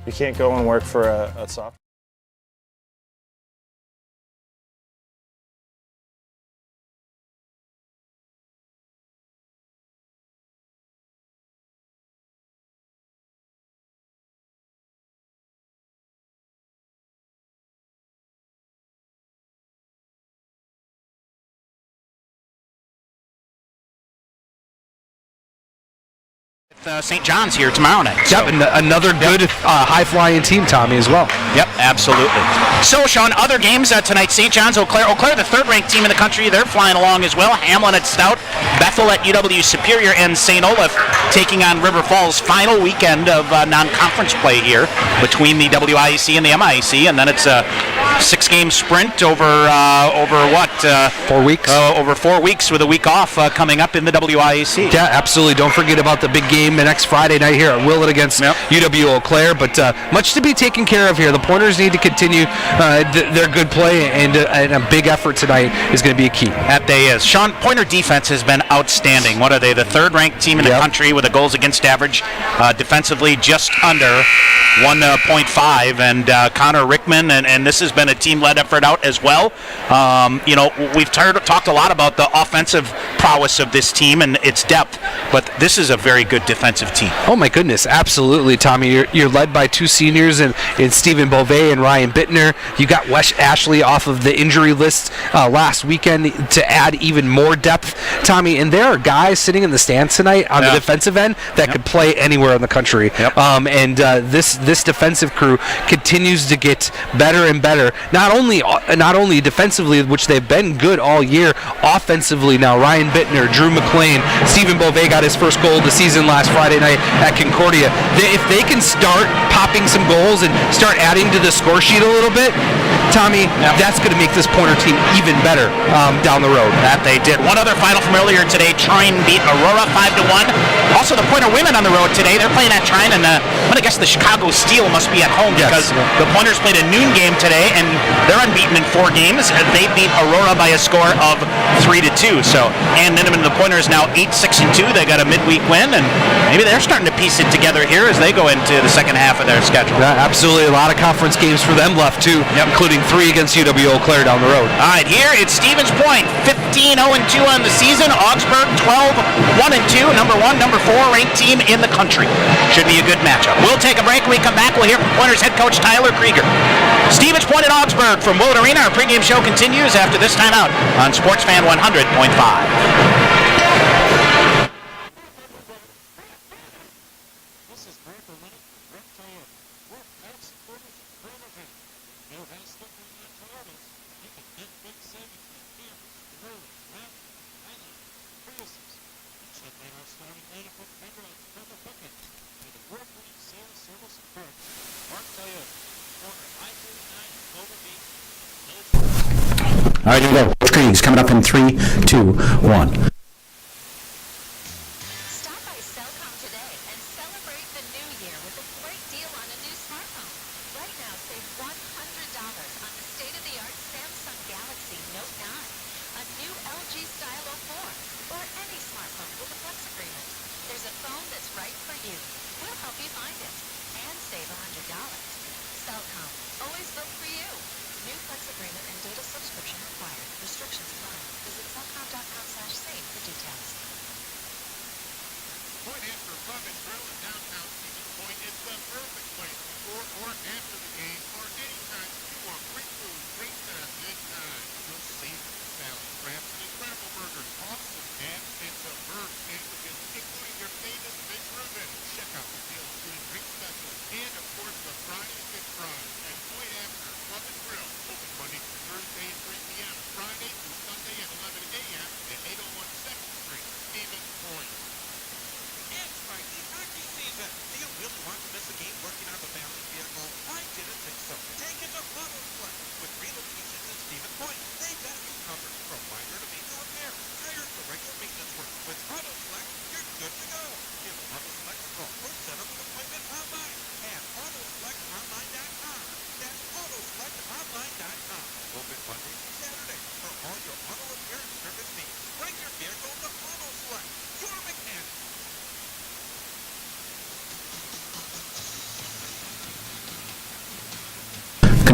You can't go and work for a soft. St. John's here tomorrow night. Yep, and another good high-flying team, Tommy, as well. Yep, absolutely. So, Sean, other games tonight, St. John's, Eau Claire. Eau Claire, the third-ranked team in the country, they're flying along as well. Hamlin at Stout, Bethel at UW Superior, and St. Olaf taking on River Falls. Final weekend of non-conference play here between the WIAC and the MIAC, and then it's a 6-game sprint over what? 4 weeks. Over 4 weeks with a week off coming up in the WIAC. Yeah, absolutely. Don't forget about the big game next Friday night here at Willett against UW Eau Claire, but much to be taken care of here. The Pointers need to continue their good play, and a big effort tonight is going to be a key. That day is. Sean, Pointer defense has been outstanding. What are they? The third-ranked team in the country with a goals against average. Defensively, just under 1.5, and Connor Rickman, and this has been a team-led effort out as well. We've talked a lot about the offensive prowess of this team and its depth, but this is a very good defensive team. Oh my goodness, absolutely, Tommy. You're led by two seniors in Stephen Beauvais and Ryan Bittner. You got Wes Ashley off of the injury list last weekend to add even more depth, Tommy. And there are guys sitting in the stands tonight on the defensive end that could play anywhere in the country. This defensive crew continues to get better and better. Not only defensively, which they've been good all year, offensively now. Ryan Bittner, Drew McLean, Stephen Beauvais got his first goal of the season last Friday night at Concordia. If they can start popping some goals and start adding to the score sheet a little bit, Tommy, that's going to make this Pointer team even better down the road. That they did. One other final from earlier today, Trine beat Aurora 5-1. Also, the Pointer women on the road today, they're playing at Trine, and I'm going to guess the Chicago Steel must be at home because the Pointers played a noon game today, and they're unbeaten in 4 games. They beat Aurora by a score of 3-2. So, Ann Ninneman and the Pointers now 8-6-2. They got a midweek win, and maybe they're starting to piece it together here as they go into the second half of their schedule. Yeah, absolutely. A lot of conference games for them left, too, including 3 against UW Eau Claire down the road. All right, here it's Stevens Point, 15-0-2 on the season. Augsburg, 12-1-2, number 1, number 4 ranked team in the country. Should be a good matchup. We'll take a break. When we come back, we'll hear from Pointers head coach Tyler Krieger. Stevens Point and Augsburg from Willett Arena. Our pregame show continues after this timeout on SportsFan 100.5. All right, here we go. Screens coming up in 3, 2, 1. Stop by Cellcom today and celebrate the new year with a great deal on a new smartphone. Right now, save $100 on the state-of-the-art Samsung Galaxy Note 9, a new LG Stylo 4, or any smartphone with a Flex agreement. There's a phone that's right for you. We'll help you find it and save $100. Cellcom, always built for you. New Flex agreement and data subscription required. Restrictions apply. Visit cellcom.com/save for details. Point after Pub and Grill in downtown Stevens Point is the perfect place before or after the game or anytime you want great food, great time, good time. You'll save the salad, crabs, and scramble burgers, awesome gas, and superb sandwiches, including your famous fish Reuben. Check out the deal food and drink specials, and of course the fried fish fries at Point after Pub and Grill. Open Monday through Thursday at 3 p.m., Friday through Sunday at 11 a.m. at 801 2nd Street, Stevens Point. It's Frankie hockey season. Do you really want to miss a game working on the family vehicle? I didn't think so.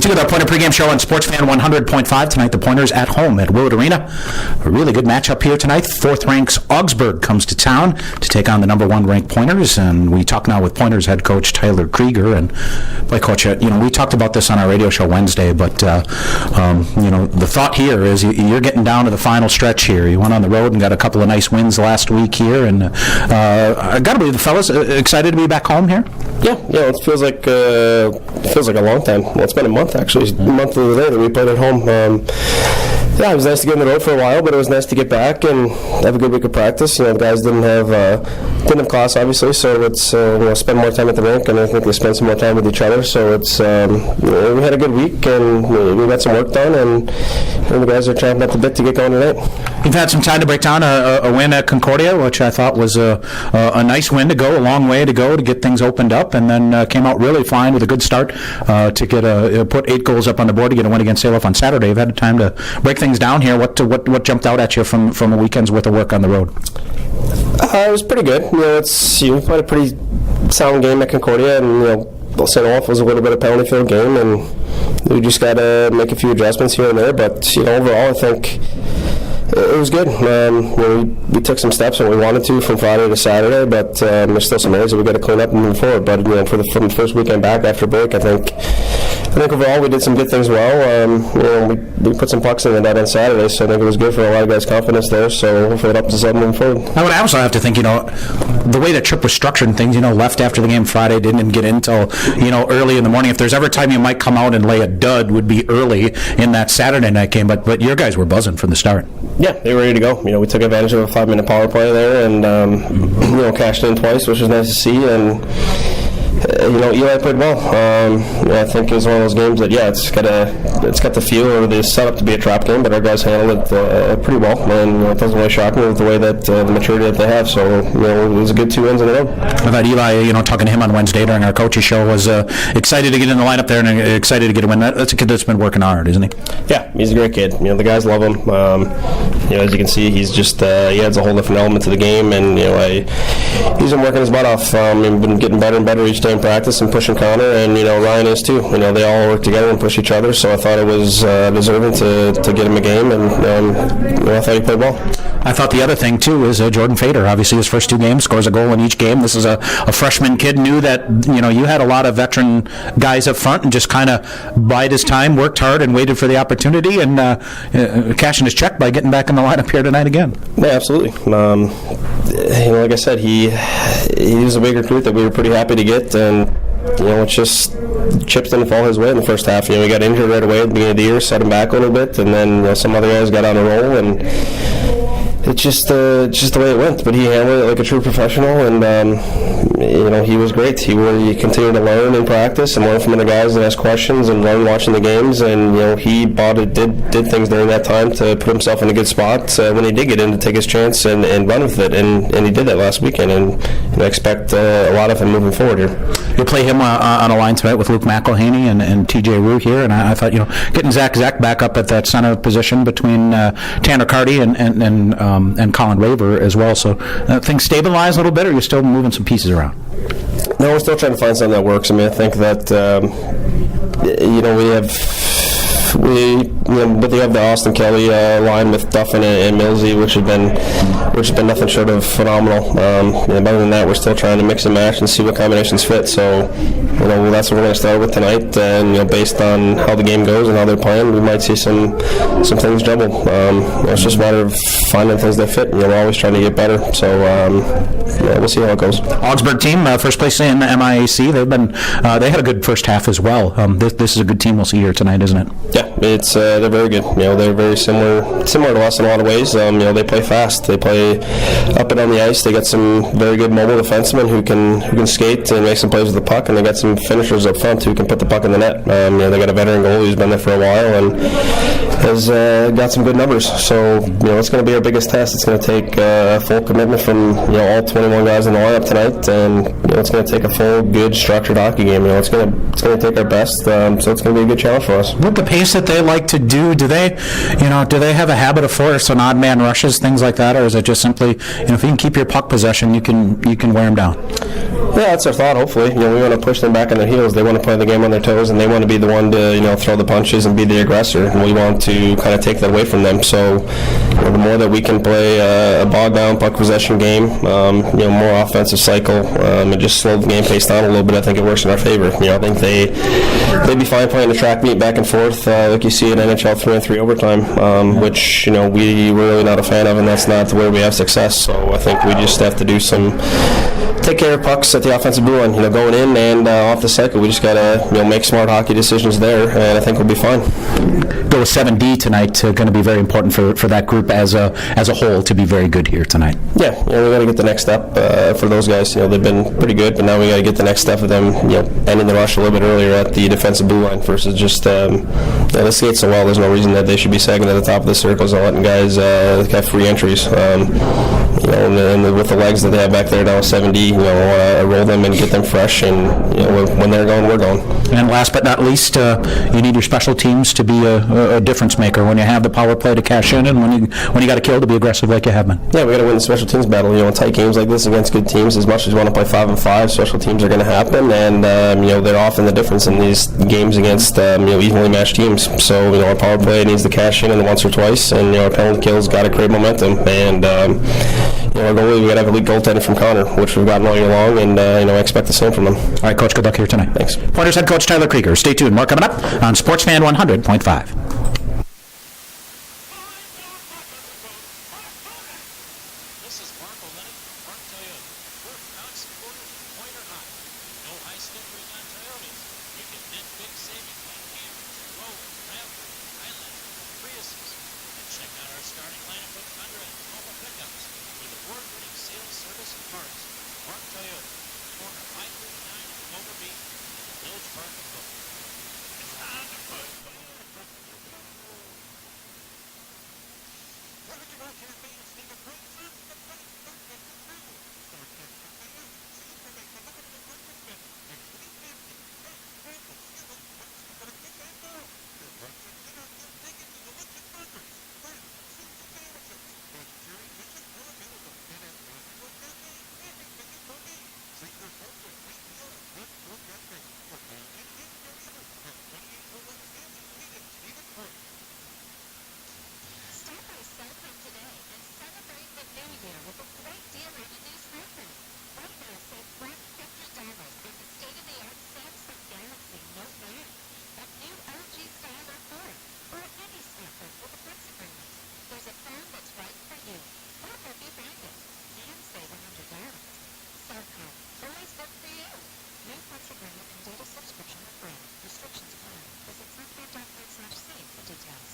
Continue with our Pointer pregame show on Sports Fan 100.5 tonight. The Pointers at home at Willard Arena. A really good matchup here tonight. Fourth ranks Augsburg comes to town to take on the number one ranked Pointers, and we talk now with Pointers head coach Tyler Krieger. And boy, Coach, we talked about this on our radio show Wednesday, but the thought here is you're getting down to the final stretch here. You went on the road and got a couple of nice wins last week here, and I got to believe the fellas excited to be back home here. Yeah, it feels like a long time. Well, it's been a month actually. A month of the day that we played at home. It was nice to get on the road for a while, but it was nice to get back and have a good week of practice. The guys didn't have class obviously, so it's spend more time at the rink, and I think they spent some more time with each other. So it's we had a good week and we got some work done, and the guys are champing at the bit to get going tonight. You've had some time to break down a win at Concordia, which I thought was a nice win to go, a long way to go to get things opened up, and then came out really fine with a good start to get put 8 goals up on the board to get a win against Salem on Saturday. You've had time to break things down here. What jumped out at you from a weekend's worth of work on the road? It was pretty good. We played a pretty sound game at Concordia, and St. Olaf was a little bit of penalty field game, and we just got to make a few adjustments here and there. But overall, I think it was good. We took some steps when we wanted to from Friday to Saturday, but there's still some areas that we got to clean up and move forward. But from the first weekend back after break, I think overall we did some good things well. We put some pucks in the net on Saturday, so I think it was good for a lot of guys' confidence there. So hopefully it up to 7 moving forward. I would also have to think, the way that Trip was structured and things, left after the game Friday, didn't get in until, early in the morning. If there's ever a time you might come out and lay a dud, would be early in that Saturday night game. But your guys were buzzing from the start. Yeah, they were ready to go. We took advantage of a 5-minute power play there, and cashed in twice, which was nice to see. And Eli played well. I think it was one of those games that it's got the feel or the setup to be a trap game, but our guys handled it pretty well, and it doesn't really shock me with the way that the maturity that they have. So it was a good 2 wins in a row. I thought Eli, talking to him on Wednesday during our coaches show, was excited to get in the lineup there and excited to get a win. That's a kid that's been working hard, isn't he? Yeah, he's a great kid. The guys love him. As you can see, he's just he adds a whole different element to the game, and he's been working his butt off. He's been getting better and better each day in practice and pushing Connor, and Ryan is too. They all work together and push each other. So I thought it was deserving to get him a game, and I thought he played well. I thought the other thing too is Jordan Fader. Obviously, his first 2 games scores a goal in each game. This is a freshman kid. Knew that you had a lot of veteran guys up front, and just kind of bided his time, worked hard, and waited for the opportunity, and cashing his check by getting back in the lineup here tonight again. Yeah, absolutely. Like I said, he was a big recruit that we were pretty happy to get, and it's just chips didn't fall his way in the first half. We got injured right away at the beginning of the year, set him back a little bit, and then some other guys got on a roll, and it's just the way it went. But he handled it like a true professional, and he was great. He really continued to learn in practice and learn from other guys and ask questions and learn watching the games. And he did things during that time to put himself in a good spot when he did get in to take his chance and run with it. And he did that last weekend. And I expect a lot of him moving forward here. You'll play him on a line tonight with Luke McElhaney and TJ Rue here, and I thought getting Zach back up at that center position between Tanner Carty and Colin Raver as well. So things stabilize a little bit, or you're still moving some pieces around? No, we're still trying to find something that works. I think that but they have the Austin Kelly line with Duffin and Millsy, which has been nothing short of phenomenal. Other than that, we're still trying to mix and match and see what combinations fit. So, that's what we're going to start with tonight. And based on how the game goes and how they're playing, we might see some things jumble. It's just a matter of finding things that fit. We're always trying to get better. So, we'll see how it goes. Augsburg team, first place in the MIAC. They had a good first half as well. This is a good team we'll see here tonight, isn't it? Yeah, they're very good. They're very similar to us in a lot of ways. They play fast. They play up and down the ice. They got some very good mobile defensemen who can skate and make some plays with the puck, and they got some finishers up front who can put the puck in the net. They got a veteran goalie who's been there for a while, and has got some good numbers. So, it's going to be our biggest test. It's going to take full commitment from, all 21 guys in the lineup tonight, and, it's going to take a full, good, structured hockey game. It's going to take our best, so it's going to be a good challenge for us. With the pace that they like to do they have a habit of force on odd man rushes, things like that, or is it just simply, if you can keep your puck possession, you can wear them down? Yeah, that's our thought, hopefully. We want to push them back on their heels. They want to play the game on their toes, and they want to be the one to, throw the punches and be the aggressor. And we want to kind of take that away from them. So, the more that we can play a bog-down puck possession game, more offensive cycle, and just slow the game pace down a little bit, I think it works in our favor. I think they'd be fine playing the track meet back and forth like you see in NHL 3-on-3 overtime, which, we're really not a fan of, and that's not the way we have success. So I think we just have to do take care of pucks at the offensive blue line, going in and off the cycle. We just got to, make smart hockey decisions there, and I think we'll be fine. Go with 7D tonight, going to be very important for that group as a whole to be very good here tonight. Yeah, we got to get the next step for those guys. They've been pretty good, but now we got to get the next step of them, ending the rush a little bit earlier at the defensive blue line versus just, they skate so well, there's no reason that they should be sagging at the top of the circles and letting guys have free entries. And with the legs that they have back there now, 7D, roll them and get them fresh, and when they're going, we're going. And last but not least, you need your special teams to be a difference maker when you have the power play to cash in, and when you got to kill to be aggressive like you have been. Yeah, we got to win the special teams battle. In tight games like this against good teams, as much as you want to play 5-on-5, special teams are going to happen, and they're often the difference in these games against evenly matched teams. So our power play needs to cash in once or twice, and our penalty kills got to create momentum. And our goalie, we got to have elite goaltending from Connor, which we've gotten all year long, and I expect the same from him. All right, Coach, good luck here tonight. Thanks. Pointers head coach Tyler Krieger. Stay tuned. More coming up on Sportsfan 100.5. This is Mark O'Lenny from Mark Toyota. We're non-supporters of Pointer High. No high stickers on Toyotas. You can get big savings on Camrys, Rovers, Raptors, Highlanders, Priuses. And check out our starting lineup of Tundra and Tacoma pickups with award-winning sales, service, and parts. Mark Toyota, corner 539 and Clover Beach, Village Park of Boca. It's time to put Start by cell phone today and celebrate the new year with a great deal on a new smartphone. Right now, save $150 on the state-of-the-art Samsung Galaxy Note 9, a new LG style R4, or any smartphone with a flex agreement. There's a phone that's right for you. We'll help you find it and save $100. Cellcom, always good for you. New flex agreement and data subscription required. Restrictions apply. Visit cellcom.com/c for details.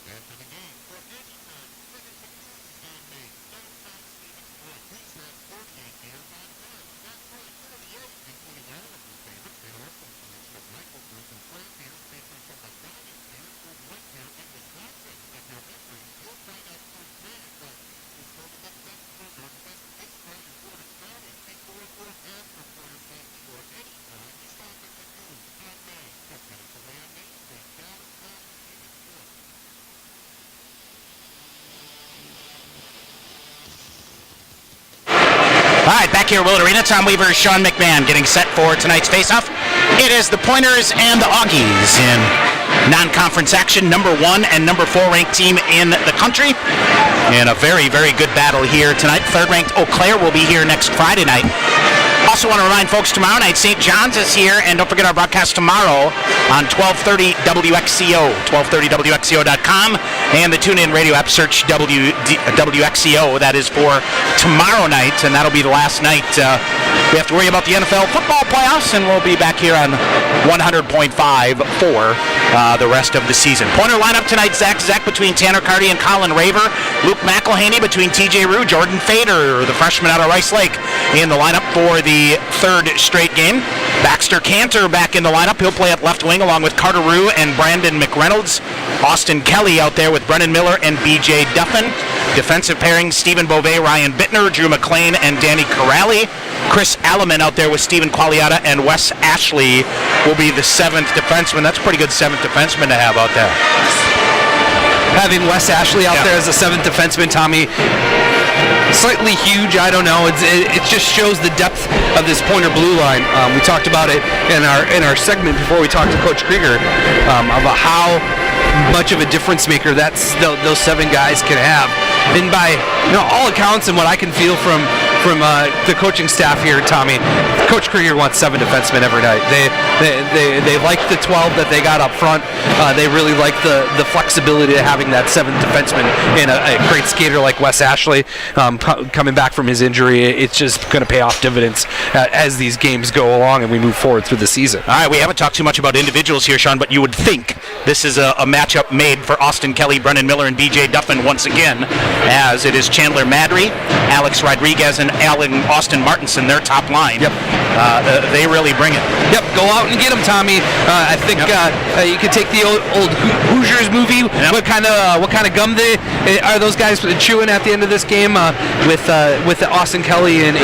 After the game, for any time, tickets and movies handmade. Downtown Stevens Point. Please have 48 beers on tap. That's right, 48, including all of your favorites. They also include some Michael Group and craft beers featuring some of the finest beers from right here in Wisconsin. If you're hungry, you'll find out firsthand why Stevens is voted the best burger, best pizza in Portage County. Before or after Porter County, or anytime you stop at the news, handmade, 2 minutes away on Main Street, downtown Stevens Point. All right, back here at Willett Arena, Tom Weaver, Sean McMahon getting set for tonight's faceoff. It is the Pointers and the Augies in non-conference action, number 1 and number 4 ranked team in the country. In a very, very good battle here tonight. 3rd ranked Eau Claire will be here next Friday night. Also want to remind folks, tomorrow night, St. John's is here, and don't forget our broadcast tomorrow on 1230 WXCO, 1230WXCO.com, and the TuneIn radio app, search WXCO. That is for tomorrow night, and that'll be the last night. We have to worry about the NFL football playoffs, and we'll be back here on 100.5 for the rest of the season. Pointer lineup tonight, Zach between Tanner Carty and Colin Raver. Luke McElhaney between TJ Rue, Jordan Fader, the freshman out of Rice Lake, in the lineup. for the third straight game. Baxter Cantor back in the lineup. He'll play at left wing along with Carter Rue and Brandon McReynolds. Austin Kelly out there with Brennan Miller and B.J. Duffin. Defensive pairing, Stephen Beauvais, Ryan Bittner, Drew McLean, and Danny Corrali. Chris Alleman out there with Stephen Qualiata, and Wes Ashley will be the seventh defenseman. That's a pretty good seventh defenseman to have out there. Having Wes Ashley out there as a seventh defenseman, Tommy, slightly huge, I don't know. It just shows the depth of this Pointer blue line. We talked about it in our segment before we talked to Coach Krieger about how much of a difference maker those seven guys can have. And by all accounts and what I can feel from the coaching staff here, Tommy, Coach Krieger wants seven defensemen every night. They like the 12 that they got up front. They really like the flexibility of having that seventh defenseman and a great skater like Wes Ashley coming back from his injury. It's just going to pay off dividends as these games go along and we move forward through the season. All right, we haven't talked too much about individuals here, Sean, but you would think this is a matchup made for Austin Kelly, Brennan Miller, and B.J. Duffin once again, as it is Chandler Madry, Alex Rodriguez, and Austin Martinson, their top line. Yep. They really bring it. Yep, go out and get them, Tommy. I think you could take the old Hoosiers movie. Yep. What kind of gum are those guys chewing at the end of this game with Austin Kelly and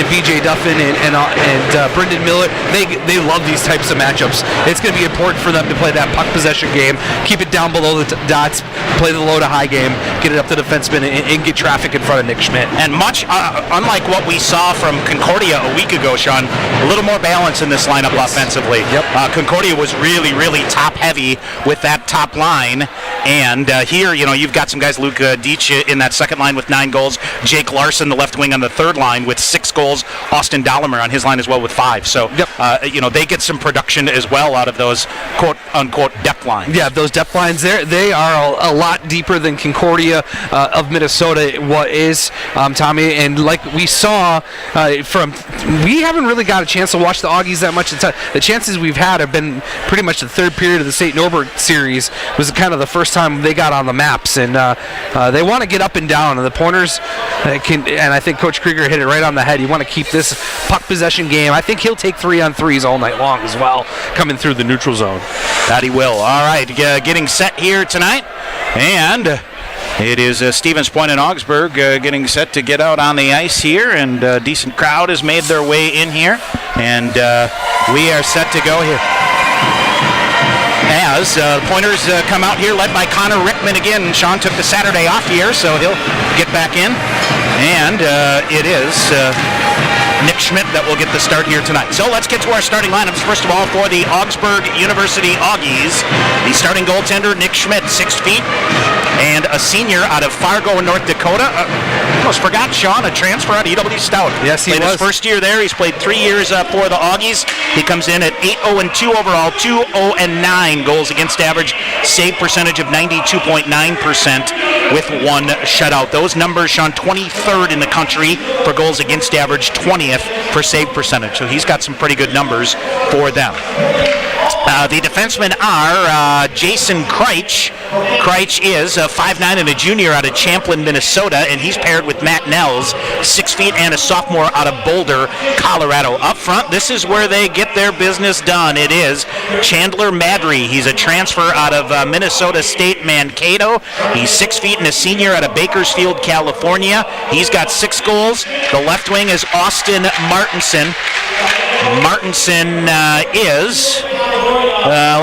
B.J. Duffin and Brendan Miller? They love these types of matchups. It's going to be important for them to play that puck possession game, keep it down below the dots, play the low to high game, get it up to defensemen, and get traffic in front of Nick Schmidt. And much unlike what we saw from Concordia a week ago, Sean, a little more balance in this lineup offensively. Yep. Concordia was really, really top heavy with that top line, and here, you've got some guys, Luke Deitch in that second line with 9 goals, Jake Larson, the left wing on the third line with 6 goals, Austin Dollimer on his line as well with 5. So, they get some production as well out of those quote-unquote depth lines. Yeah, those depth lines, they are a lot deeper than Concordia of Minnesota is, Tommy, and like we saw we haven't really got a chance to watch the Augies that much. The chances we've had have been pretty much the third period of the St. Norbert series was kind of the first time they got on the maps, and they want to get up and down, and the Pointers and I think Coach Krieger hit it right on the head. You want to keep this puck possession game. I think he'll take 3-on-3s all night long as well, coming through the neutral zone. That he will. All right, getting set here tonight, and it is Stevens Point and Augsburg getting set to get out on the ice here, and a decent crowd has made their way in here, and we are set to go here. As Pointers come out here, led by Connor Rickman again. Sean took the Saturday off here, so he'll get back in, and it is Nick Schmidt that will get the start here tonight. So let's get to our starting lineups. First of all, for the Augsburg University Augies, the starting goaltender, Nick Schmidt, 6 feet, and a senior out of Fargo, North Dakota. Almost forgot, Sean, a transfer out of UW Stout. Yes, he played was. His first year there. He's played 3 years for the Augies. He comes in at 8-0-2 overall, 2-0-9 goals against average, save percentage of 92.9% with 1 shutout. Those numbers, Sean, 23rd in the country for goals against average, 20th for save percentage. So he's got some pretty good numbers for them. The defensemen are Jason Kreitch. Kreitch is 5'9" and a junior out of Champlin, Minnesota, and he's paired with Matt Nels, 6 feet and a sophomore out of Boulder, Colorado. Up front, this is where they get their business done. It is Chandler Madry. He's a transfer out of Minnesota State Mankato. He's 6 feet and a senior out of Bakersfield, California. He's got 6 goals. The left wing is Austin Martinson. Martinson is,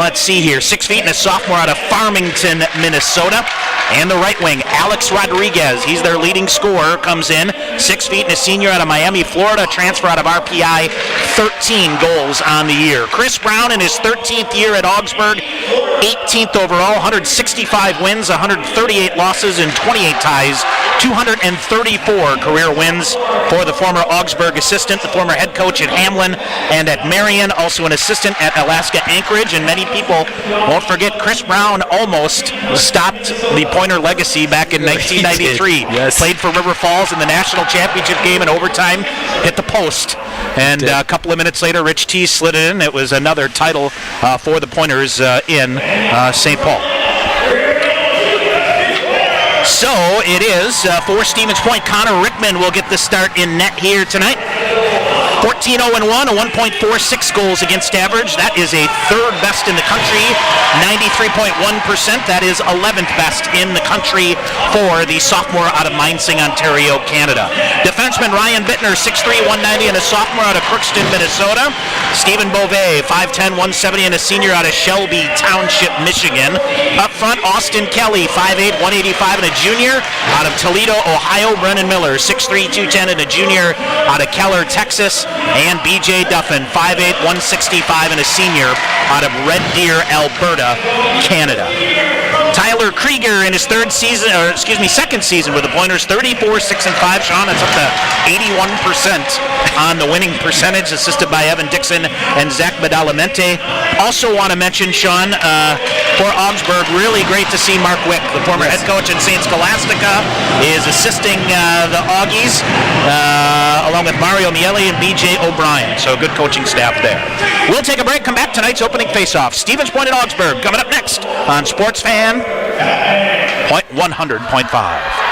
let's see here, 6 feet and a sophomore out of Farmington, Minnesota. And the right wing, Alex Rodriguez. He's their leading scorer, comes in, 6 feet and a senior out of Miami, Florida, transfer out of RPI, 13 goals on the year. Chris Brown in his 13th year at Augsburg, 18th overall, 165 wins, 138 losses, and 28 ties, 234 career wins for the former Augsburg assistant, the former head coach at Hamlin and at Marion, also an assistant at Alaska Anchorage, and many people won't forget Chris Brown almost stopped the Pointer legacy back in 1993. Yes. Played for River Falls in the national championship game in overtime, hit the post, and a couple of minutes later, Rich T slid it in. It was another title for the Pointers in St. Paul. So it is for Stevens Point. Connor Rickman will get the start in net here tonight. 14-0-1, a 1.46 goals against average. That is a third best in the country, 93.1%. That is 11th best in the country for the sophomore out of Minesing, Ontario, Canada. Defenseman Ryan Bittner, 6'3", 190, and a sophomore out of Crookston, Minnesota. Stephen Beauvais, 5'10", 170, and a senior out of Shelby Township, Michigan. Up front, Austin Kelly, 5'8", 185, and a junior out of Toledo, Ohio. Brennan Miller, 6'3", 210, and a junior out of Keller, Texas. And B.J. Duffin, 5'8", 165, and a senior out of Red Deer, Alberta, Canada. Tyler Krieger in his second season with the Pointers, 34-6-5. Sean, that's up to 81% on the winning percentage, assisted by Evan Dixon and Zach Badalamente. Also want to mention, Sean, for Augsburg, really great to see Mark Wick, the former head coach in St. Scholastica, is assisting the Augies, along with Mario Miele and B.J. O'Brien. So good coaching staff there. We'll take a break, come back. Tonight's opening face-off. Stevens Point at Augsburg coming up next on Sports Fan 100.5.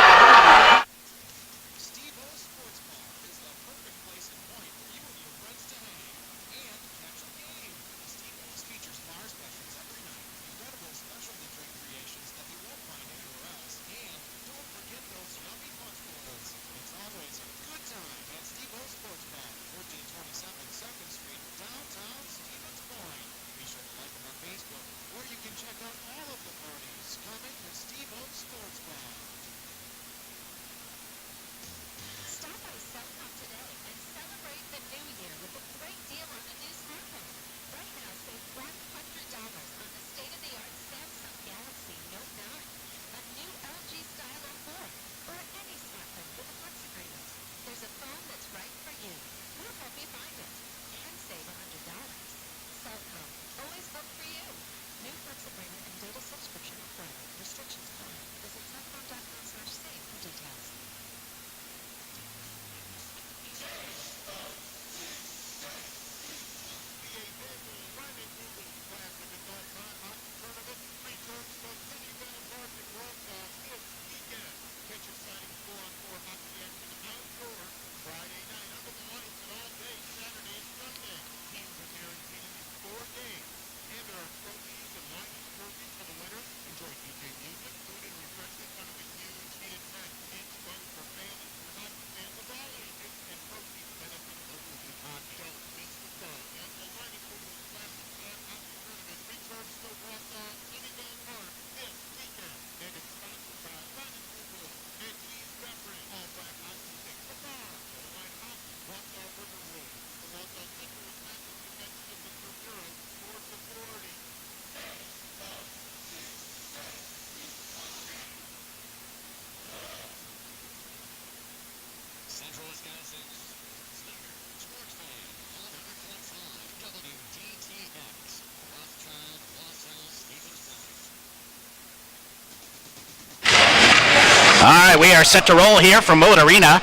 All right, we are set to roll here from Moat Arena.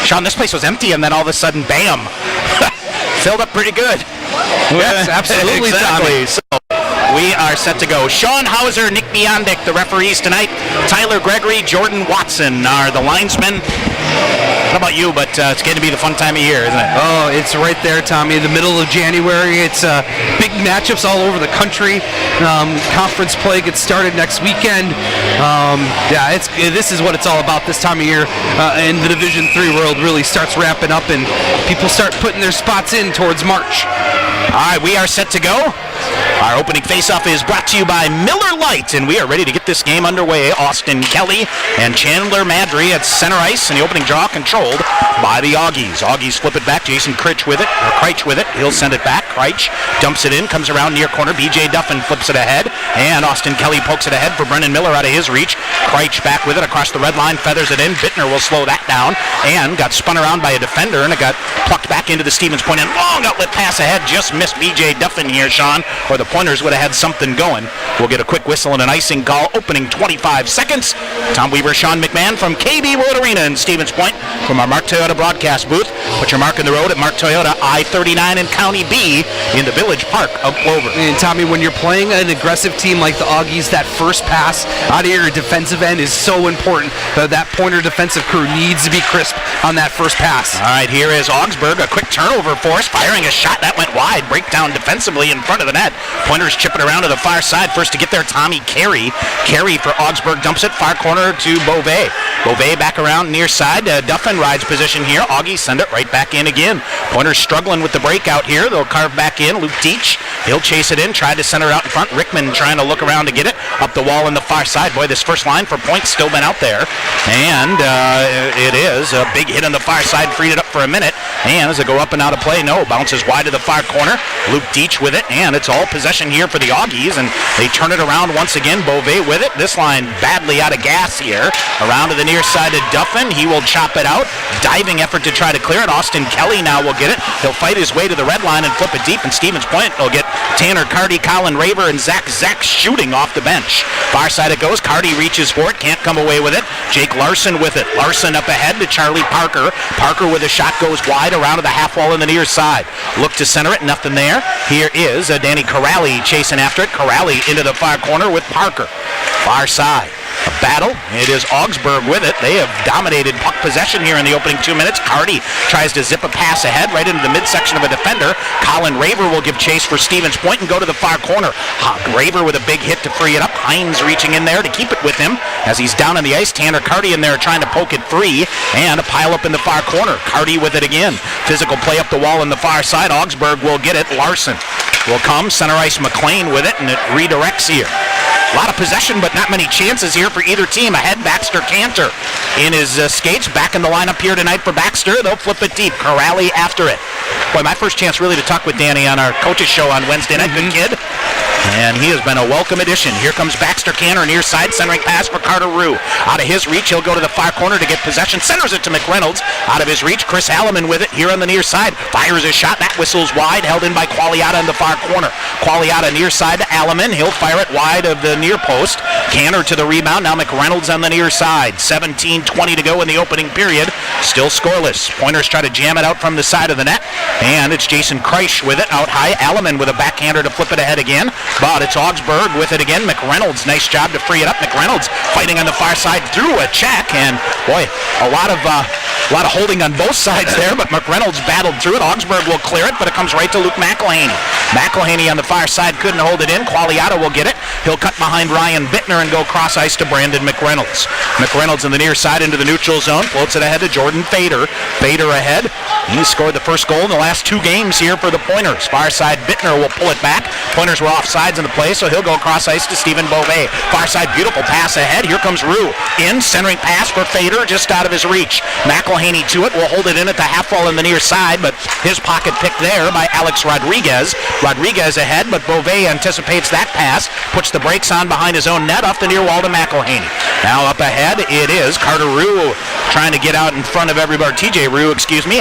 Sean, this place was empty, and then all of a sudden, bam, filled up pretty good. Yes, absolutely, exactly. So we are set to go. Sean Hauser, Nick Biondic, the referees tonight. Tyler Gregory, Jordan Watson are the linesmen. How about you? But it's going to be the fun time of year, isn't it? Oh, it's right there, Tommy. The middle of January. It's big matchups all over the country. Conference play gets started next weekend. This is what it's all about this time of year. And the Division III world really starts ramping up, and people start putting their spots in towards March. All right, we are set to go. Our opening faceoff is brought to you by Miller Lite, and we are ready to get this game underway. Austin Kelly and Chandler Madry at center ice, and the opening draw controlled by the Augies. Augies flip it back. Jason Kreitch with it. He'll send it back. Kreitch dumps it in, comes around near corner. B.J. Duffin flips it ahead, and Austin Kelly pokes it ahead for Brennan Miller out of his reach. Kreitch back with it across the red line, feathers it in. Bittner will slow that down, and got spun around by a defender, and it got plucked back into the Stevens Point. And long outlet pass ahead, just missed B.J. Duffin here, Sean, or the Pointers would have had something going. We'll get a quick whistle and an icing call. Opening 25 seconds. Tom Weaver, Sean McMahon from KB Road Arena in Stevens Point from our Mark Toyota broadcast booth. Put your mark in the road at Mark Toyota, I-39 in County B in the Village Park of Clover. And Tommy, when you're playing an aggressive team like the Augies, that first pass out of your defensive end is so important. That Pointer defensive crew needs to be crisp on that first pass. All right, here is Augsburg, a quick turnover for us, firing a shot that went wide, breakdown defensively in front of the net. Pointers chipping around to the far side. First to get there, Tommy Carey. Carey for Augsburg dumps it far corner to Beauvais. Beauvais back around near side. Duffin rides position here. Augies send it right back in again. Pointers struggling with the breakout here. They'll carve back in. Luke Deach, he'll chase it in, try to center out in front. Rickman trying to look around to get it. Up the wall on the far side. Boy, this first line for points still been out there. And it is a big hit on the far side, freed it up for a minute. And as it go up and out of play, no, bounces wide to the far corner. Luke Deach with it, and it's all possession here for the Augies, and they turn it around once again. Beauvais with it. This line badly out of gas here. Around to the near side of Duffin. He will chop it out. Diving effort to try to clear it. Austin Kelly now will get it. He'll fight his way to the red line and flip it deep, and Stevens Point will get Tanner Carty, Colin Raver, and Zach shooting off the bench. Far side it goes. Carty reaches for it. Can't come away with it. Jake Larson with it. Larson up ahead to Charlie Parker. Parker with a shot goes wide around to the half wall on the near side. Look to center it. Nothing there. Here is Danny Corrali chasing after it. Corrali into the far corner with Parker. Far side. A battle. It is Augsburg with it. They have dominated puck possession here in the opening 2 minutes. Carty tries to zip a pass ahead right into the midsection of a defender. Colin Raver will give chase for Stevens Point and go to the far corner. Raver with a big hit to free it up. Hines reaching in there to keep it with him as he's down on the ice. Tanner Carty in there trying to poke it free, and a pile up in the far corner. Carty with it again. Physical play up the wall on the far side. Augsburg will get it. Larson will come. Center ice McLean with it, and it redirects here. A lot of possession, but not many chances here for either team. Ahead, Baxter Cantor in his skates. Back in the lineup here tonight for Baxter. They'll flip it deep. Corrali after it. Boy, my first chance really to talk with Danny on our coaches show on Wednesday night. Good kid. And he has been a welcome addition. Here comes Baxter Cantor near side, centering pass for Carter Rue. Out of his reach, he'll go to the far corner to get possession. Centers it to McReynolds. Out of his reach, Chris Alleman with it here on the near side. Fires a shot. That whistles wide, held in by Qualiata in the far corner. Qualiata near side to Alleman. He'll fire it wide of the near post. Cantor to the rebound. Now McReynolds on the near side. 17:20 to go in the opening period. Still scoreless. Pointers try to jam it out from the side of the net. And it's Jason Kreisch with it out high. Alleman with a backhander to flip it ahead again. But it's Augsburg with it again. McReynolds, nice job to free it up. McReynolds fighting on the far side through a check, and boy, a lot of holding on both sides there. But McReynolds battled through it. Augsburg will clear it, but it comes right to Luke McElhaney. McElhaney on the far side couldn't hold it in. Qualiata will get it. He'll cut behind Ryan Bittner and go cross ice to Brandon McReynolds. McReynolds in the near side into the neutral zone, floats it ahead to Jordan Fader. Fader ahead. He scored the first goal in the last 2 games here for the Pointers. Far side Bittner will pull it back. Pointers were offsides in the play, so he'll go cross ice to Stephen Beauvais. Far side, beautiful pass ahead. Here comes Rue. In, centering pass for Fader, just out of his reach. McElhaney to it, will hold it in at the half wall on the near side, but his pocket picked there by Alex Rodriguez. Rodriguez ahead, but Beauvais anticipates that pass, puts the brakes on behind his own net off the near wall to McElhaney. Now up ahead, it is Carter Rue trying to get out in front of everybody. TJ Rue,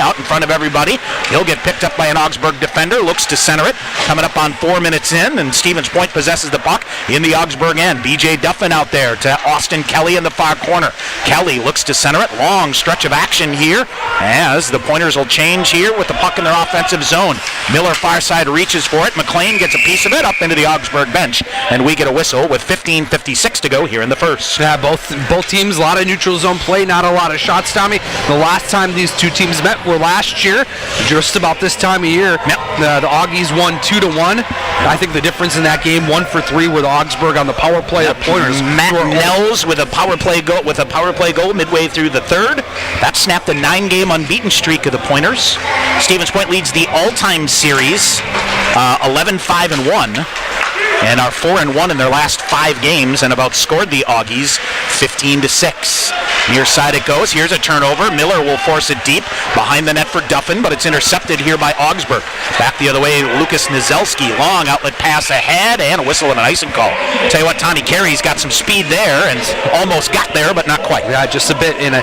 out in front of everybody. He'll get picked up by an Augsburg defender, looks to center it. Coming up on 4 minutes in, and Stevens Point possesses the puck in the Augsburg end. BJ Duffin out there to Austin Kelly in the far corner. Kelly looks to center it. Long stretch of action here as the Pointers will change here with the puck in their offensive zone. Miller far side reaches for it. McLean gets a piece of it up into the Augsburg bench, and we get a whistle with 15:56 to go here in the first. Yeah, both teams, a lot of neutral zone play, not a lot of shots, Tommy. The last time these two teams met were last year, just about this time of year. Yep. The Augies won 2-1. I think the difference in that game, 1-for-3 with Augsburg on the power play. The Pointers. Matt Nels with a power play goal midway through the third. That snapped the 9-game unbeaten streak of the Pointers. Stevens Point leads the all-time series 11-5-1. and are 4-1 in their last 5 games and have outscored the Augies 15-6. Near side it goes. Here's a turnover. Miller will force it deep behind the net for Duffin, but it's intercepted here by Augsburg. Back the other way, Lucas Nizelski. Long outlet pass ahead, and a whistle and an icing call. Tell you what, Tommy Carey's got some speed there and almost got there, but not quite. Yeah, just a bit. And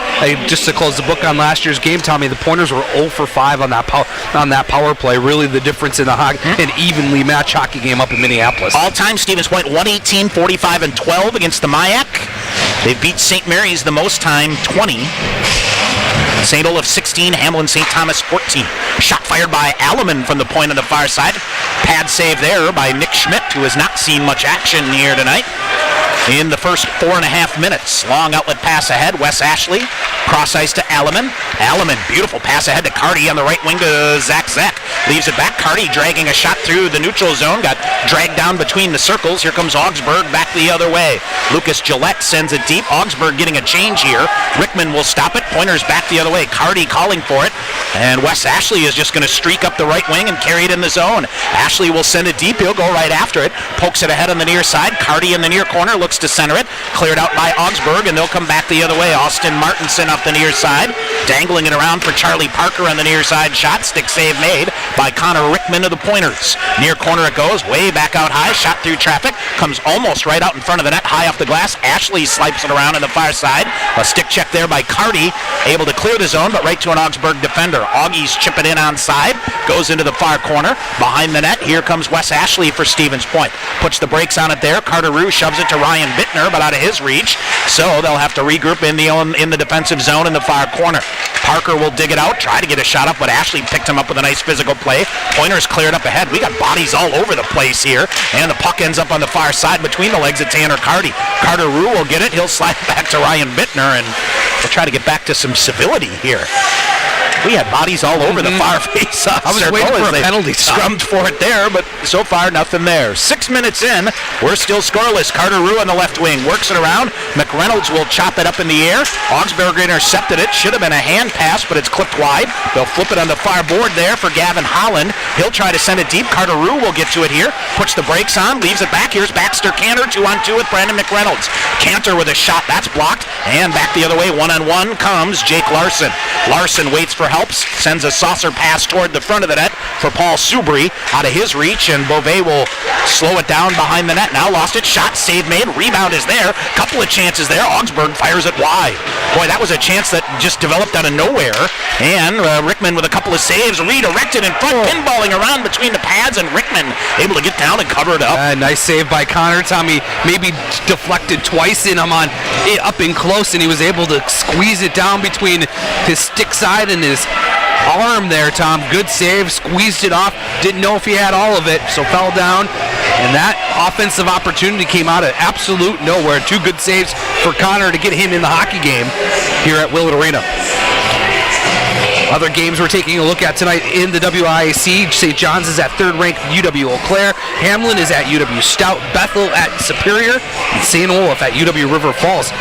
just to close the book on last year's game, Tommy, the Pointers were 0 for 5 on that power play. Really the difference in the an evenly matched hockey game up in Minneapolis. All-time Stevens Point 118, 45, and 12 against the MIAC. They beat St. Mary's the most time, 20. St. Olaf 16, Hamlin St. Thomas 14. Shot fired by Alleman from the point on the far side. Pad save there by Nick Schmidt, who has not seen much action here tonight. In the first 4.5 minutes. Long outlet pass ahead. Wes Ashley. Cross ice to Alleman. Alleman, beautiful pass ahead to Carty on the right wing to Zach. Leaves it back. Carty dragging a shot through the neutral zone. Got dragged down between the circles. Here comes Augsburg back the other way. Lucas Gillette sends it deep. Augsburg getting a change here. Rickman will stop it. Pointers back the other way. Carty calling for it. And Wes Ashley is just going to streak up the right wing and carry it in the zone. Ashley will send it deep. He'll go right after it. Pokes it ahead on the near side. Carty in the near corner. Looks to center it. Cleared out by Augsburg, and they'll come back the other way. Austin Martinson up the near side. Dangling it around for Charlie Parker on the near side shot. Stick save made by Connor Rickman of the Pointers. Near corner it goes. Way back out high. Shot through traffic. Comes almost right out in front of the net. High off the glass. Ashley swipes it around on the far side. A stick check there by Carty. Able to clear the zone, but right to an Augsburg defender. Augies chip it in onside. Goes into the far corner. Behind the net, here comes Wes Ashley for Stevens Point. Puts the brakes on it there. Carter Rue shoves it to Ryan Bittner, but out of his reach. So they'll have to regroup in the defensive zone in the far corner. Parker will dig it out, try to get a shot up, but Ashley picked him up with a nice physical play. Pointers cleared up ahead. We got bodies all over the place here, and the puck ends up on the far side between the legs of Tanner Carty. Carter Rue will get it. He'll slide it back to Ryan Bittner, and we'll try to get back to some civility here. We had bodies all over the far face-off. I was waiting for a penalty stop. Scrummed for it there, but so far nothing there. 6 minutes in, we're still scoreless. Carter Rue on the left wing works it around. McReynolds will chop it up in the air. Augsburg intercepted it. Should have been a hand pass, but it's clipped wide. They'll flip it on the far board there for Gavin Holland. He'll try to send it deep. Carter Rue will get to it here. Puts the brakes on, leaves it back. Here's Baxter Cantor, 2-on-2 with Brandon McReynolds. Cantor with a shot, that's blocked. And back the other way, 1-on-1 comes Jake Larson. Larson waits for helps, sends a saucer pass toward the front of the net for Paul Subri out of his reach, and Beauvais will slow it down behind the net. Now lost it, shot, save made, rebound is there, couple of chances there. Augsburg fires it wide. Boy, that was a chance that just developed out of nowhere, and Rickman with a couple of saves, redirected in front, pinballing around between the pads, and Rickman able to get down and cover it up. Nice save by Connor. Tommy maybe deflected twice in him on up in close, and he was able to squeeze it down between his stick side and his arm there, Tom. Good save, squeezed it off, didn't know if he had all of it, so fell down, and that offensive opportunity came out of absolute nowhere. 2 good saves for Connor to get him in the hockey game here at Willett Arena. Other games we're taking a look at tonight in the WIAC. St. John's is at third-ranked UW Eau Claire. Hamlin is at UW Stout. Bethel at Superior. And St. Olaf at UW River Falls.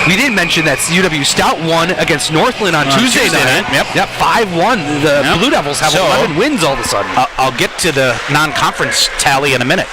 We didn't mention that UW Stout won against Northland on Tuesday night. Yep, 5-1. The Blue Devils have 11 wins all of a sudden. I'll get to the non-conference tally in a minute.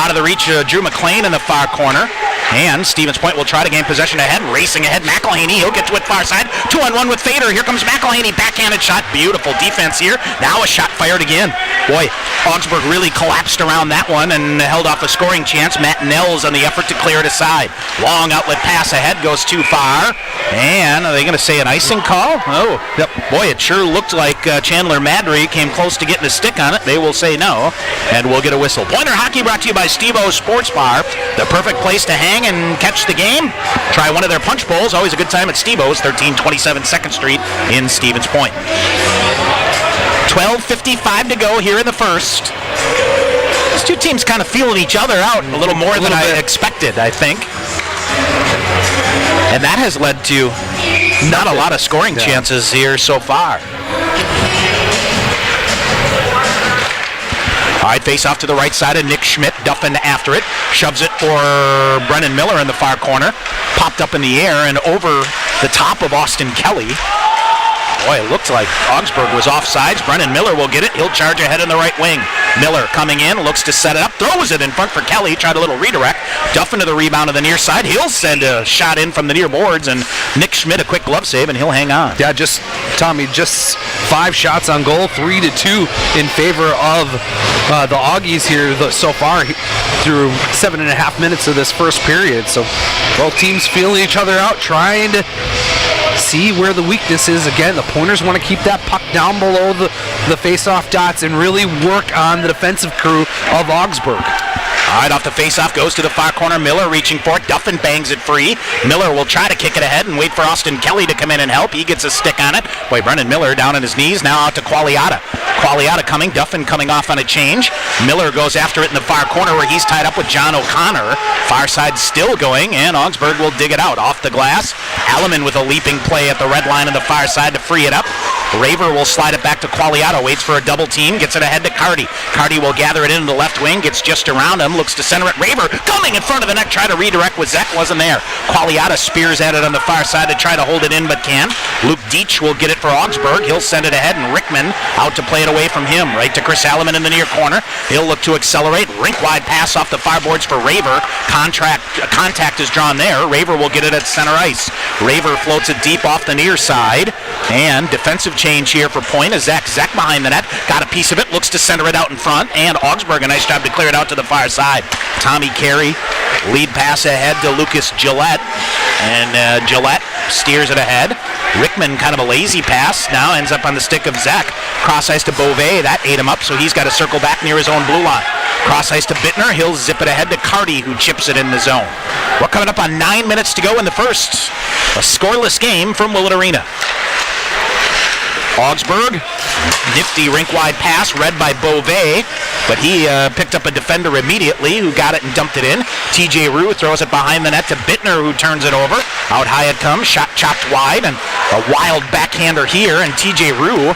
Out of the reach of Drew McLean in the far corner. And Stevens Point will try to gain possession ahead. Racing ahead, McElhaney. He'll get to it far side. 2-on-1 with Fader. Here comes McElhaney. Backhanded shot. Beautiful defense here. Now a shot fired again. Boy, Augsburg really collapsed around that one and held off a scoring chance. Matt Nels on the effort to clear it aside. Long outlet pass ahead goes too far. And are they going to say an icing call? Oh, yep. Boy, it sure looked like Chandler Madry came close to getting a stick on it. They will say no, and we'll get a whistle. Pointer Hockey brought to you by Steve-O's Sports Bar, the perfect place to hang and catch the game. Try one of their punch bowls. Always a good time at Steve-O's, 1327 2nd Street in Stevens Point. 12:55 to go here in the first. These two teams kind of feeling each other out a little more than I expected, I think. And that has led to not a lot of scoring chances here so far. All right, face off to the right side of Nick Schmidt. Duffin after it. Shoves it for Brennan Miller in the far corner. Popped up in the air and over the top of Austin Kelly. Boy, it looked like Augsburg was offsides. Brennan Miller will get it. He'll charge ahead in the right wing. Miller coming in, looks to set it up, throws it in front for Kelly. Tried a little redirect. Duffin to the rebound to the near side. He'll send a shot in from the near boards, and Nick Schmidt a quick glove save, and he'll hang on. Yeah, Tommy, just 5 shots on goal, 3-2 in favor of the Augies here so far through 7.5 minutes of this first period. So both teams feeling each other out, trying to see where the weakness is. Again, the Pointers want to keep that puck down below the face-off dots and really work on the defensive crew of Augsburg. All right, off the face-off, goes to the far corner. Miller reaching for it. Duffin bangs it free. Miller will try to kick it ahead and wait for Austin Kelly to come in and help. He gets a stick on it. Boy, Brennan Miller down on his knees. Now out to Qualiata. Qualiata coming. Duffin coming off on a change. Miller goes after it in the far corner where he's tied up with John O'Connor. Far side still going, and Augsburg will dig it out. Off the glass. Alleman with a leaping play at the red line on the far side to free it up. Raver will slide it back to Qualiata. Waits for a double team. Gets it ahead to Cardi. Cardi will gather it into the left wing. Gets just around him. Looks to center it. Raver coming in front of the net. Try to redirect with Zek. Wasn't there. Qualiata spears at it on the far side to try to hold it in, but can. Luke Deitch will get it for Augsburg. He'll send it ahead, and Rickman out to play it away from him. Right to Chris Alleman in the near corner. He'll look to accelerate. Rink-wide pass off the far boards for Raver. Contact is drawn there. Raver will get it at center ice. Raver floats it deep off the near side. And defensive change here for Point as Zach behind the net. Got a piece of it. Looks to center it out in front. And Augsburg, a nice job to clear it out to the far side. Tommy Carey, lead pass ahead to Lucas Gillette. And Gillette steers it ahead. Rickman, kind of a lazy pass. Now ends up on the stick of Zach. Cross ice to Beauvais. That ate him up, so he's got to circle back near his own blue line. Cross ice to Bittner. He'll zip it ahead to Cardi, who chips it in the zone. We're coming up on 9 minutes to go in the first. A scoreless game from Willett Arena. Augsburg, nifty rink-wide pass read by Beauvais, but he picked up a defender immediately who got it and dumped it in. TJ Rue throws it behind the net to Bittner, who turns it over. Out high it comes, shot chopped wide, and a wild backhander here, and TJ Rue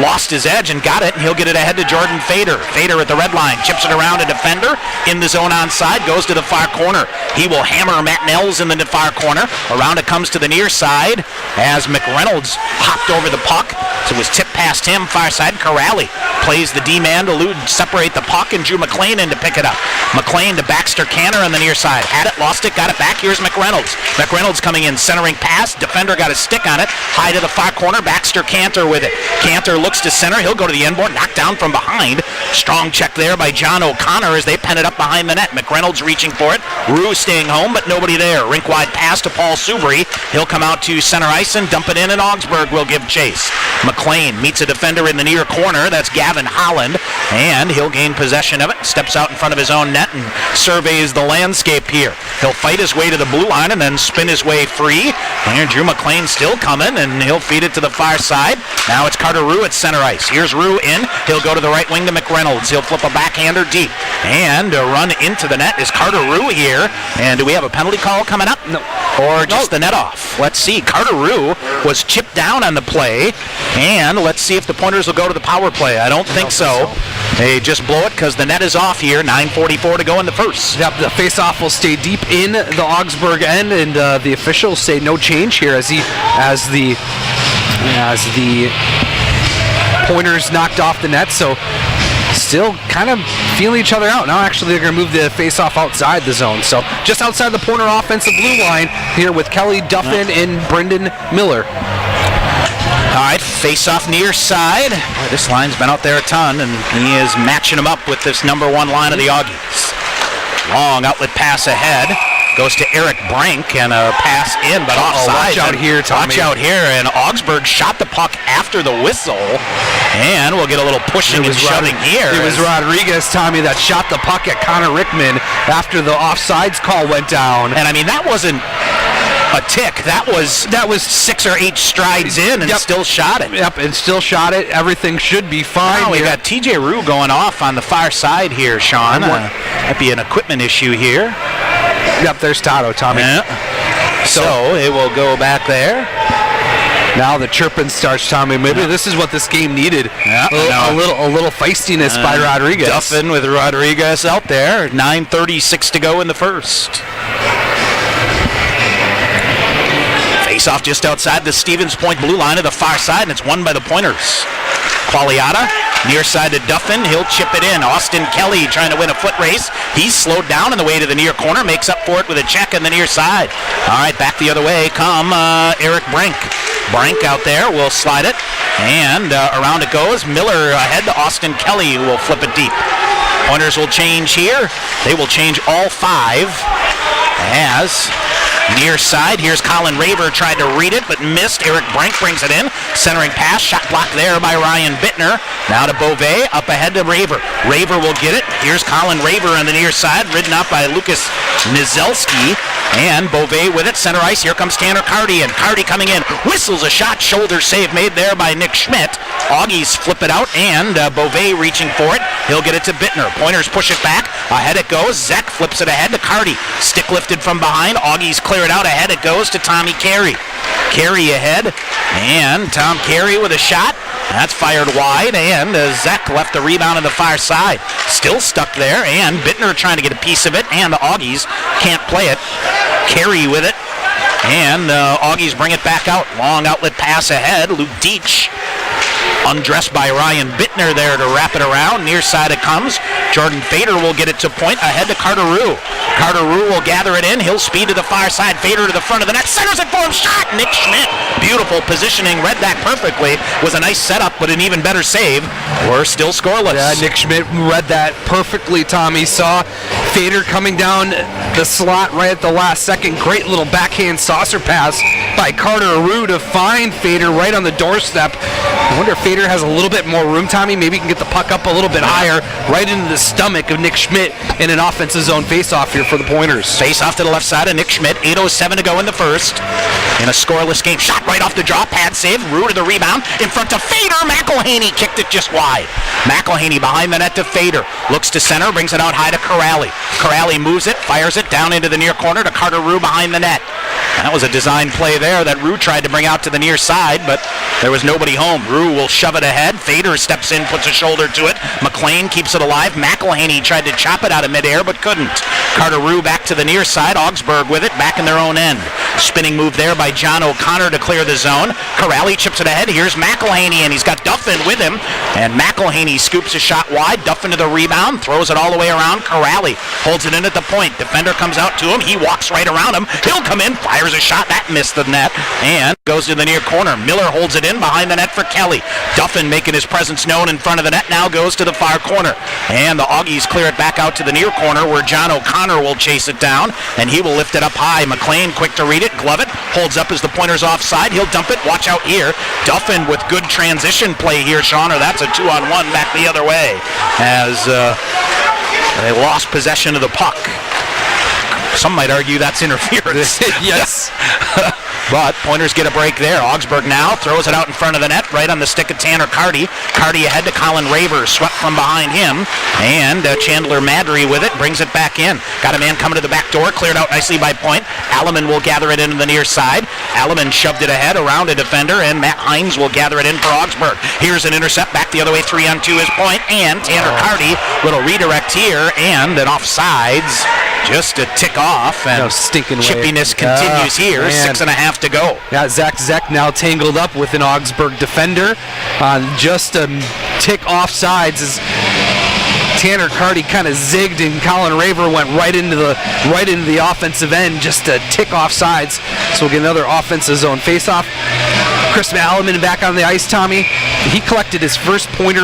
lost his edge and got it, and he'll get it ahead to Jordan Fader. Fader at the red line, chips it around a defender, in the zone onside, goes to the far corner. He will hammer Matt Nels in the far corner. Around it comes to the near side as McReynolds hopped over the puck. So it was tipped past him, far side. Corrali plays the D-man to separate the puck, and Drew McLean in to pick it up. McLean to Baxter Canner on the near side. Had it, lost it, got it back. Here's McReynolds. McReynolds coming in, centering pass. Defender got a stick on it. High to the far corner. Baxter Cantor with it. Cantor looks to center. He'll go to the end board. Knocked down from behind. Strong check there by John O'Connor as they pen it up behind the net. McReynolds reaching for it. Rue staying home, but nobody there. Rink-wide pass to Paul Subry. He'll come out to center ice and dump it in, and Augsburg will give chase. McLean meets a defender in the near corner. That's Gavin Holland, and he'll gain possession of it. Steps out in front of his own net and surveys the landscape here. He'll fight his way to the blue line and then spin his way free. And Drew McLean still coming, and he'll feed it to the far side. Now it's Carter Rue at center ice. Here's Rue in. He'll go to the right wing to McReynolds. He'll flip a backhander deep. And a run into the net is Carter Rue here. And do we have a penalty call coming up? No. Or just the net off? Let's see. Carter Rue was chipped down on the play. And let's see if the Pointers will go to the power play. I don't think so. They just blow it because the net is off here. 9:44 to go in the first. Yep, the face-off will stay deep in the Augsburg end, and the officials say no change here as the Pointers knocked off the net. So still kind of feeling each other out. Now actually they're going to move the face-off outside the zone. So just outside the Pointer offensive blue line here with Kelly Duffin and Brendan Miller. All right, face-off near side. Boy, this line's been out there a ton, and he is matching them up with this number one line of the Augies. Long outlet pass ahead. Goes to Eric Brink, and a pass in, but offside. Watch out here, Tommy. Watch out here, and Augsburg shot the puck after the whistle, and we'll get a little pushing and shoving here. It was Rodriguez, Tommy, that shot the puck at Connor Rickman after the offsides call went down. And I mean, that wasn't a tick. That was 6 or 8 strides in and still shot it. Yep, and still shot it. Everything should be fine. Now we got TJ Rue going off on the far side here, Sean. Might be an equipment issue here. Yep, there's Tato, Tommy. Yeah. So it will go back there. Now the chirping starts, Tommy. Maybe this is what this game needed. Yeah, a little feistiness by Rodriguez. Duffin with Rodriguez out there. 9:36 to go in the first. Face-off just outside the Stevens Point blue line to the far side, and it's won by the Pointers. Qualiata, near side to Duffin. He'll chip it in. Austin Kelly trying to win a foot race. He's slowed down on the way to the near corner. Makes up for it with a check on the near side. All right, back the other way come Eric Brink. Brink out there will slide it. And around it goes. Miller ahead to Austin Kelly, who will flip it deep. Pointers will change here. They will change all 5 as near side. Here's Colin Raver, tried to read it but missed. Eric Brink brings it in. Centering pass, shot blocked there by Ryan Bittner. Now to Beauvais, up ahead to Raver. Raver will get it. Here's Colin Raver on the near side, ridden up by Lucas Nizelski. And Beauvais with it, center ice. Here comes Tanner Carty, and Carty coming in. Whistles a shot, shoulder save made there by Nick Schmidt. Augies flip it out, and Beauvais reaching for it. He'll get it to Bittner. Pointers push it back. Ahead it goes. Zek flips it ahead to Carty. Stick lifted from behind. Augies clear it out. Ahead it goes to Tommy Carey. Carey ahead, and Tom Carey with a shot. That's fired wide, and Zek left the rebound on the far side. Still stuck there, and Bittner trying to get a piece of it, and the Augies can't play it. Carey with it, and Augies bring it back out. Long outlet pass ahead. Luke Deitch undressed by Ryan Bittner there to wrap it around. Near side it comes. Jordan Fader will get it to point ahead to Carter Rue. Carter Rue will gather it in. He'll speed to the far side. Fader to the front of the net. Centers it for him. Shot. Nick Schmidt. Beautiful positioning. Read that perfectly. Was a nice setup, but an even better save. We're still scoreless. Yeah, Nick Schmidt read that perfectly, Tommy. Saw Fader coming down the slot right at the last second. Great little backhand saucer pass by Carter Rue to find Fader right on the doorstep. I wonder if Fader has a little bit more room, Tommy. Maybe he can get the puck up a little bit higher, right into the stomach of Nick Schmidt in an offensive zone face-off here for the Pointers. Face-off to the left side of Nick Schmidt. 8:07 to go in the first. In a scoreless game. Shot right off the draw. Pad save. Rue to the rebound. In front to Fader. McElhaney kicked it just wide. McElhaney behind the net to Fader. Looks to center. Brings it out high to Corrali. Corrali moves it. Fires it down into the near corner to Carter Rue behind the net. That was a design play there that Rue tried to bring out to the near side, but there was nobody home. Rue will shove it ahead. Fader steps in, puts a shoulder to it. McLean keeps it alive. McElhaney tried to chop it out of midair, but couldn't. Carter Rue back to the near side. Augsburg with it, back in their own end. Spinning move there by John O'Connor to clear the zone. Corrali chips it ahead. Here's McElhaney, and he's got Duffin with him. And McElhaney scoops a shot wide. Duffin to the rebound, throws it all the way around. Corrali holds it in at the point. Defender comes out to him. He walks right around him. He'll come in, fires a shot. That missed the net and goes to the near corner. Miller holds it in behind the net for Kelly. Duffin making his presence known in front of the net, now goes to the far corner. And the Augies clear it back out to the near corner where John O'Connor will chase it down, and he will lift it up high. McLean quick to read it, glove it, holds up as the Pointers offside. He'll dump it. Watch out here. Duffin with good transition play here, Sean, or that's a 2-on-1 back the other way as they lost possession of the puck. Some might argue that's interference. Yes. But Pointers get a break there. Augsburg now throws it out in front of the net, right on the stick of Tanner Carty. Carty ahead to Colin Raver, swept from behind him. And Chandler Madry with it, brings it back in. Got a man coming to the back door, cleared out nicely by Point. Alleman will gather it into the near side. Alleman shoved it ahead around a defender, and Matt Hines will gather it in for Augsburg. Here's an intercept, back the other way, 3-on-2 is Point. And Tanner Carty, little redirect here, and an offsides. Just a tick off, and no stinking chippiness continues here. Man. 6.5 to go. Yeah, Zek now tangled up with an Augsburg defender on just a tick offsides as Tanner Carty kind of zigged and Colin Raver went right into the offensive end, just a tick offsides. So we'll get another offensive zone faceoff. Chris Alleman back on the ice, Tommy. He collected his first point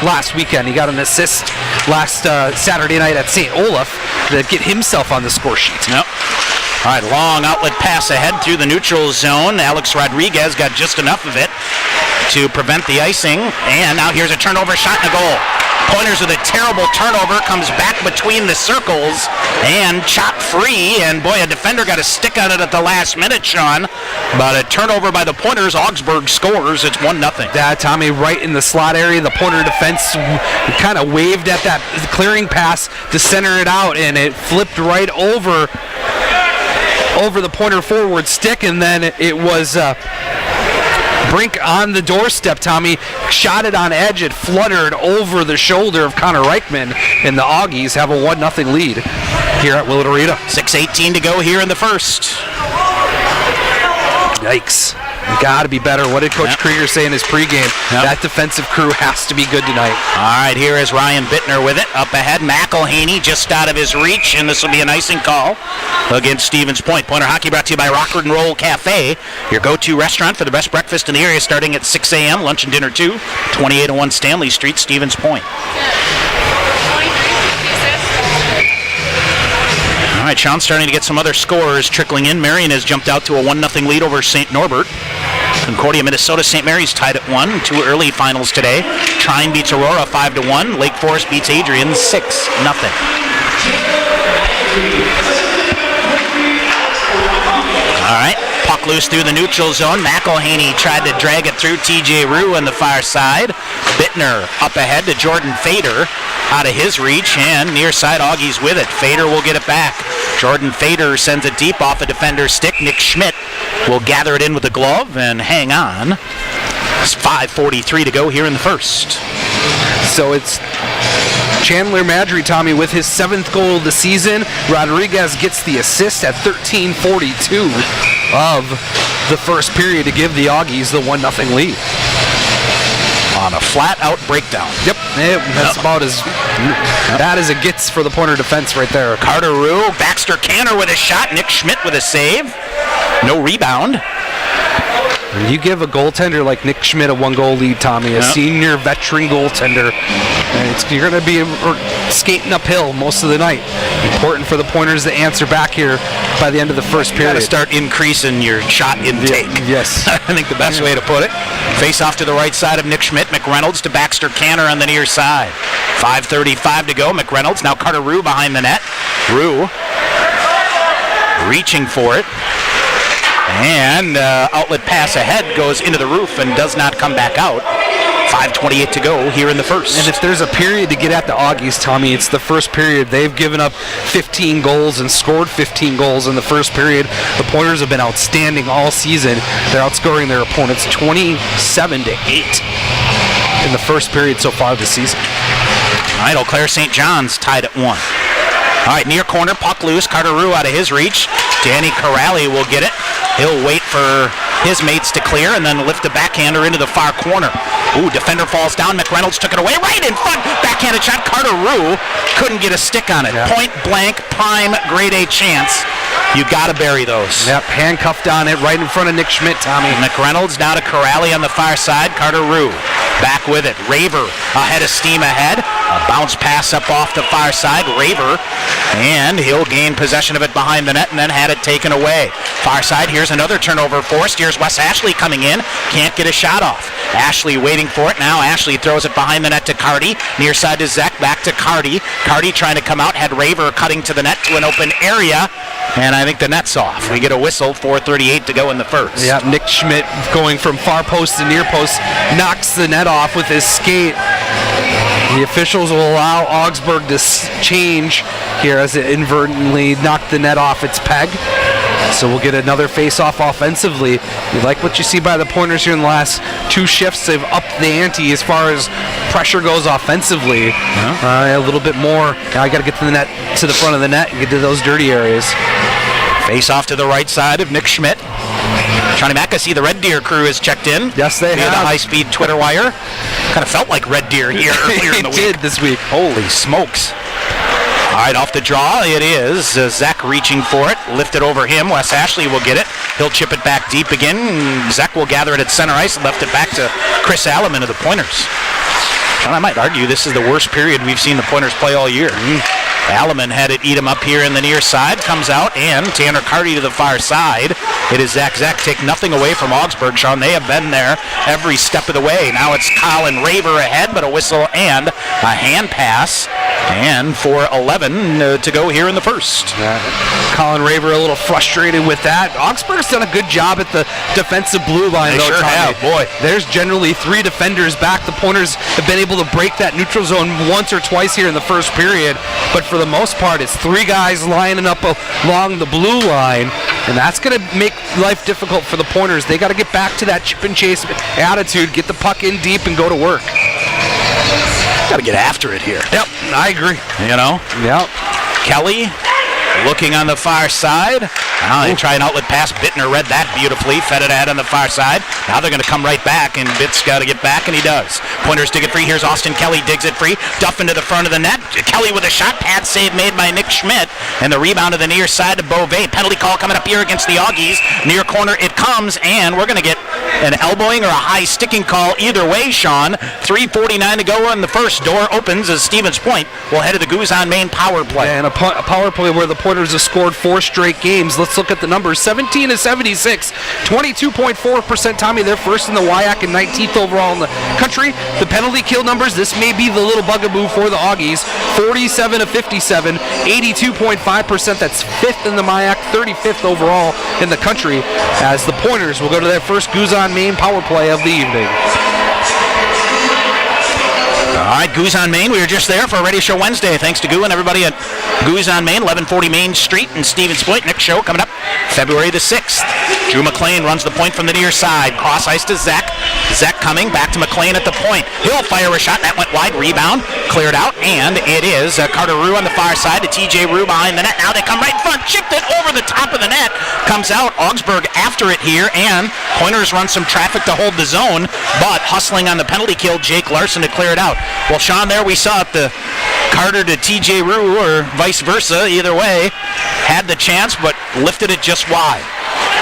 last weekend. He got an assist last Saturday night at St. Olaf to get himself on the score sheet. Yep. All right, long outlet pass ahead through the neutral zone. Alex Rodriguez got just enough of it to prevent the icing. And now here's a turnover shot and a goal. Pointers with a terrible turnover, comes back between the circles and chopped free. And boy, a defender got a stick on it at the last minute, Sean. But a turnover by the Pointers. Augsburg scores. It's 1-0. Yeah, Tommy, right in the slot area. The Pointer defense kind of waved at that clearing pass to center it out, and it flipped right over the Pointer forward stick, and then it was Brink on the doorstep. Tommy shot it on edge. It fluttered over the shoulder of Connor Reichman, and the Augies have a 1-0 lead here at Willett Arena. 6:18 to go here in the first. Yikes. Got to be better. What did Coach Krieger say in his pregame? That defensive crew has to be good tonight. All right, here is Ryan Bittner with it. Up ahead, McElhaney just out of his reach, and this will be an icing call against Stevens Point. Pointer Hockey brought to you by Rock and Roll Cafe, your go-to restaurant for the best breakfast in the area, starting at 6 a.m., lunch and dinner too, 2801 Stanley Street, Stevens Point. All right, Sean's starting to get some other scores trickling in. Marion has jumped out to a 1-0 lead over St. Norbert. Concordia, Minnesota, St. Mary's tied at 1. 2 early finals today. Trine beats Aurora 5-1. Lake Forest beats Adrian 6-0. All right, puck loose through the neutral zone. McElhaney tried to drag it through TJ Rue on the far side. Bittner up ahead to Jordan Fader out of his reach, and near side Augie's with it. Fader will get it back. Jordan Fader sends it deep off a defender's stick. Nick Schmidt will gather it in with the glove and hang on. It's 5:43 to go here in the first. So it's Chandler Madry, Tommy, with his 7th goal of the season. Rodriguez gets the assist at 13:42 of the first period to give the Augies the 1-0 lead. On a flat-out breakdown. Yep, that's about as bad as it gets for the Pointer defense right there. Carter Rue, Baxter Canner with a shot, Nick Schmidt with a save. No rebound. You give a goaltender like Nick Schmidt a 1-goal lead, Tommy, a senior veteran goaltender, and you're going to be skating uphill most of the night. Important for the Pointers to answer back here by the end of the first period. You got to start increasing your shot intake. Yes. I think the best way to put it. Face off to the right side of Nick Schmidt. McReynolds to Baxter Canner on the near side. 5:35 to go. McReynolds, now Carter Rue behind the net. Rue reaching for it. And outlet pass ahead goes into the roof and does not come back out. 5:28 to go here in the first. And if there's a period to get at the Augies, Tommy, it's the first period. They've given up 15 goals and scored 15 goals in the first period. The Pointers have been outstanding all season. They're outscoring their opponents 27-8 in the first period so far this season. All right, Eau Claire St. John's tied at 1. All right, near corner, puck loose. Carter Rue out of his reach. Danny Corrali will get it. He'll wait for his mates to clear and then lift the backhander into the far corner. Ooh, defender falls down. McReynolds took it away right in front. Backhanded shot. Carter Rue couldn't get a stick on it. Yeah. Point blank, prime, grade A chance. You got to bury those. Yep, handcuffed on it right in front of Nick Schmidt, Tommy. McReynolds now to Corrali on the far side. Carter Rue back with it. Raver ahead of steam ahead. A bounce pass up off the far side. Raver, and he'll gain possession of it behind the net and then had it taken away. Far side, here's another turnover forced. Here's Wes Ashley coming in. Can't get a shot off. Ashley waiting for it. Now Ashley throws it behind the net to Carty. Near side to Zek. Back to Carty. Carty trying to come out. Had Raver cutting to the net to an open area. And I think the net's off. We get a whistle. 4:38 to go in the first. Yeah, Nick Schmidt going from far post to near post knocks the net off with his skate. The officials will allow Augsburg to change here as it inadvertently knocked the net off its peg. So we'll get another face-off offensively. You like what you see by the Pointers here in the last 2 shifts. They've upped the ante as far as pressure goes offensively. A little bit more. Now I got to get to the net, to the front of the net and get to those dirty areas. Face off to the right side of Nick Schmidt. Johnny Mack, I see the Red Deer crew has checked in. Yes, they via have. the high-speed Twitter wire. Kind of felt like Red Deer here earlier in the week. It did this week. Holy smokes. All right, off the draw, it is Zach reaching for it. Lifted over him. Wes Ashley will get it. He'll chip it back deep again. Zach will gather it at center ice and left it back to Chris Alleman of the Pointers. And I might argue this is the worst period we've seen the Pointers play all year. Alleman had it eat him up here in the near side. Comes out, and Tanner Carty to the far side. It is Zach. Zach take nothing away from Augsburg, Sean. They have been there every step of the way. Now it's Colin Raver ahead, but a whistle and a hand pass. And 4:11 to go here in the first. Colin Raver a little frustrated with that. Augsburg's done a good job at the defensive blue line, They though, sure Tommy. have, boy. There's generally 3 defenders back. The Pointers have been able to break that neutral zone once or twice here in the first period, but for the most part, it's 3 guys lining up along the blue line, and that's going to make life difficult for the Pointers. They got to get back to that chip and chase attitude, get the puck in deep, and go to work. Got to get after it here. Yep, I agree. You know? Yep. Kelly looking on the far side. Now they try an outlet pass. Bittner read that beautifully, fed it ahead on the far side. Now they're going to come right back, and Bitt's got to get back, and he does. Pointers dig it free. Here's Austin Kelly, digs it free. Duff into the front of the net. Kelly with a shot. Pad save made by Nick Schmidt, and the rebound to the near side to Beauvais. Penalty call coming up here against the Augies. Near corner it comes, and we're going to get an elbowing or a high sticking call either way, Sean. 3:49 to go in the first. Door opens as Stevens Point will head to the Guzan Main power play. And a power play where the Pointers have scored 4 straight games. Let's look at the numbers. 17 to 76, 22.4%. Tommy, they're first in the MIAC and 19th overall in the country. The penalty kill numbers, this may be the little bugaboo for the Augies. 47 to 57, 82.5%. That's 5th in the MIAC, 35th overall in the country, as the Pointers will go to their first Guzan Main power play of the evening. All right, Guzan Main, we were just there for a Radio Show Wednesday. Thanks to Goo and everybody at Guzan Main, 1140 Main Street in Stevens Point. Next show coming up February the 6th. Drew McLean runs the point from the near side. Cross ice to Zek. Zek coming back to McLean at the point. He'll fire a shot. That went wide. Rebound. Cleared out. And it is Carter Rue on the far side to TJ Rue behind the net. Now they come right in front. Chipped it over the top of the net. Comes out. Augsburg after it here. And Pointers run some traffic to hold the zone. But hustling on the penalty kill, Jake Larson to clear it out. Well, Sean, there we saw it. The Carter to TJ Rue or vice versa. Either way. Had the chance but lifted it just wide.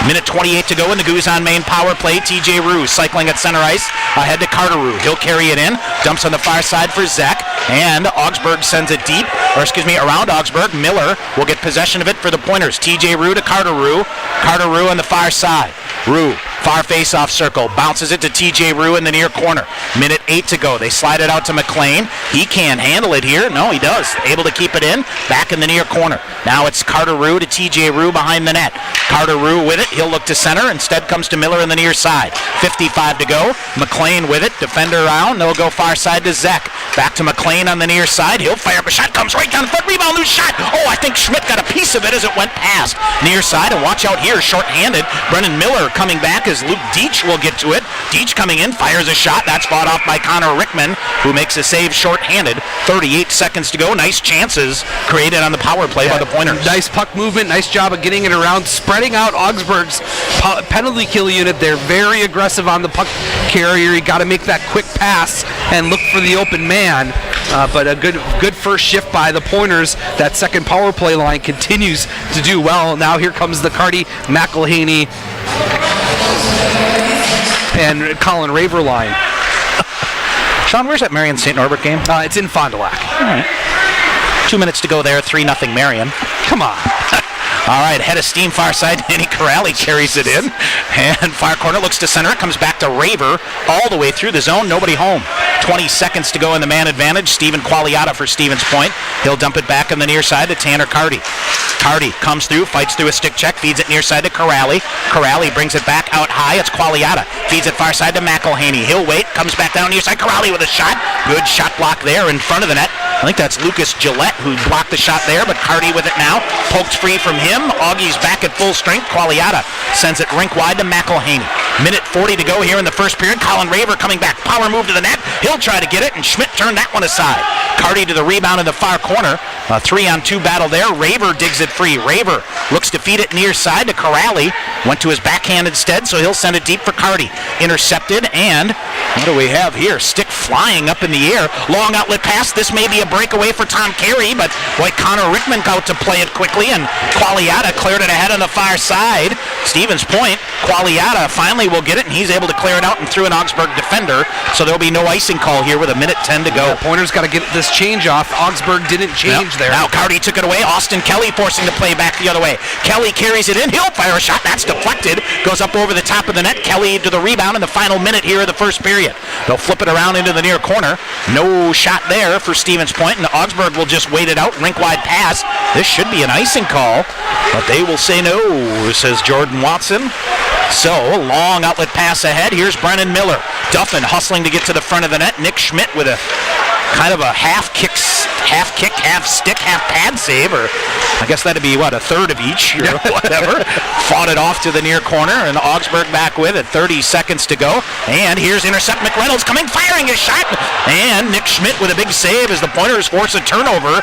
Minute 28 to go in the Guzan Main power play. TJ Rue cycling at center ice ahead to Carter Rue. He'll carry it in. Dumps on the far side for Zek. And Augsburg sends it deep. Around Augsburg. Miller will get possession of it for the Pointers. TJ Rue to Carter Rue. Carter Rue on the far side. Rue, far face-off circle. Bounces it to TJ Rue in the near corner. Minute 8 to go. They slide it out to McLean. He can't handle it here. No, he does. Able to keep it in. Back in the near corner. Now it's Carter Rue to TJ Rue behind the net. Carter Rue with it. He'll look to center. Instead comes to Miller in the near side. 55 to go. McLean with it. Defender around. They'll go far side to Zek. Back to McLean on the near side. He'll fire up a shot. Comes right down the front. Rebound. Loose shot. Oh, I think Schmidt got a piece of it as it went past. Near side. And watch out here. Short-handed. Brennan Miller coming back as Luke Deitch will get to it. Deitch coming in. Fires a shot. That's fought off by Connor Rickman, who makes a save short-handed. 38 seconds to go. Nice chances created on the power play by the Pointers. Nice puck movement. Nice job of getting it around. Spreading out Augsburg's penalty kill unit. They're very aggressive on the puck carrier. You got to make that quick pass and look for the open man. But a good first shift by the Pointers. That second power play line continues to do well. Now here comes the Carty, McElhaney, and Colin Raver line. Sean, where's that Marion St. Norbert game? It's in Fond du Lac. All right. 2 minutes to go there. 3-0 Marion. Come on. All right, head of steam far side. Danny Corrali carries it in. And far corner looks to center. It comes back to Raver all the way through the zone. Nobody home. 20 seconds to go in the man advantage. Stephen Qualiata for Stevens Point. He'll dump it back on the near side to Tanner Carty. Carty comes through, fights through a stick check, feeds it near side to Corrali. Corrali brings it back out high. It's Qualiata. Feeds it far side to McElhaney. He'll wait, comes back down near side. Corrali with a shot. Good shot block there in front of the net. I think that's Lucas Gillette who blocked the shot there, but Carty with it now. Poked free from him. Augie's back at full strength. Qualiata sends it rink wide to McElhaney. Minute 40 to go here in the first period. Colin Raver coming back. Power move to the net. He'll try to get it, and Schmidt turned that one aside. Carty to the rebound in the far corner. A 3-on-2 battle there. Raver digs it free. Raver looks to feed it near side to Corrali. Went to his backhand instead, so he'll send it deep for Carty. Intercepted, and what do we have here? Stick flying up in the air. Long outlet pass. This may be a breakaway for Tom Carey, but boy, Connor Rickman got to play it quickly, and Qualiata cleared it ahead on the far side. Stevens Point. Qualiata finally will get it, and he's able to clear it out and through an Augsburg defender, so there'll be no icing call here with a minute 10 to go. Yeah, Pointers got to get this change off. Augsburg didn't change there. Now Carty took it away. Austin Kelly forcing the play back the other way. Kelly carries it in. He'll fire a shot. That's deflected. Goes up over the top of the net. Kelly to the rebound in the final minute here of the first period. They'll flip it around into the near corner. No shot there for Stevens Point, and Augsburg will just wait it out. Rink-wide pass. This should be an icing call, but they will say no, says Jordan Watson. So, long outlet pass ahead. Here's Brennan Miller. Duffin hustling to get to the front of the net. Nick Schmidt with a kind of a half kick, half stick, half pad save, or I guess that'd be, what, a third of each or whatever. Fought it off to the near corner, and Augsburg back with it. 30 seconds to go. And here's intercept McReynolds coming, firing his shot. And Nick Schmidt with a big save as the Pointers force a turnover.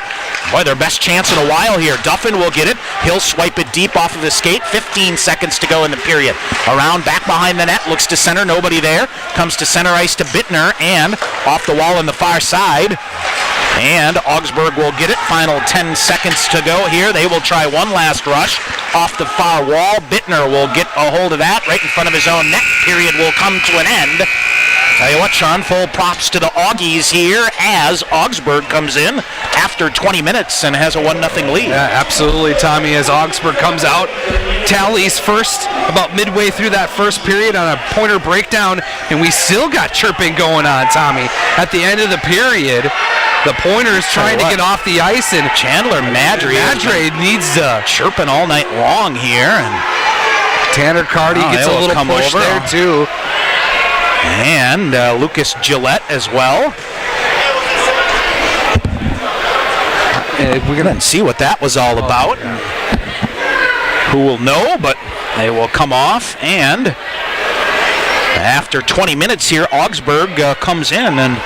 Boy, their best chance in a while here. Duffin will get it. He'll swipe it deep off of the skate. 15 seconds to go in the period. Around back behind the net, looks to center, nobody there. Comes to center ice to Bittner, and off the wall on the far side. And Augsburg will get it. Final 10 seconds to go here. They will try one last rush off the far wall. Bittner will get a hold of that right in front of his own net. Period will come to an end. Tell you what, Sean, full props to the Augies here as Augsburg comes in after 20 minutes and has a 1-0 lead. Yeah, absolutely, Tommy, as Augsburg comes out, tallies first about midway through that first period on a Pointer breakdown, and we still got chirping going on, Tommy. At the end of the period, the Pointers trying to get off the ice, and Chandler Madry needs to chirping all night long here, and Tanner Carty gets a little push there too. And Lucas Gillette as well. We're going to see what that was all about. Who will know, but they will come off. And after 20 minutes here, Augsburg comes in, and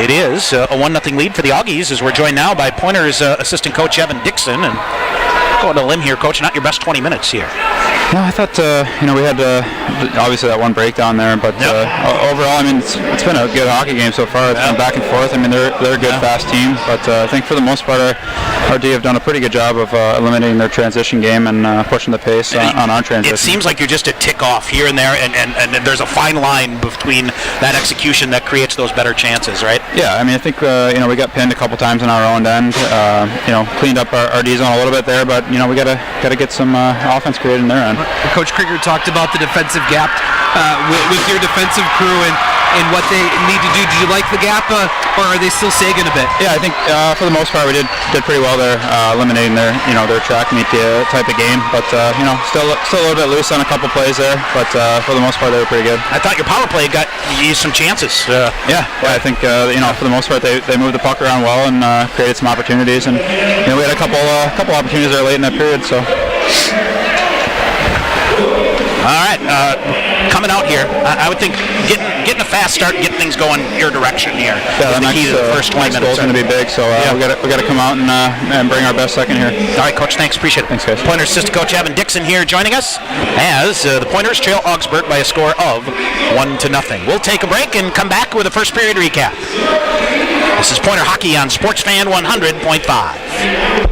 it is a 1-0 lead for the Augies, as we're joined now by Pointers assistant coach Evan Dixon. And going to limb here, Coach, not your best 20 minutes here. No, I thought, we had obviously that one breakdown there, but overall, I mean, it's been a good hockey game so far. It's been back and forth. I mean, they're a good, fast team, but I think for the most part, our D have done a pretty good job of eliminating their transition game and pushing the pace on our transition. It seems like you're just a tick off here and there, and there's a fine line between that execution that creates those better chances, right? Yeah, I mean, I think, we got pinned a couple times on our own end, cleaned up our D zone a little bit there, but, we got to get some offense created in their end. Coach Krieger talked about the defensive gap with your defensive crew and what they need to do. Do you like the gap, or are they still sagging a bit? Yeah, I think for the most part we did pretty well there, eliminating their track meet type of game. But still a little bit loose on a couple plays there. But for the most part they were pretty good. I thought your power play got you some chances. Yeah, I think for the most part they moved the puck around well and created some opportunities. And we had a couple opportunities there late in that period. So. All right, coming out here, I would think getting a fast start, getting things going your direction here. Yeah, the key to the first 20 minutes. Goal is going to be big, so we got to come out and bring our best second here. All right, Coach, thanks, appreciate it. Thanks, guys. Pointers assistant coach Evan Dixon here joining us as the Pointers trail Augsburg by a score of 1-0. We'll take a break and come back with a first period recap. This is Pointer Hockey on Sportsfan 100.5.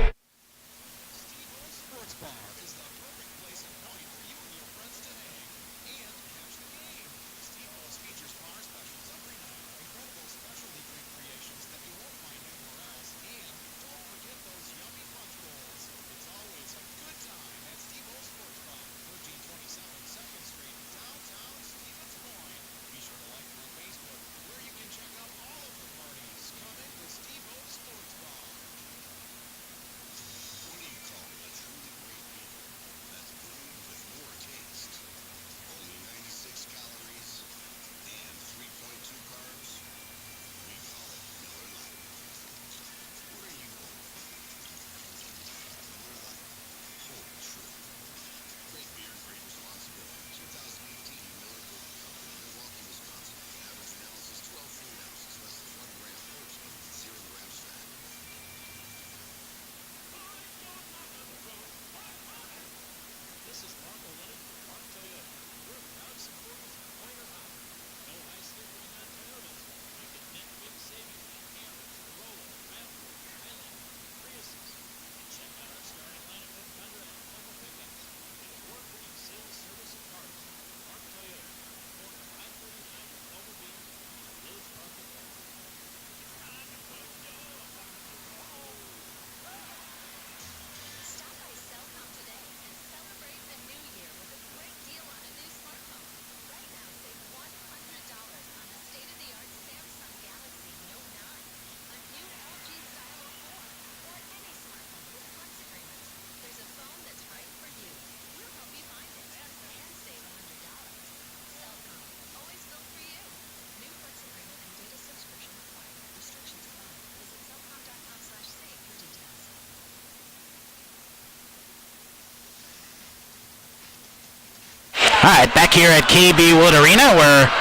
All right, back here at KB Wood Arena, where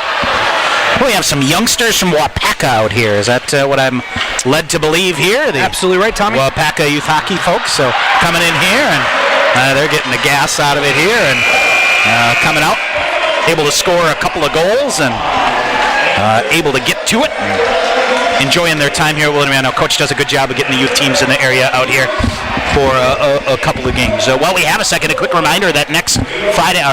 we have some youngsters from Wapaka out here. Is that what I'm led to believe here? The Absolutely right, Tommy. Wapaka youth hockey folks. So coming in here, and they're getting the gas out of it here, and coming out, able to score a couple of goals, and able to get to it. And enjoying their time here at Wood Arena. Coach does a good job of getting the youth teams in the area out here for a couple of games. While we have a second, a quick reminder that next Friday,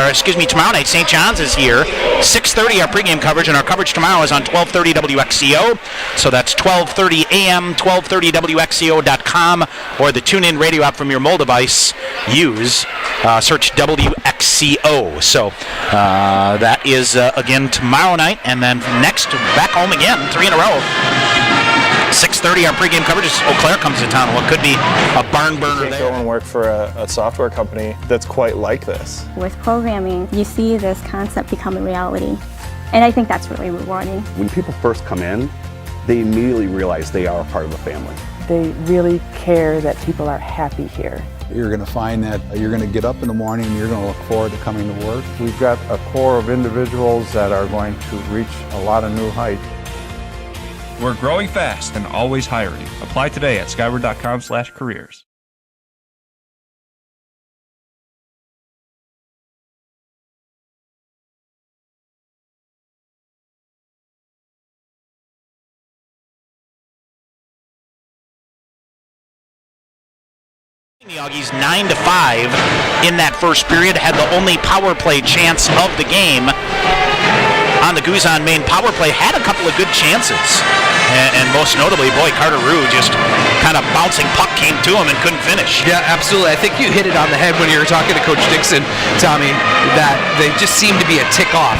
tomorrow night, St. John's is here. 6:30 our pregame coverage, and our coverage tomorrow is on 1230 WXCO. So that's 12:30 a.m., 1230WXCO.com, or the TuneIn radio app from your mobile device. Search WXCO. So that is, again, tomorrow night, and then next, back home again, 3 in a row. 6:30 our pregame coverage. Eau Claire comes to town. What could be a barn burner You there. go and work for a software company that's quite like this. With programming, you see this concept become a reality. And I think that's really rewarding. When people first come in, they immediately realize they are a part of the family. They really care that people are happy here. You're going to find that you're going to get up in the morning and you're going to look forward to coming to work. We've got a core of individuals that are going to reach a lot of new heights. We're growing fast and always hiring. Apply today at skyward.com/careers. The Augies 9-5 in that first period, had the only power play chance of the game on the Guzan main power play, had a couple of good chances. And most notably, boy, Carter Rue just kind of bouncing puck came to him and couldn't finish. Yeah, absolutely. I think you hit it on the head when you were talking to Coach Dixon, Tommy, that they just seem to be a tick off.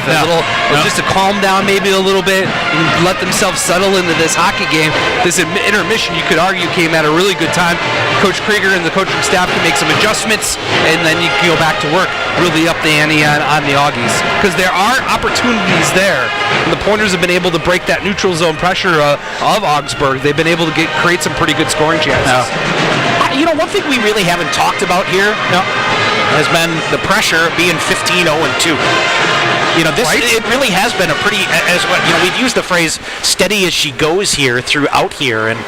Just to calm down maybe a little bit and let themselves settle into this hockey game. This intermission, you could argue, came at a really good time. Coach Krieger and the coaching staff can make some adjustments, and then you can go back to work, really up the ante on the Augies. Because there are opportunities there. And the Pointers have been able to break that neutral zone pressure of Augsburg. They've been able to create some pretty good scoring chances. One thing we really haven't talked about here has been the pressure being 15-0-2. It really has been a pretty, we've used the phrase steady as she goes here throughout here, and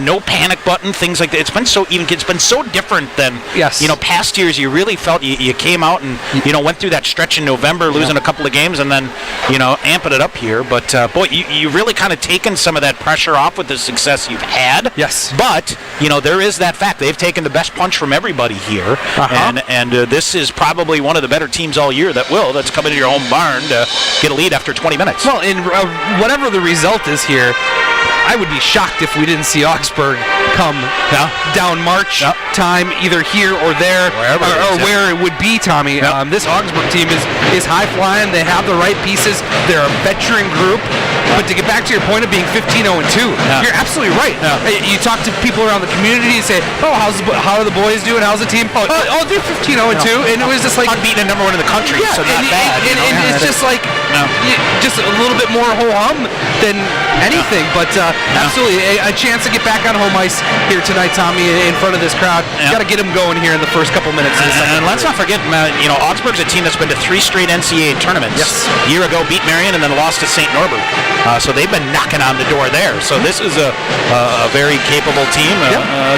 no panic button, things like that. It's been so even. It's been so different than past years. You really felt you came out and went through that stretch in November, losing a couple of games, and then amping it up here. But boy, you really kind of taken some of that pressure off with the success you've had. Yes. But there is that fact they've taken the best punch from everybody here, and this is probably one of the better teams all year that's coming to your home barn to get a lead after 20 minutes. Well, in whatever the result is here, I would be shocked if we didn't see Augsburg come down March time, either here or there, or where it would be, Tommy. This Augsburg team is high flying. They have the right pieces. They're a veteran group. But to get back to your point of being 15-0-2, you're absolutely right. You talk to people around the community and say, "Oh, how are the boys doing? How's the team?" Oh, they're 15-0-2, and it was just like unbeaten and number one in the country, so not bad. And it's just like just a little bit more ho hum than anything. But absolutely, a chance to get back on home ice here tonight, Tommy, in front of this crowd. Got to get them going here in the first couple minutes. And let's not forget, Augsburg's a team that's been to 3 straight NCAA tournaments. Yes. A year ago, beat Marion and then lost to St. Norbert. So they've been knocking on the door there. So this is a very capable team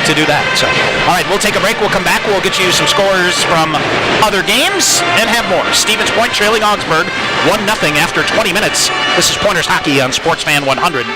to do that. So, all right, we'll take a break. We'll come back. We'll get you some scores from other games and have more. Stevens Point trailing Augsburg 1-0 after 20 minutes. This is Pointers Hockey on Sportsman 100.5.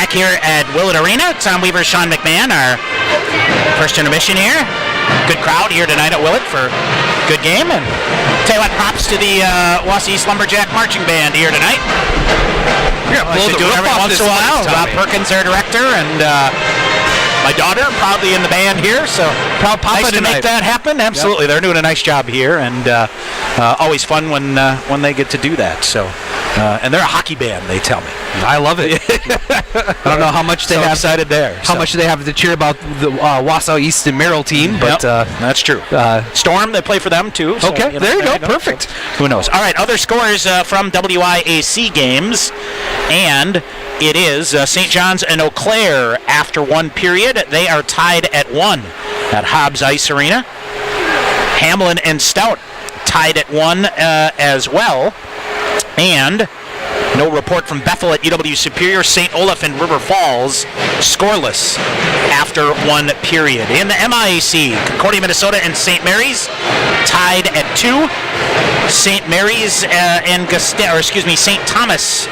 back here at Willett Arena. Tom Weaver, Sean McMahon, our first intermission here. Good crowd here tonight at Willett for a good game. And tell you what, props to the Wausau East Lumberjack Marching Band here tonight. I should do it every once in a while. Rob Perkins, their director, and my daughter probably in the band here, so proud Papa nice to make that happen. Absolutely, they're doing a nice job here, and always fun when they get to do that. So, and they're a hockey band, they tell me. I love it. I don't know how much they have excited there. How much they have to cheer about the Wausau East and Merrill team, but that's true. Storm, they play for them too. So, okay, there you go. Perfect. So, who knows? All right, other scores from WIAC games, and it is St. John's and Eau Claire after one period. They are tied at 1 at Hobbs Ice Arena. Hamlin and Stout tied at 1 as well. And no report from Bethel at UW Superior. St. Olaf and River Falls scoreless after one period. In the MIAC, Concordia, Minnesota and St. Mary's tied at 2. St. Mary's and St. Thomas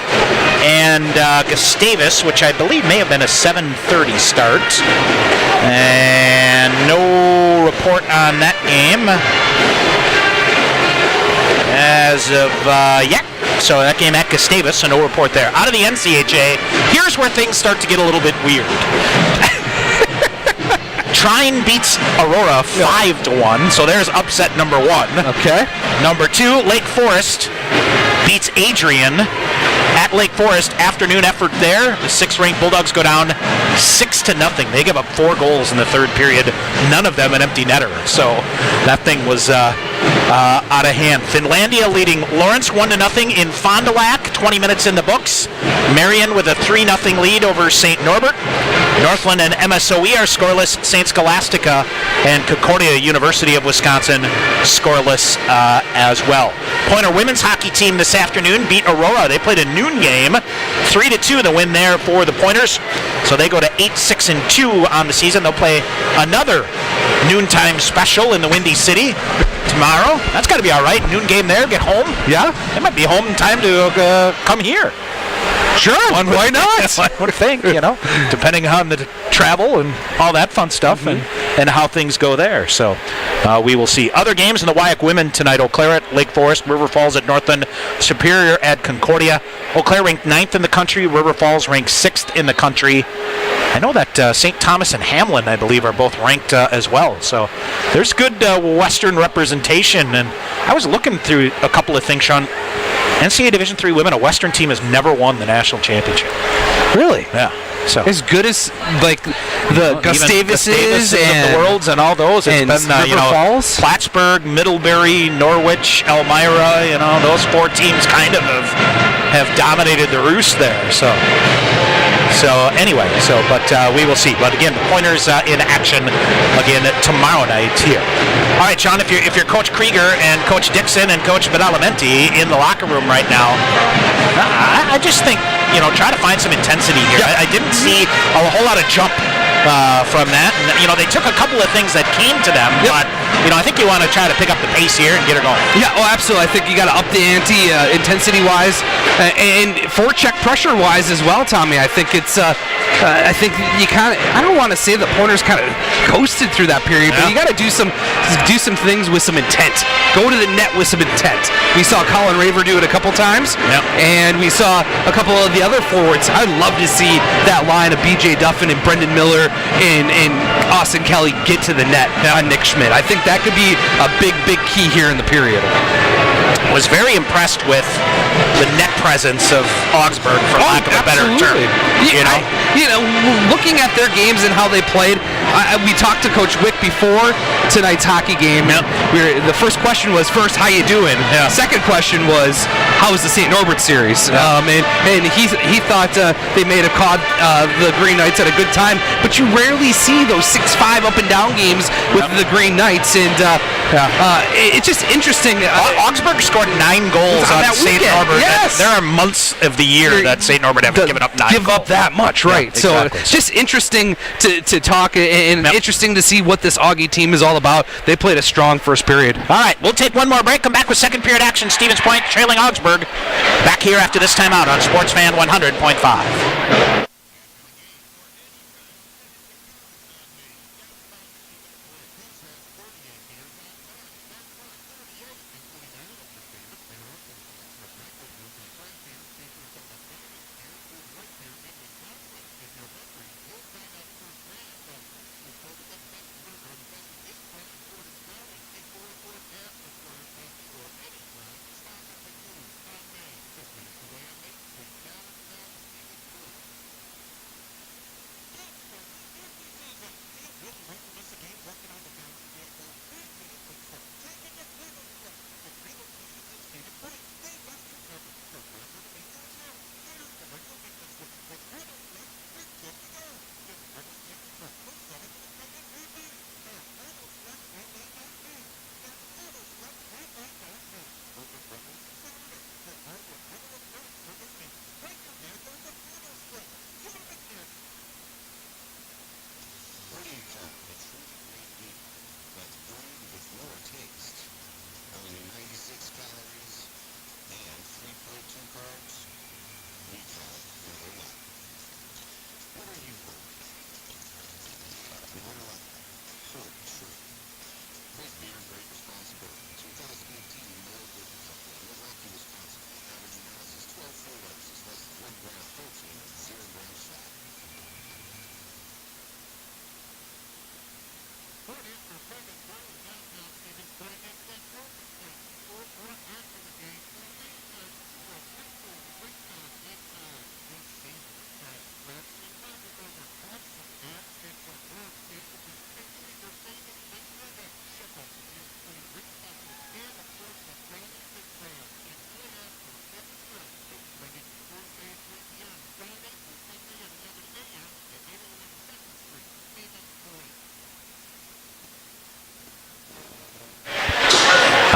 and Gustavus, which I believe may have been a 7:30 start. And no report on that game as of yet. So that game at Gustavus, so no report there. Out of the NCHA, here's where things start to get a little bit weird. Trine beats Aurora 5-1, so there's upset number 1. Okay. Number 2, Lake Forest beats Adrian at Lake Forest. Afternoon effort there. The 6th-ranked Bulldogs go down 6-0. They give up 4 goals in the third period, none of them an empty netter. So that thing was out of hand. Finlandia leading Lawrence 1-0 in Fond du Lac. 20 minutes in the books. Marion with a 3-0 lead over St. Norbert. Northland and MSOE are scoreless. St. Scholastica and Concordia University of Wisconsin scoreless as well. Pointer women's hockey team this afternoon beat Aurora. They played a noon game. 3-2 the win there for the Pointers. So they go to 8-6-2 on the season. They'll play another noontime special in the Windy City tomorrow. That's got to be all right. Noon game there. Get home. Yeah. It might be home in time to come here. Sure, why not? I would think, depending on the travel and all that fun stuff and how things go there. So we will see. Other games in the WIAC women tonight. Eau Claire at Lake Forest, River Falls at Northland, Superior at Concordia. Eau Claire ranked 9th in the country, River Falls ranked 6th in the country. I know that St. Thomas and Hamlin, I believe, are both ranked as well. So there's good Western representation. And I was looking through a couple of things, Sean. NCAA Division III women, a Western team has never won the national championship. Really? Yeah. So as good as like the Gustavuses and the Worlds and all those, it's been River Falls, Plattsburgh, Middlebury, Norwich, Elmira. Those 4 teams kind of have dominated the roost there. So anyway, but we will see. But again, the Pointers in action again tomorrow night here. All right, John, if you're Coach Krieger and Coach Dixon and Coach Badalamenti in the locker room right now, I just think try to find some intensity here. I didn't see a whole lot of jump from that. And, they took a couple of things that came to them, but I think you want to try to pick up the pace here and get her going. Yeah, absolutely. I think you got to up the ante intensity-wise and forecheck pressure-wise as well, Tommy. I think it's I think you kind of, I don't want to say the Pointers kind of coasted through that period, but you got to do some things with some intent. Go to the net with some intent. We saw Colin Raver do it a couple times, and we saw a couple of the other forwards. I'd love to see that line of B.J. Duffin and Brendan Miller and Austin Kelly get to the net on Nick Schmidt. I think that could be a big key here in the period. Was very impressed with the net presence of Augsburg, for lack of a better term. Looking at their games and how they played, we talked to Coach Wick before tonight's hockey game. The first question was, how you doing? Second question was, how was the St. Norbert series? And he thought they may have caught the Green Knights at a good time, but you rarely see those 6-5 up and down games with the Green Knights, and it's just interesting. Augsburg scored 9 goals on St. Norbert. Yes. There are months of the year that St. Norbert haven't given up 9 goals. Up that much, right? Exactly. So it's just interesting to talk and interesting to see what this Augie team is all about. They played a strong first period. All right, we'll take one more break. Come back with second period action. Stevens Point trailing Augsburg. Back here after this timeout on Sports Fan 100.5.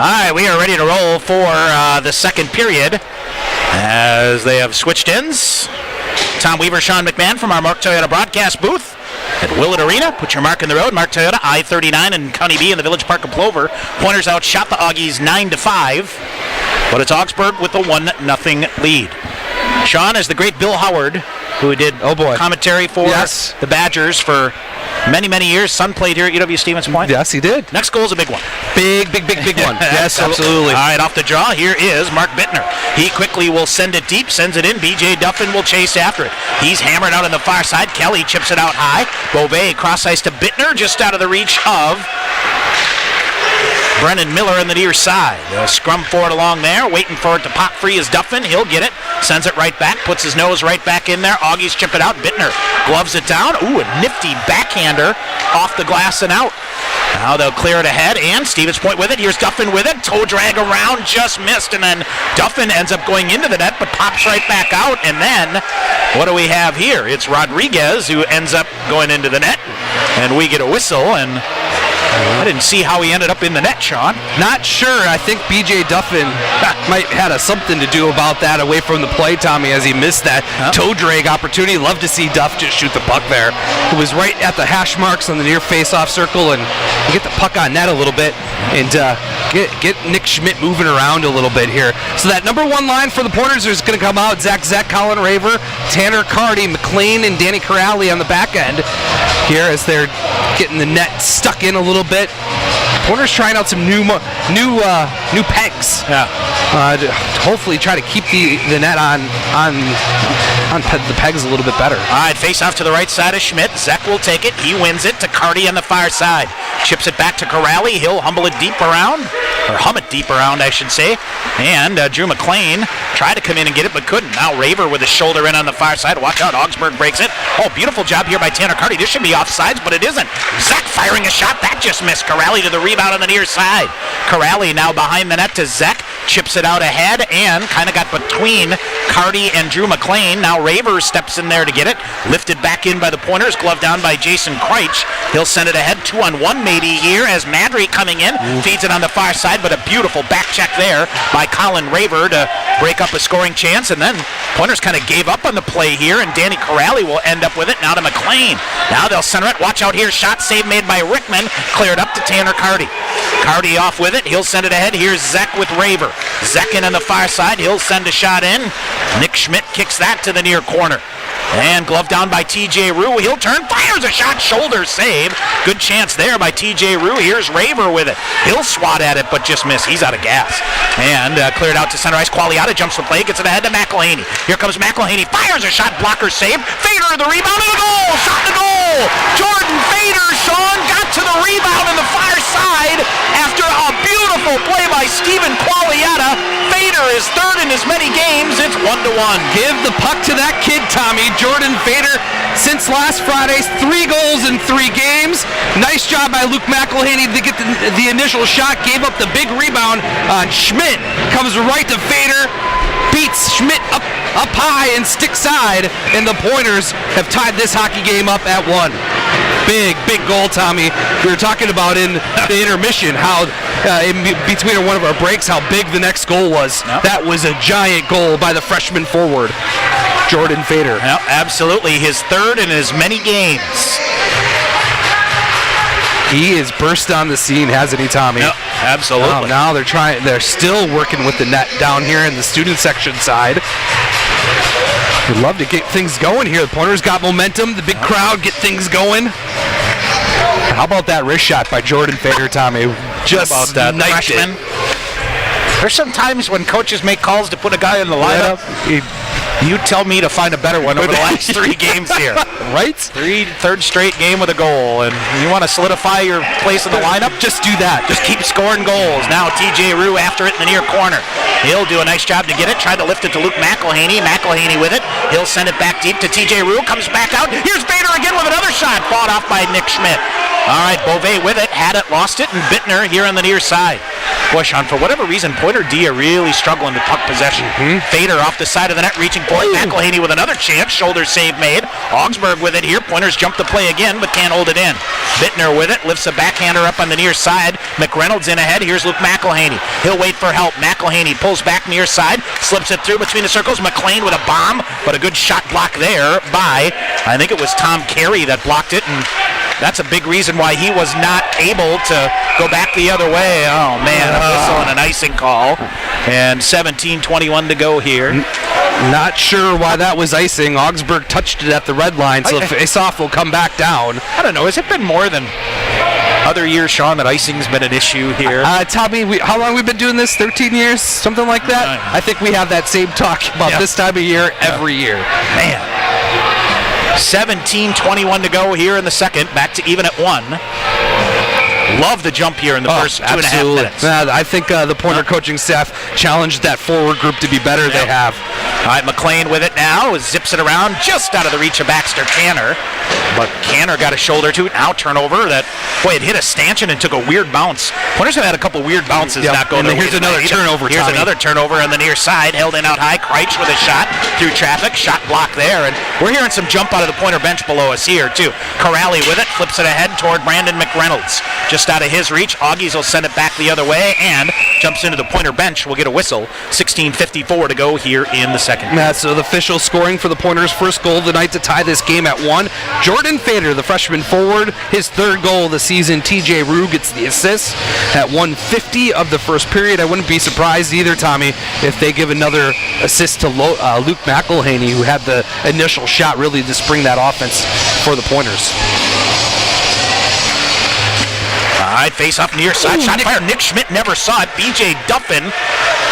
right, we are ready to roll for the second period as they have switched ends. Tom Weaver, Sean McMahon from our Mark Toyota broadcast booth at Willett Arena. Put your mark in the road. Mark Toyota, I-39 and County B in the Village Park of Plover. Pointers outshot the Augies 9-5, but it's Augsburg with a 1-0 lead. Sean, as the great Bill Howard, who did commentary for the Badgers for many, many years. Son played here at UW Stevens Point. Yes, he did. Next goal is a big one. Big one. Yes, absolutely. All right, off the draw, here is Mark Bittner. He quickly will send it deep, sends it in. B.J. Duffin will chase after it. He's hammered out on the far side. Kelly chips it out high. Beauvais cross ice to Bittner, just out of the reach of Brennan Miller on the near side. They'll scrum for it along there. Waiting for it to pop free is Duffin. He'll get it. Sends it right back. Puts his nose right back in there. Augies chip it out. Bittner gloves it down. Ooh, a nifty backhander off the glass and out. Now they'll clear it ahead, and Stevens Point with it. Here's Duffin with it. Toe drag around, just missed, and then Duffin ends up going into the net, but pops right back out. And then, what do we have here? It's Rodriguez who ends up going into the net, and we get a whistle, and I didn't see how he ended up in the net, Sean. Not sure. I think B.J. Duffin might had something to do about that away from the play, Tommy, as he missed that toe drag opportunity. Love to see Duff just shoot the puck there. It was right at the hash marks on the near face-off circle, and you get the puck on net a little bit and get Nick Schmidt moving around a little bit here. So that number one line for the Pointers is going to come out. Zach, Colin Raver, Tanner Carty, McLean, and Danny Corrali on the back end here as they're getting the net stuck in a little bit. Pointers trying out some new pegs. To hopefully try to keep the net on the pegs a little bit better. All right, face off to the right side of Schmidt. Zek will take it. He wins it to Carty on the far side. Chips it back to Corrali. He'll hum it deep around, I should say. And Drew McLean tried to come in and get it, but couldn't. Now Raver with his shoulder in on the far side. Watch out, Augsburg breaks it. Oh, beautiful job here by Tanner Carty. This should be offsides, but it isn't. Zek firing a shot. That just missed. Corrali to the rebound on the near side. Corrali now behind the net to Zek. Chips it out ahead and kind of got between Carty and Drew McLean. Now Raver steps in there to get it. Lifted back in by the Pointers. Glove down by Jason Kreitsch. He'll send it ahead. 2-on-1 maybe here as Madry coming in. Feeds it on the far side, but a beautiful back check there by Colin Raver to break up a scoring chance. And then Pointers kind of gave up on the play here, and Danny Corrali will end up with it. Now to McLean. Now they'll center it. Watch out here. Shot save made by Rickman. Cleared up to Tanner Carty. Carty off with it. He'll send it ahead. Here's Zek with Raver. Zek in on the far side. He'll send a shot in. Nick Schmidt kicks that to the near corner. And glove down by TJ Rue. He'll turn, fires a shot, shoulder save. Good chance there by TJ Rue. Here's Raver with it. He'll swat at it, but just miss. He's out of gas. And cleared out to center ice. Qualiata jumps the play, gets it ahead to McElhaney. Here comes McElhaney, fires a shot, blocker save. Fader the rebound and the goal. Shot the goal. Jordan Fader, Sean, got to the rebound on the far side after a beautiful play by Stephen Qualiata. Fader is third in as many games. It's 1-1. Give the puck to that kid, Tommy. Jordan Fader, since last Friday's 3 goals in 3 games. Nice job by Luke McElhaney to get the initial shot. Gave up the big rebound. Schmidt comes right to Fader. Beats Schmidt up high and stick side. And the Pointers have tied this hockey game up at 1. Big goal, Tommy. We were talking about in the intermission how in between one of our breaks how big the next goal was. Yep. That was a giant goal by the freshman forward, Jordan Fader. Yep, absolutely. His third in as many games. He has burst on the scene, hasn't he, Tommy? Yep, absolutely. Now they're still working with the net down here in the student section side. We'd love to get things going here. The Pointers got momentum. The big crowd get things going. How about that wrist shot by Jordan Fader, Tommy? Just about that freshman. There's some times when coaches make calls to put a guy in the lineup. You tell me to find a better one over the last 3 games here. Right? Third straight game with a goal, and you want to solidify your place in the lineup? Just do that. Just keep scoring goals. Now TJ Rue after it in the near corner. He'll do a nice job to get it. Tried to lift it to Luke McElhaney. McElhaney with it. He'll send it back deep to TJ Rue. Comes back out. Here's Fader again with another shot. Fought off by Nick Schmidt. All right, Beauvais with it. Had it, lost it, and Bittner here on the near side. Boy, Sean, for whatever reason, Pointer D are really struggling with puck possession. Fader off the side of the net, reaching for it. McElhaney with another chance. Shoulder save made. Augsburg with it here. Pointers jump the play again, but can't hold it in. Bittner with it, lifts a backhander up on the near side. McReynolds in ahead. Here's Luke McElhaney. He'll wait for help. McElhaney pulls back near side, slips it through between the circles. McLean with a bomb, but a good shot block there by, I think it was Tom Carey that blocked it, and that's a big reason why he was not able to go back the other way. Oh, man, a whistle and an icing call. And 17:21 to go here. Not sure why that was icing. Augsburg touched it at the red line, so the face-off will come back down. I don't know. Has it been more than other years, Sean, that icing's been an issue here? Tommy, how long have we been doing this? 13 years? Something like that? I think we have that same talk about this time of year every year. Man. 17:21 to go here in the second. Back to even at 1. Love the jump here in the first 2.5 minutes. I think the Pointer coaching staff challenged that forward group to be better. They have. All right, McLean with it now. Zips it around just out of the reach of Baxter Canner. But Canner got a shoulder to it. Now turnover that, boy, it hit a stanchion and took a weird bounce. Pointers have had a couple weird bounces not going their way. Here's another turnover, Here's another turnover on the near side. Held in out high. Kreitsch with a shot through traffic. Shot block there. And we're hearing some jump out of the Pointer bench below us here, too. Corrali with it. Flips it ahead toward Brandon McReynolds. Just out of his reach. Augies will send it back the other way and jumps into the Pointer bench. We'll get a whistle. 16:54 to go here in the second. That's the official scoring for the Pointers' first goal of the night to tie this game at 1. Jordan Fader, the freshman forward, his third goal of the season. TJ Rue gets the assist at 1:50 of the first period. I wouldn't be surprised either, Tommy, if they give another assist to Luke McElhaney, who had the initial shot really to spring that offense for the Pointers. All right, face up near side. Shot fire. Nick Schmidt never saw it. BJ Duffin,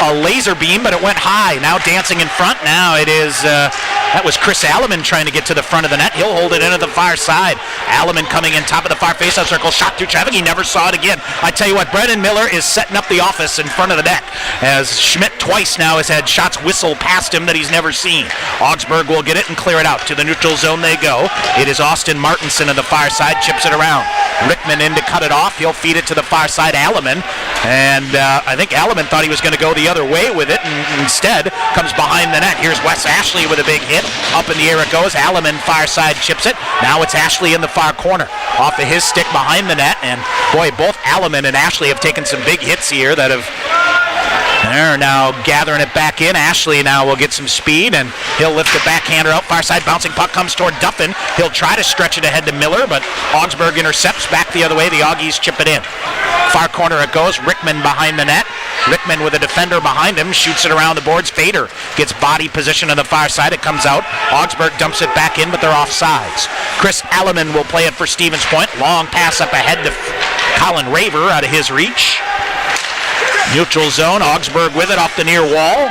a laser beam, but it went high. Now dancing in front. Now it is, that was Chris Alleman trying to get to the front of the net. He'll hold it into the far side. Alleman coming in top of the far faceoff circle. Shot through traffic. He never saw it again. I tell you what, Brendan Miller is setting up the office in front of the net, as Schmidt twice now has had shots whistled past him that he's never seen. Augsburg will get it and clear it out. To the neutral zone they go. It is Austin Martinson on the far side. Chips it around. Rickman in to cut it off. He'll feed it to the far side, Alleman. And I think Alleman thought he was going to go the other way with it, and instead comes behind the net. Here's Wes Ashley with a big hit. Up in the air it goes. Alleman far side chips it. Now it's Ashley in the far corner. Off of his stick behind the net. And boy, both Alleman and Ashley have taken some big hits here that have... They're now gathering it back in. Ashley now will get some speed, and he'll lift the backhander out far side. Bouncing puck comes toward Duffin. He'll try to stretch it ahead to Miller, but Augsburg intercepts back the other way. The Augies chip it in. Far corner it goes. Rickman behind the net. Rickman with a defender behind him. Shoots it around the boards. Fader gets body position on the far side. It comes out. Augsburg dumps it back in, but they're offsides. Chris Alleman will play it for Stevens Point. Long pass up ahead to Colin Raver out of his reach. Neutral zone, Augsburg with it off the near wall.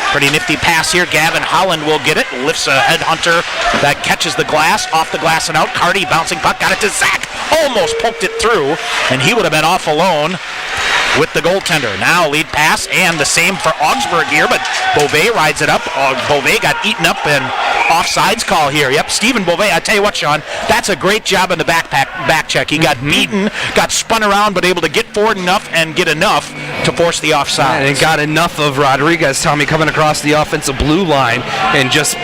Pretty nifty pass here. Gavin Holland will get it. Lifts a headhunter that catches the glass. Off the glass and out. Carty bouncing puck. Got it to Zach. Almost poked it through. And he would have been off alone with the goaltender. Now lead pass, and the same for Augsburg here, but Beauvais rides it up. Beauvais got eaten up, and offsides call here. Yep, Stephen Beauvais, I tell you what, Sean, that's a great job in the back check. He got beaten, got spun around, but able to get forward enough and get enough to force the offside. And got enough of Rodriguez, Tommy, coming across the offensive blue line and just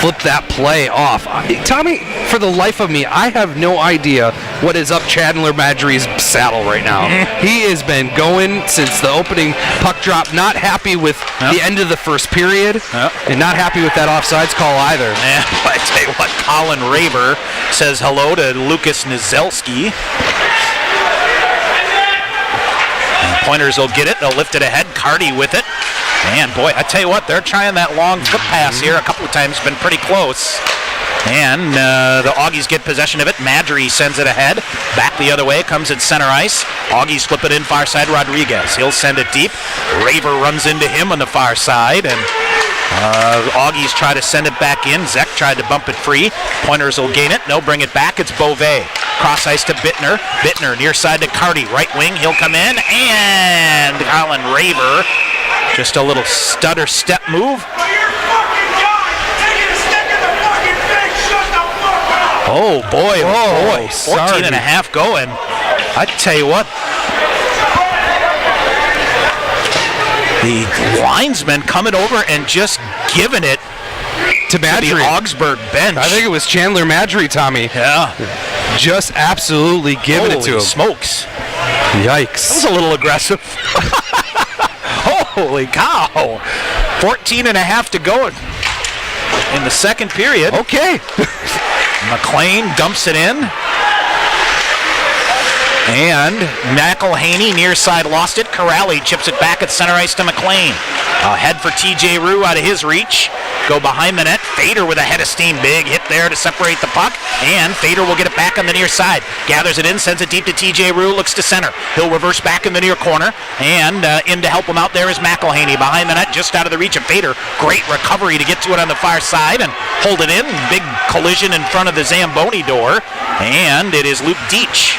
flip that play off. Tommy, for the life of me, I have no idea what is up Chandler Madry's saddle right now. He has been going since the opening puck drop, not happy with the end of the first period, and not happy with that offsides call either. Yeah, I tell you what, Colin Raver says hello to Lucas Nizelski. Pointers will get it. They'll lift it ahead. Carty with it. Man, boy, I tell you what, they're trying that long foot pass here a couple of times. Been pretty close. And the Augies get possession of it. Madry sends it ahead. Back the other way. Comes at center ice. Augies flip it in far side. Rodriguez. He'll send it deep. Raver runs into him on the far side. And Augies try to send it back in. Zek tried to bump it free. Pointers will gain it. They'll bring it back. It's Beauvais. Cross ice to Bittner. Bittner near side to Carty. Right wing. He'll come in. And Colin Raver. Just a little stutter step move. Oh, boy. Oh, boy. 14 and a half going. I tell you what. The linesman coming over and just giving it to the Augsburg bench. I think it was Chandler Madry, Tommy. Yeah. Just absolutely giving it to him. Smokes. Yikes. That was a little aggressive. Holy cow. 14 and a half to go in the second period. Okay. McLean dumps it in. And McElhaney near side lost it. Corrali chips it back at center ice to McLean. Head for TJ Rue out of his reach. Go behind the net. Fader with a head of steam. Big hit there to separate the puck. And Fader will get it back on the near side. Gathers it in, sends it deep to TJ Rue. Looks to center. He'll reverse back in the near corner. And in to help him out there is McElhaney. Behind the net, just out of the reach of Fader. Great recovery to get to it on the far side and hold it in. Big collision in front of the Zamboni door. And it is Luke Deitch.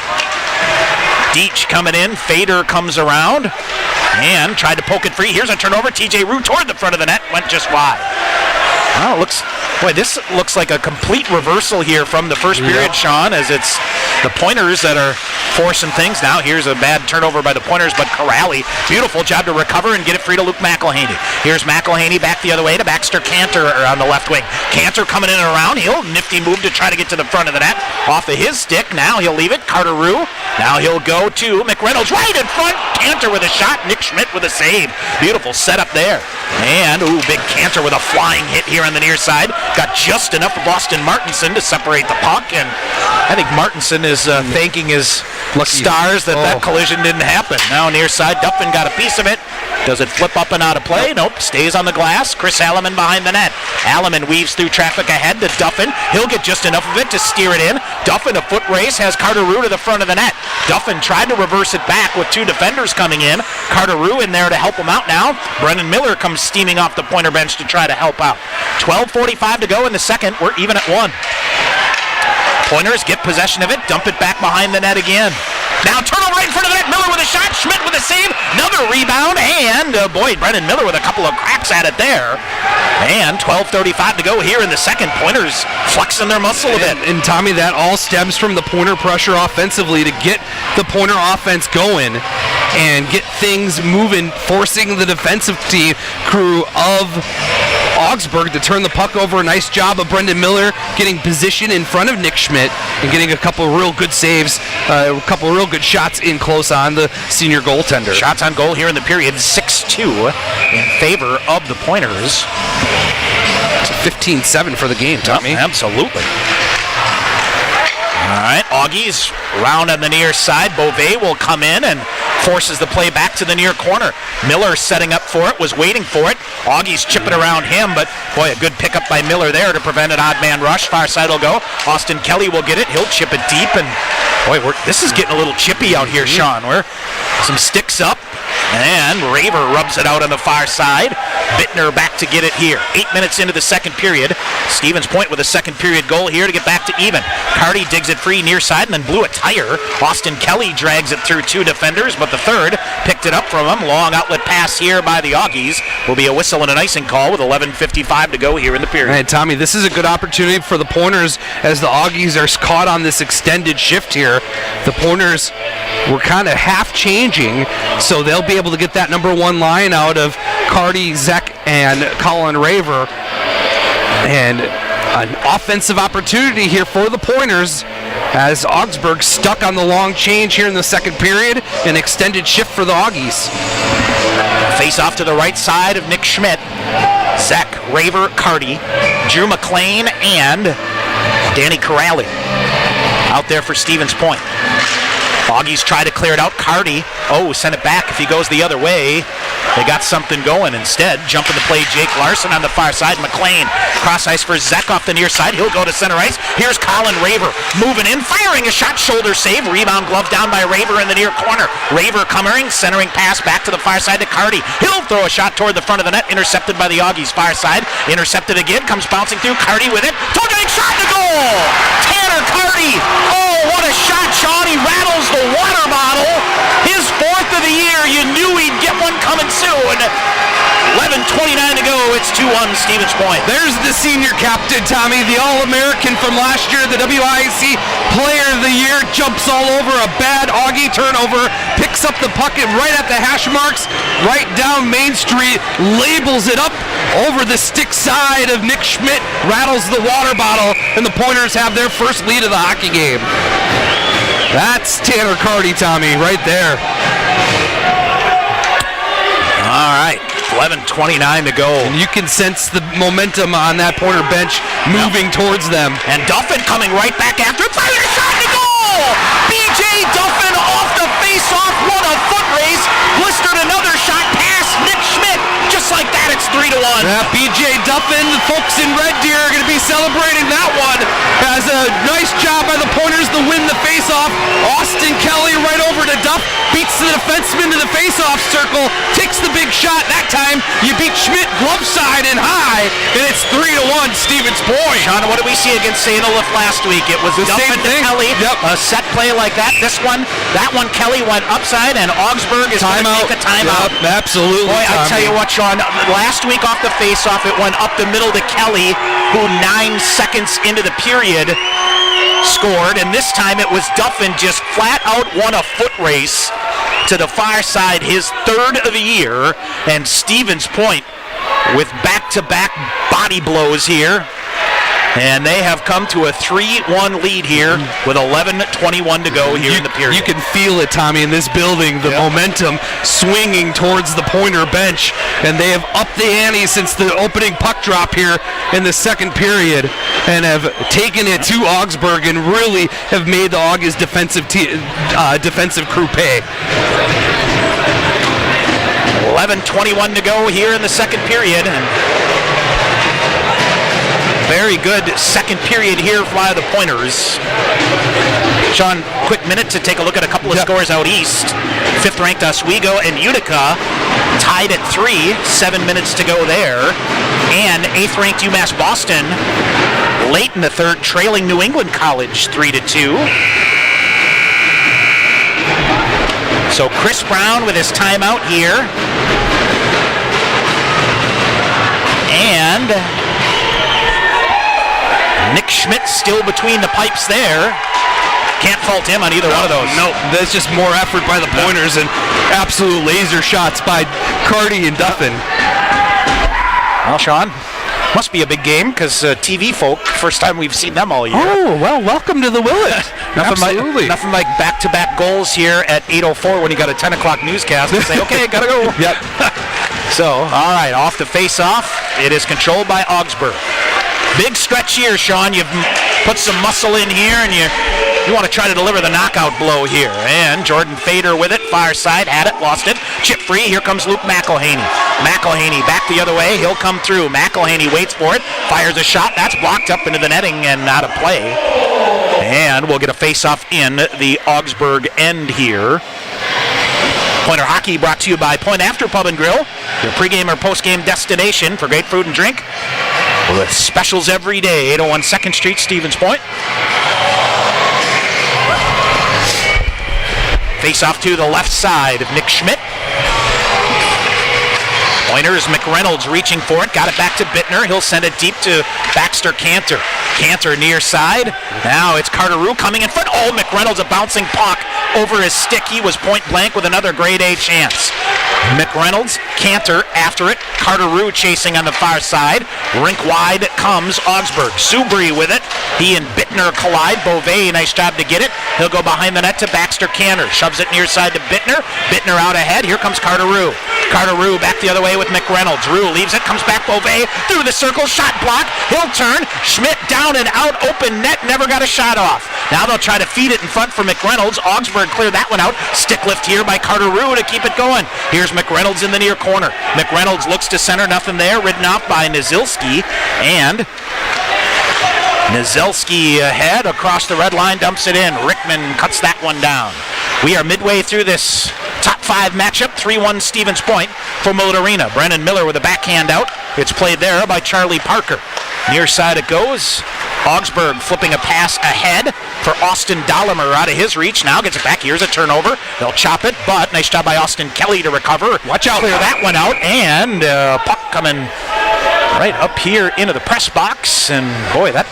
Deitch coming in. Fader comes around and tried to poke it free. Here's a turnover. TJ Rue toward the front of the net. Went just wide. Oh, this looks like a complete reversal here from the first period, Sean, as it's the Pointers that are forcing things. Now here's a bad turnover by the Pointers, but Corrali, beautiful job to recover and get it free to Luke McElhaney. Here's McElhaney back the other way to Baxter Cantor on the left wing. Cantor coming in and around. He'll nifty move to try to get to the front of the net. Off of his stick. Now he'll leave it. Carter Rue. Now he'll go to McReynolds right in front. Cantor with a shot. Nick Schmidt with a save. Beautiful setup there. And, big Cantor with a flying hit here on the near side. Got just enough of Austin Martinson to separate the puck, and I think Martinson is thanking his stars that collision didn't happen. Now near side, Duffin got a piece of it. Does it flip up and out of play? Nope. Stays on the glass. Chris Alleman behind the net. Alleman weaves through traffic ahead to Duffin. He'll get just enough of it to steer it in. Duffin, a foot race, has Carter Rue to the front of the net. Duffin tried to reverse it back with two defenders coming in. Carter Rue in there to help him out now. Brennan Miller comes steaming off the Pointer bench to try to help out. 12:45 to go in the second. We're even at 1. Pointers get possession of it, dump it back behind the net again. Now turnover right in front of the net. Miller with a shot. Schmidt with a save. Another rebound. And, Brennan Miller with a couple of cracks at it there. And 12:35 to go here in the second. Pointers flexing their muscle a bit. And Tommy, that all stems from the Pointer pressure offensively to get the Pointer offense going and get things moving, forcing the defensive team crew of Augsburg to turn the puck over. A nice job of Brendan Miller getting position in front of Nick Schmidt and getting a couple of real good saves, a couple of real good shots in close on the senior goaltender. Shots on goal here in the period, 6-2 in favor of the Pointers. It's 15-7 for the game, Tommy. Yep, absolutely. All right, Augies round on the near side. Beauvais will come in and forces the play back to the near corner. Miller setting up for it, was waiting for it. Augies chipping around him, but boy, a good pickup by Miller there to prevent an odd man rush. Far side will go. Austin Kelly will get it. He'll chip it deep, and boy, this is getting a little chippy out here, Sean. We're some sticks up, and Raver rubs it out on the far side. Bittner back to get it here. 8 minutes into the second period. Stevens Point with a second period goal here to get back to even. Carty digs it free near side and then blew a tire. Austin Kelly drags it through two defenders, but the third picked it up from him. Long outlet pass here by the Augies. Will be a whistle and an icing call with 11:55 to go here in the period. Hey, Tommy, this is a good opportunity for the Pointers as the Augies are caught on this extended shift here. The Pointers were kind of half changing, so they'll be able to get that number one line out of Carty, Zek, and Colin Raver. And an offensive opportunity here for the Pointers as Augsburg stuck on the long change here in the second period. An extended shift for the Augies. Face off to the right side of Nick Schmidt. Zek, Raver, Carty, Drew McLean, and Danny Corrali out there for Stevens Point. Augies try to clear it out. Carty, send it back. If he goes the other way, they got something going. Instead, jumping to play Jake Larson on the far side. McLean, cross ice for Zek off the near side. He'll go to center ice. Here's Colin Raver moving in, firing a shot, shoulder save. Rebound glove down by Raver in the near corner. Raver coming, centering pass back to the far side to Carty. He'll throw a shot toward the front of the net, intercepted by the Augies far side. Intercepted again, comes bouncing through. Carty with it. Took shot to goal! Tanner Carty! Oh, what a shot, Sean. He rattles the water bottle. His fourth of the year. You knew he'd get one coming soon. 11:29 to go. It's 2-1 Stevens Point. There's the senior captain, Tommy, the All-American from last year, the WIAC Player of the Year, jumps all over a bad Augie turnover, picks up the puck right at the hash marks, right down Main Street, labels it up over the stick side of Nick Schmidt, rattles the water bottle, and the Pointers have their first lead of the hockey game. That's Tanner Carty, Tommy, right there. All right, 11:29 to go. And you can sense the momentum on that Pointer bench moving towards them. And Duffin coming right back after it. Fires a shot to goal! B.J. Duffin off the face-off, won a foot race, blistered another shot past Nick Schmidt. Just like that, it's 3-1. Yeah, B.J. Duffin, the folks in Red Deer are going to be celebrating that one. Has a nice job by the Pointers to win the face-off. Austin Kelly right over to Duff, beats the defenseman to the face-off circle, takes the big shot. That time, you beat Schmidt glove side and high, and it's 3-1 Stevens Point. Sean, what did we see against St. Olaf last week? It was Duffin to Kelly, a set play like that. That one, Kelly went upside, and Augsburg is going to take a timeout. Yep, absolutely. Boy, I tell you what, Sean, last week off the face-off, it went up the middle to Kelly, who 9 seconds into the period scored, and this time it was Duffin just flat out won a foot race to the far side, his third of the year, and Stevens Point with back-to-back body blows here. And they have come to a 3-1 lead here with 11:21 to go here in the period. You can feel it, Tommy, in this building, the momentum swinging towards the Pointer bench. And they have upped the ante since the opening puck drop here in the second period and have taken it to Augsburg and really have made the August defensive crew pay. 11:21 to go here in the second period. Very good second period here by the Pointers. Sean, quick minute to take a look at a couple of scores out east. 5th-ranked Oswego and Utica tied at 3, 7 minutes to go there. And 8th-ranked UMass Boston late in the third, trailing New England College 3-2. So Chris Brown with his timeout here. And Nick Schmidt still between the pipes there. Can't fault him on either one of those. No, that's just more effort by the Pointers and absolute laser shots by Carty and Duffin. Well, Sean, must be a big game because TV folk, first time we've seen them all year. Oh, well, welcome to the Willett. Absolutely. Nothing like back-to-back goals here at 8:04 when you got a 10 o'clock newscast and say, okay, gotta go. Yep. So, all right, off the face-off, it is controlled by Augsburg. Big stretch here, Sean. You've put some muscle in here, and you want to try to deliver the knockout blow here. And Jordan Fader with it, far side, had it, lost it. Chip free, here comes Luke McElhaney. McElhaney back the other way, he'll come through. McElhaney waits for it, fires a shot, that's blocked up into the netting and out of play. And we'll get a face-off in the Augsburg end here. Pointer Hockey brought to you by Point After Pub and Grill, your pregame or postgame destination for great food and drink. With specials every day, 801 2nd Street, Stevens Point. Face off to the left side of Nick Schmidt. Pointers, McReynolds reaching for it, got it back to Bittner. He'll send it deep to Baxter Cantor. Cantor near side. Now it's Carter-Rue coming in front. Oh, McReynolds, a bouncing puck over his stick. He was point blank with another grade A chance. McReynolds, Cantor after it. Carter-Rue chasing on the far side. Rink wide comes Augsburg. Subri with it. He and Bittner collide. Beauvais, nice job to get it. He'll go behind the net to Baxter Cantor. Shoves it near side to Bittner. Bittner out ahead. Here comes Carter-Rue. Carter-Rue back the other way with McReynolds. Rue leaves it, comes back Beauvais through the circle. Shot block. He'll turn. Schmidt down and out. Open net. Never got a shot off. Now they'll try to feed it in front for McReynolds. Augsburg cleared that one out. Stick lift here by Carter-Rue to keep it going. Here's McReynolds in the near corner. McReynolds looks to center, nothing there. Ridden off by Nazilski, and Nazilski ahead across the red line, dumps it in. Rickman cuts that one down. We are midway through this top 5 matchup, 3-1 Stevens Point for Millett Arena. Brennan Miller with a backhand out. It's played there by Charlie Parker. Near side it goes. Augsburg flipping a pass ahead for Austin Dollimer out of his reach. Now gets it back. Here's a turnover. They'll chop it, but nice job by Austin Kelly to recover. Watch out. Clear that one out, and puck coming right up here into the press box, and boy, that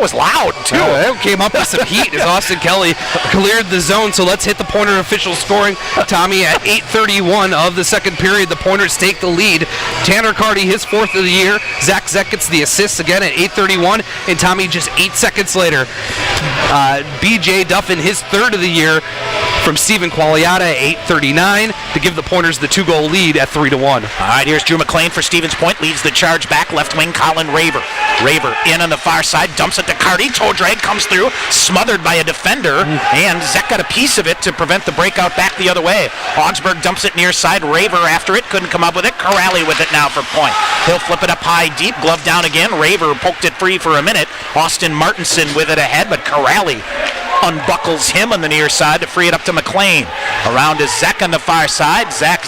was loud too. That came up with some heat as Austin Kelly cleared the zone. So let's hit the Pointer official scoring. Tommy, at 8:31 of the second period, the Pointers take the lead. Tanner Carty, his 4th of the year. Zach Zeck gets the assist again at 8:31, and Tommy just 8 seconds later. B.J. Duffin, his 3rd of the year, from Stephen Qualiata at 8:39 to give the Pointers the 2-goal lead at 3-1. All right, here's Drew McLean for Stevens Point, leads the charge back, left wing Colin Raver. Raver in on the far side, dumps it to Carty, toe drag comes through, smothered by a defender, and Zek got a piece of it to prevent the breakout back the other way. Augsburg dumps it near side, Raver after it, couldn't come up with it, Corrali with it now for point. He'll flip it up high, deep, glove down again, Raver poked it free for a minute, Austin Martinson with it ahead, but Corrali unbuckles him on the near side to free it up to McLean. Around to Zek on the far side. Zek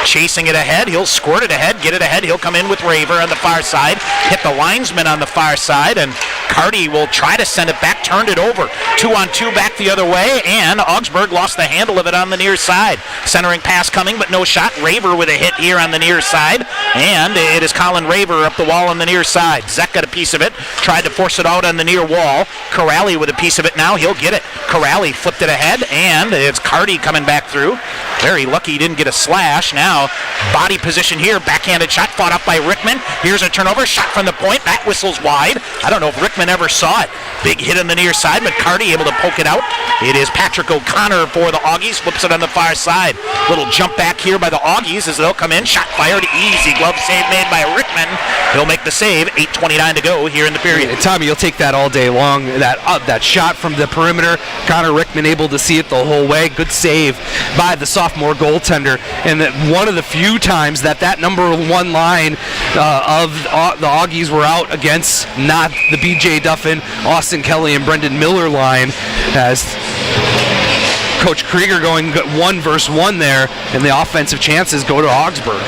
chasing it ahead. He'll squirt it ahead, get it ahead. He'll come in with Raver on the far side, hit the linesman on the far side, and Carty will try to send it back, turned it over. 2-on-2 back the other way, and Augsburg lost the handle of it on the near side. Centering pass coming, but no shot. Raver with a hit here on the near side, and it is Colin Raver up the wall on the near side. Zek got a piece of it, tried to force it out on the near wall. Corrali with a piece of it now, he'll get it. Corrali flipped it ahead, and it's Carty coming back through. Very lucky he didn't get a slash. Now, body position here, backhanded shot fought up by Rickman. Here's a turnover, shot from the point, that whistles wide. I don't know if Rickman ever saw it. Big hit on the near side, but Carty able to poke it out. It is Patrick O'Connor for the Augies, flips it on the far side. Little jump back here by the Augies as they'll come in, shot fired, easy glove save made by Rickman. He'll make the save, 8:29 to go here in the period. Tommy, you'll take that all day long. That shot from the perimeter, Connor Rickman able to see it the whole way. Good save by the sophomore goaltender, and that one of the few times that number 1 line of the Augies were out against not the B.J. Duffin, Austin Kelly, and Brendan Miller line, as Coach Krieger going 1 versus 1 there, and the offensive chances go to Augsburg.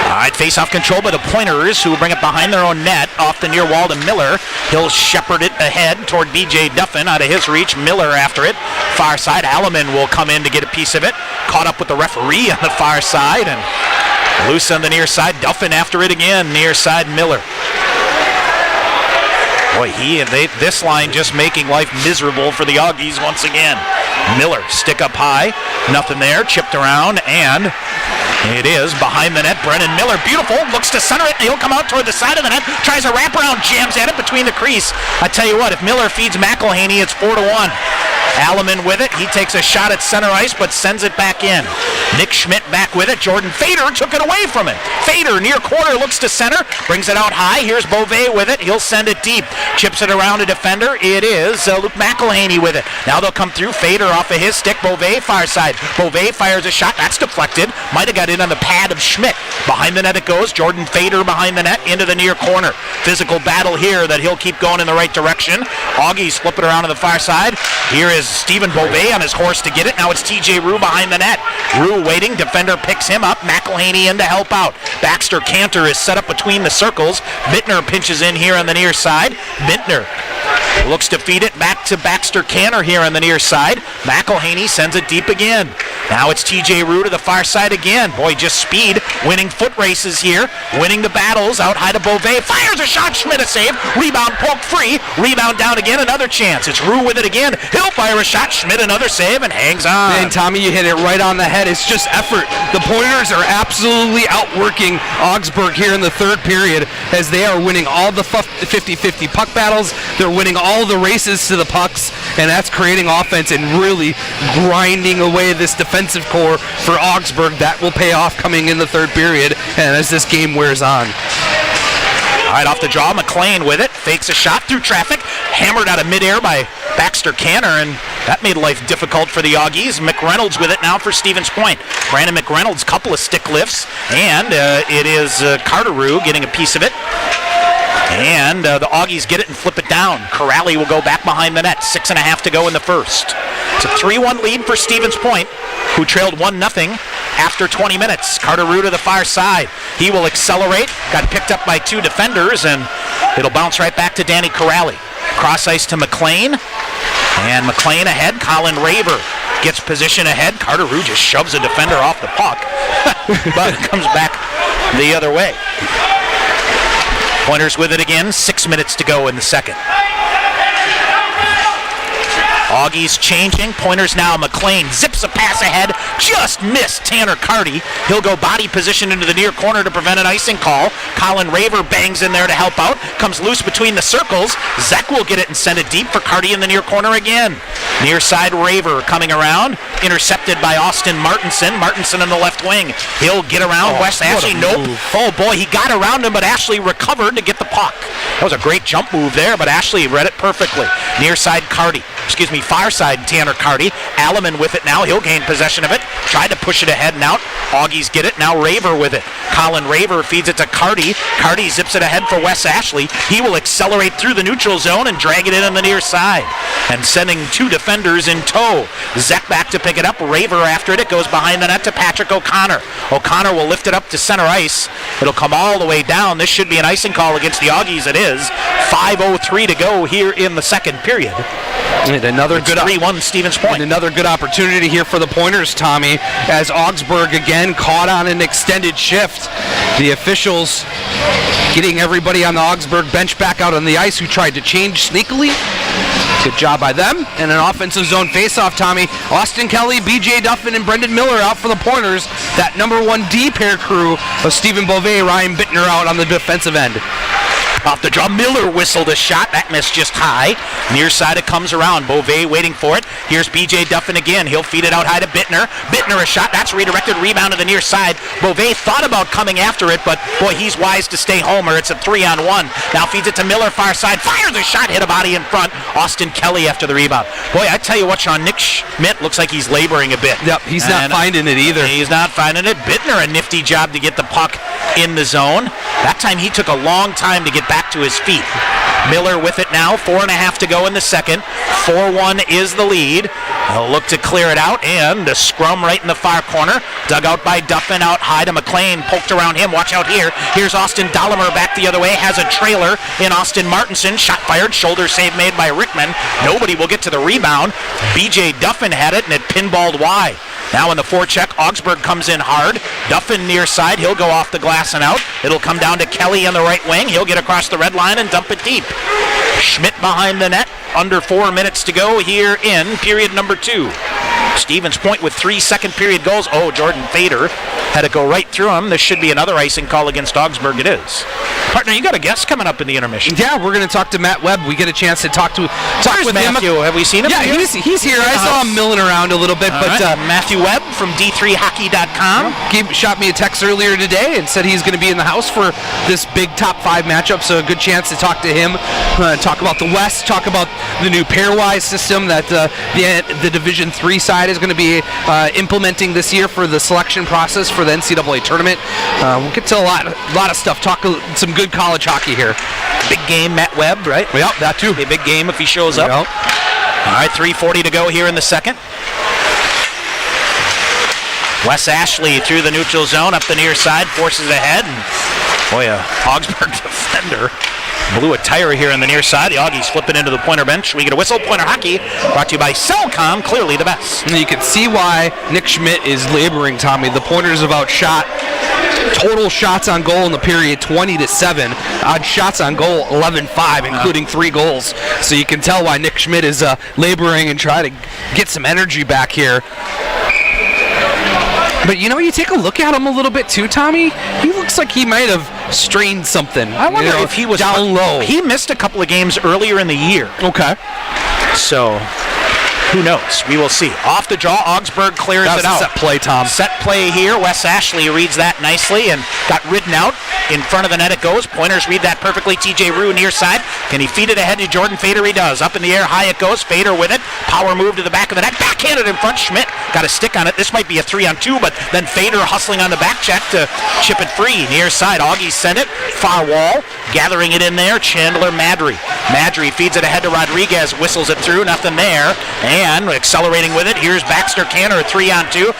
All right, face-off control by the Pointers, who will bring it behind their own net, off the near wall to Miller. He'll shepherd it ahead toward B.J. Duffin, out of his reach. Miller after it. Far side, Alleman will come in to get a piece of it. Caught up with the referee on the far side, and loose on the near side. Duffin after it again, near side Miller. Boy, this line just making life miserable for the Augies once again. Miller, stick up high, nothing there, chipped around, and it is behind the net. Brennan Miller, beautiful, looks to center it, and he'll come out toward the side of the net, tries a wraparound, jams at it between the crease. I tell you what, if Miller feeds McElhaney, it's 4-1. Alleman with it, he takes a shot at center ice, but sends it back in. Nick Schmidt back with it, Jordan Fader took it away from him. Fader, near corner, looks to center, brings it out high, here's Beauvais with it, he'll send it deep. Chips it around a defender, it is Luke McElhaney with it. Now they'll come through, Fader off of his stick, Beauvais far side. Beauvais fires a shot, that's deflected, might have got in on the pad of Schmidt. Behind the net it goes, Jordan Fader behind the net, into the near corner. Physical battle here that he'll keep going in the right direction. Augies flip it around to the far side. Here is Stephen Beauvais on his horse to get it. Now it's TJ Rue behind the net. Rue waiting, defender picks him up, McElhaney in to help out. Baxter Cantor is set up between the circles. Bittner pinches in here on the near side. Bittner looks to feed it back to Baxter Cantor here on the near side. McElhaney sends it deep again. Now it's TJ Rue to the far side again. Boy, just speed, winning foot races here, winning the battles out high to Beauvais. Fires a shot, Schmidt a save. Rebound poked free. Rebound down again, another chance. It's Rue with it again. He'll fire a shot, Schmidt another save, and hangs on. And Tommy, you hit it right on the head. It's just effort. The Pointers are absolutely outworking Augsburg here in the third period, as they are winning all the 50-50 puck battles. They're winning all the races to the pucks, and that's creating offense and really grinding away this defensive core for Augsburg. That will pay off coming in the third period, and as this game wears on. All right, off the draw, McLean with it, fakes a shot through traffic, hammered out of midair by Baxter Cantor, and that made life difficult for the Augies. McReynolds with it now for Stevens Point. Brandon McReynolds, couple of stick lifts, and it is Carteru getting a piece of it. And the Augies get it and flip it down. Corrali will go back behind the net. 6.5 to go in the first. It's a 3-1 lead for Stevens Point, who trailed 1-0 after 20 minutes. Carteru to the far side. He will accelerate. Got picked up by 2 defenders, and it'll bounce right back to Danny Corrali. Cross ice to McLean. And McLean ahead. Colin Raver gets position ahead. Carteru just shoves a defender off the puck. But it comes back the other way. Pointers with it again, 6 minutes to go in the second. Augie's changing. Pointers now. McLean zips a pass ahead. Just missed Tanner Carty. He'll go body position into the near corner to prevent an icing call. Colin Raver bangs in there to help out. Comes loose between the circles. Zek will get it and send it deep for Carty in the near corner again. Near side Raver coming around. Intercepted by Austin Martinson. Martinson in the left wing. He'll get around Wes Ashley. Nope. Oh boy, he got around him, but Ashley recovered to get the puck. That was a great jump move there, but Ashley read it perfectly. Near side Carty. Far side Tanner Carty. Alleman with it now. He'll gain possession of it. Tried to push it ahead and out. Augies get it. Now Raver with it. Colin Raver feeds it to Carty. Carty zips it ahead for Wes Ashley. He will accelerate through the neutral zone and drag it in on the near side. And sending two defenders in tow. Zek back to pick it up. Raver after it. It goes behind the net to Patrick O'Connor. O'Connor will lift it up to center ice. It'll come all the way down. This should be an icing call against the Augies. It is. 5:03 to go here in the second period. And another good 3-1 Stevens Point. And another good opportunity here for the Pointers, Tommy, as Augsburg again caught on an extended shift. The officials getting everybody on the Augsburg bench back out on the ice who tried to change sneakily. Good job by them. And an offensive zone faceoff, Tommy. Austin Kelly, BJ Duffin, and Brendan Miller out for the Pointers. That number one D pair crew of Stephen Beauvais, Ryan Bittner out on the defensive end. Off the draw, Miller whistled a shot. That missed just high. Near side it comes around. Beauvais waiting for it. Here's B.J. Duffin again. He'll feed it out high to Bittner. Bittner a shot. That's redirected. Rebound to the near side. Beauvais thought about coming after it, but boy, he's wise to stay home or it's a 3-on-1. Now feeds it to Miller, far side. Fires a shot. Hit a body in front. Austin Kelly after the rebound. Boy, I tell you what, Sean, Nick Schmidt looks like he's laboring a bit. Yep, he's not finding it either. He's not finding it. Bittner, a nifty job to get the puck in the zone. That time he took a long time to get back to his feet. Miller with it now, 4.5 to go in the second. 4-1 is the lead. He'll look to clear it out, and a scrum right in the far corner. Dug out by Duffin, out high to McLean, poked around him. Watch out here. Here's Austin Dollimer back the other way, has a trailer in Austin Martinson. Shot fired, shoulder save made by Rickman. Nobody will get to the rebound. BJ Duffin had it, and it pinballed wide. Now in the forecheck, Augsburg comes in hard. Duffin near side. He'll go off the glass and out. It'll come down to Kelly on the right wing. He'll get across the red line and dump it deep. Schmidt behind the net. Under 4 minutes to go here in period number 2. Stevens Point with 3 second period goals. Oh, Jordan Fader had it go right through him. This should be another icing call against Augsburg. It is. Partner, you got a guest coming up in the intermission. Yeah, we're going to talk to Matt Webb. We get a chance to talk with Matthew. him. Have we seen him? Yeah, he's here. I saw him milling around a little bit. Matthew Webb from D3Hockey.com. Shot me a text earlier today and said he's going to be in the house for this big top 5 matchup, so a good chance to talk to him, talk about the West, talk about the new pairwise system that the Division 3 side is going to be implementing this year for the selection process for the NCAA tournament. We'll get to a lot of stuff, talk some good college hockey here. Big game, Matt Webb, right? Yep, that too. A big game if he shows up. Yep. All right, 3:40 to go here in the second. Wes Ashley through the neutral zone, up the near side, forces ahead. And boy, a Augsburg defender blew a tire here on the near side. The Augies flipping into the Pointer bench. We get a whistle. Pointer Hockey brought to you by Cellcom, clearly the best. And you can see why Nick Schmidt is laboring, Tommy. The Pointers have outshot total shots on goal in the period 20-7. Odd shots on goal 11-5, including 3 goals. So you can tell why Nick Schmidt is laboring and trying to get some energy back here. But you take a look at him a little bit too, Tommy. He looks like he might have strained something. I wonder if he was down low. He missed a couple of games earlier in the year. Okay. So who knows? We will see. Off the draw, Augsburg clears it out. Set play, Tom. Set play here. Wes Ashley reads that nicely and got ridden out. In front of the net it goes. Pointers read that perfectly. TJ Rue near side. Can he feed it ahead to Jordan Fader? He does. Up in the air, high it goes. Fader with it. Power move to the back of the net. Backhanded in front. Schmidt got a stick on it. This might be a 3-on-2, but then Fader hustling on the back check to chip it free. Near side, Augies send it. Far wall. Gathering it in there, Chandler Madry. Madry feeds it ahead to Rodriguez. Whistles it through. Nothing there. And accelerating with it. Here's Baxter Cantor, a 3-on-2.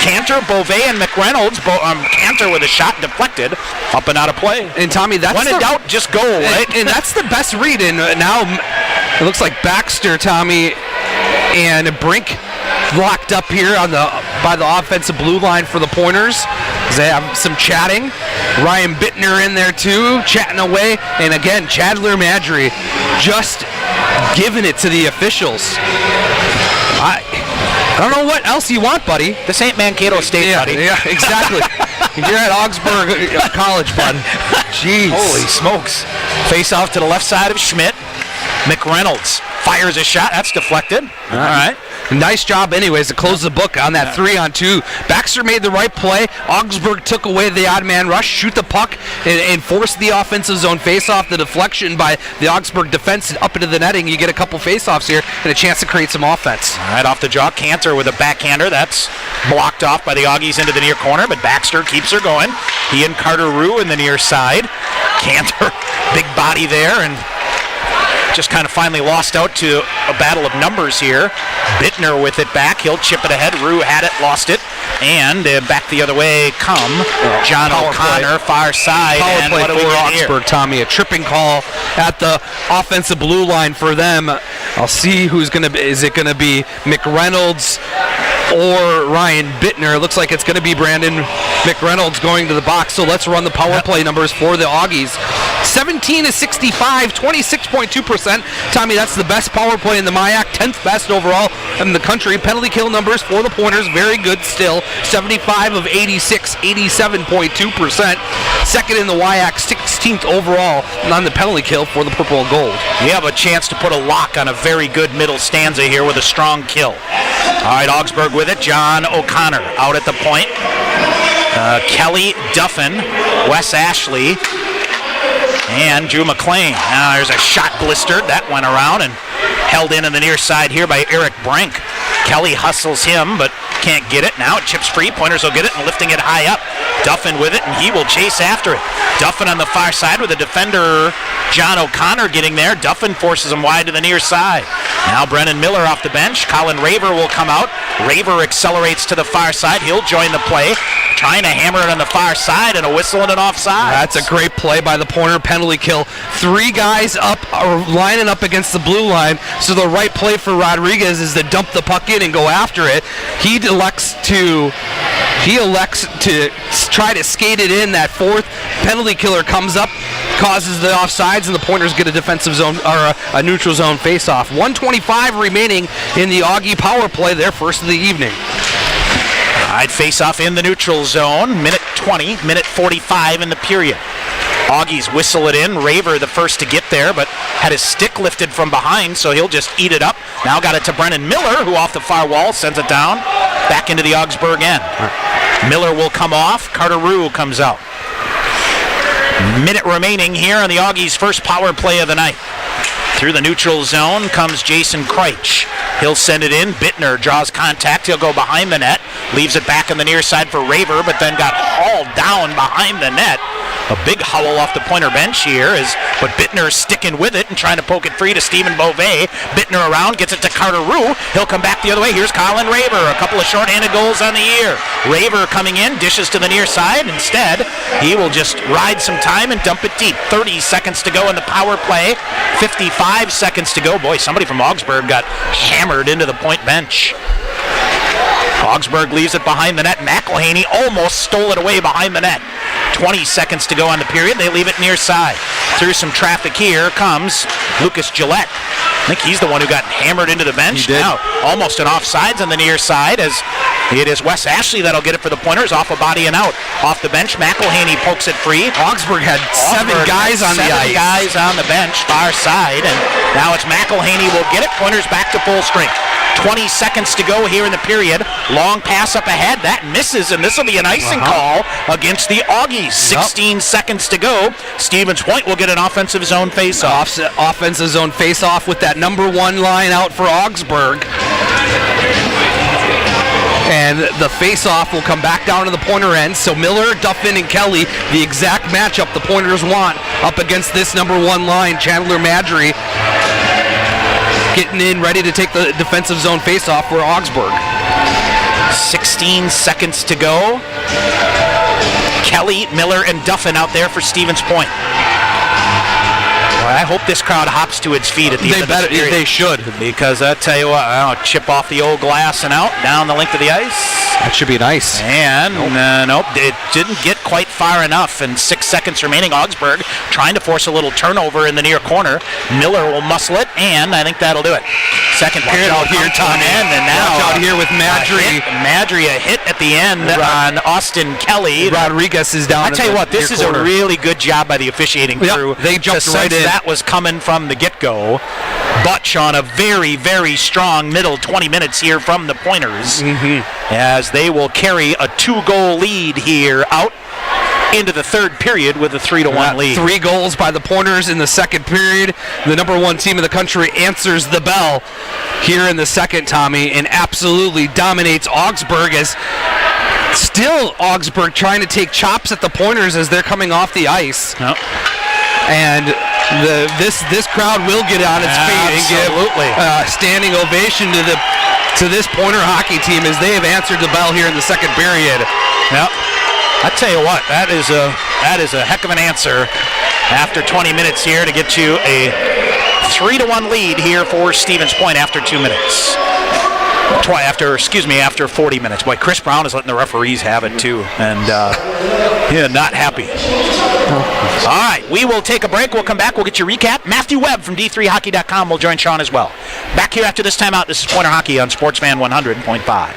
Cantor, Beauvais, and McReynolds. Cantor with a shot deflected. Up and out of play. And Tommy, that's when in doubt, just go, right? And that's the best read. And now it looks like Baxter, Tommy, and Brink locked up here on the by the offensive blue line for the Pointers. They have some chatting. Ryan Bittner in there too, chatting away. And again, Chandler Madry just giving it to the officials. I don't know what else you want, buddy. This ain't Mankato State, buddy. Yeah, exactly. You're at Augsburg College, bud. Jeez. Holy smokes. Face off to the left side of Schmidt. McReynolds fires a shot. That's deflected. All right. Nice job anyways to close the book on that 3-on-2. Baxter made the right play. Augsburg took away the odd man rush, shoot the puck, and force the offensive zone face-off. The deflection by the Augsburg defense up into the netting. You get a couple face-offs here and a chance to create some offense. All right, off the jaw, Cantor with a backhander. That's blocked off by the Augies into the near corner, but Baxter keeps her going. He and Carter Rue in the near side. Cantor, big body there, and just kind of finally lost out to a battle of numbers here. Bittner with it back. He'll chip it ahead. Rue had it, lost it. And back the other way come John O'Connor, far side. Power and play what do we for get Augsburg, here? Tommy. A tripping call at the offensive blue line for them. I'll see who's going to be. Is it going to be McReynolds or Ryan Bittner? It looks like it's going to be Brandon McReynolds going to the box. So let's run the power play numbers for the Augies. 17-65, 26.2%. Tommy, that's the best power play in the MIAC, 10th best overall in the country. Penalty kill numbers for the Pointers, very good still. 75 of 86, 87.2%. Second in the WIAC, 16th overall on the penalty kill for the purple and gold. You have a chance to put a lock on a very good middle stanza here with a strong kill. All right, Augsburg with it. John O'Connor out at the point. Kelly Duffin, Wes Ashley, and Drew McLean. Now there's a shot blistered. That went around and held in the near side here by Eric Brink. Kelly hustles him, but can't get it. Now it chips free. Pointers will get it and lifting it high up. Duffin with it, and he will chase after it. Duffin on the far side with the defender, John O'Connor, getting there. Duffin forces him wide to the near side. Now Brennan Miller off the bench. Colin Raver will come out. Raver accelerates to the far side. He'll join the play. Trying to hammer it on the far side, and a whistle and an offside. That's a great play by the Pointer. Penalty kill. Three guys up, are lining up against the blue line. So the right play for Rodriguez is to dump the puck in and go after it. He elects to try to skate it in. That fourth penalty killer comes up, causes the offsides, and the Pointers get a defensive zone or a neutral zone face-off. 1:25 remaining in the Augie power play, their first of the evening. All right, face-off in the neutral zone. Minute 20, minute 45 in the period. Augies whistle it in. Raver the first to get there, but had his stick lifted from behind, so he'll just eat it up. Now got it to Brennan Miller, who off the far wall sends it down. Back into the Augsburg end. Miller will come off. Carter Rue comes out. Minute remaining here on the Augies' first power play of the night. Through the neutral zone comes Jason Kreitsch. He'll send it in. Bittner draws contact. He'll go behind the net. Leaves it back on the near side for Raver, but then got hauled down behind the net. A big howl off the Pointer bench here, but Bittner sticking with it and trying to poke it free to Stephen Beauvais. Bittner around, gets it to Carter Rue. He'll come back the other way. Here's Colin Raver. A couple of shorthanded goals on the year. Raver coming in, dishes to the near side. Instead, he will just ride some time and dump it deep. 30 seconds to go in the power play. 55 seconds to go. Boy, somebody from Augsburg got hammered into the point bench. Augsburg leaves it behind the net. McElhaney almost stole it away behind the net. 20 seconds to go on the period. They leave it near side. Through some traffic here comes Lucas Gillette. I think he's the one who got hammered into the bench. Now, almost an offsides on the near side, as it is Wes Ashley that'll get it for the Pointers off a body and out. Off the bench, McElhaney pokes it free. Augsburg had seven guys on the ice. 7 guys on the bench, far side, and now it's McElhaney will get it. Pointers back to full strength. 20 seconds to go here in the period. Long pass up ahead. That misses, and this will be an icing call against the Augies. 16 seconds to go. Stevens Point will get an offensive zone face-off. Offensive zone face-off with that number one line out for Augsburg. And the face-off will come back down to the Pointer end. So Miller, Duffin, and Kelly, the exact matchup the Pointers want up against this number one line. Chandler Madry getting in, ready to take the defensive zone face-off for Augsburg. 16 seconds to go. Kelly, Miller, and Duffin out there for Stevens Point. Well, I hope this crowd hops to its feet at the end of this period. They should. Because I tell you what, I'll chip off the old glass and out, down the length of the ice. That should be nice. And nope, it didn't get quite far enough. And 6 seconds remaining. Augsburg trying to force a little turnover in the near corner. Miller will muscle it, and I think that'll do it. Second period out here, Tommy. And now watch out here with Madry. Madry, a hit at the end on Austin Kelly. Rodriguez is down. I tell you what, this is a really good job by the officiating crew. They jumped right in. That was coming from the get-go. But, Sean, a very, very strong middle 20 minutes here from the Pointers as they will carry a 2-goal lead here out into the third period with a 3-1 lead. 3 goals by the Pointers in the second period. The number 1 team in the country answers the bell here in the second, Tommy, and absolutely dominates Augsburg as still Augsburg trying to take chops at the Pointers as they're coming off the ice. Yep. And this crowd will get on its feet and give standing ovation to this Pointer hockey team as they have answered the bell here in the second period. Yep. I tell you what, that is a heck of an answer after 20 minutes here to get you a 3-1 lead here for Stevens Point after 2 minutes. After 40 minutes. Boy, Chris Brown is letting the referees have it too, and not happy. All right, we will take a break. We'll come back. We'll get your recap. Matthew Webb from D3Hockey.com will join Sean as well. Back here after this timeout. This is Pointer Hockey on Sportsfan 100.5.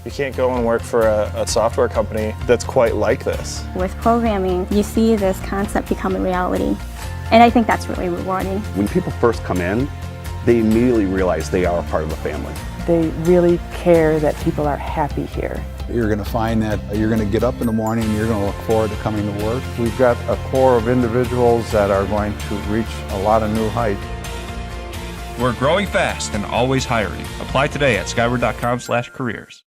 You can't go and work for a software company that's quite like this. With programming, you see this concept become a reality. And I think that's really rewarding. When people first come in, they immediately realize they are a part of the family. They really care that people are happy here. You're going to find that you're going to get up in the morning and you're going to look forward to coming to work. We've got a core of individuals that are going to reach a lot of new heights. We're growing fast and always hiring. Apply today at skyward.com/careers.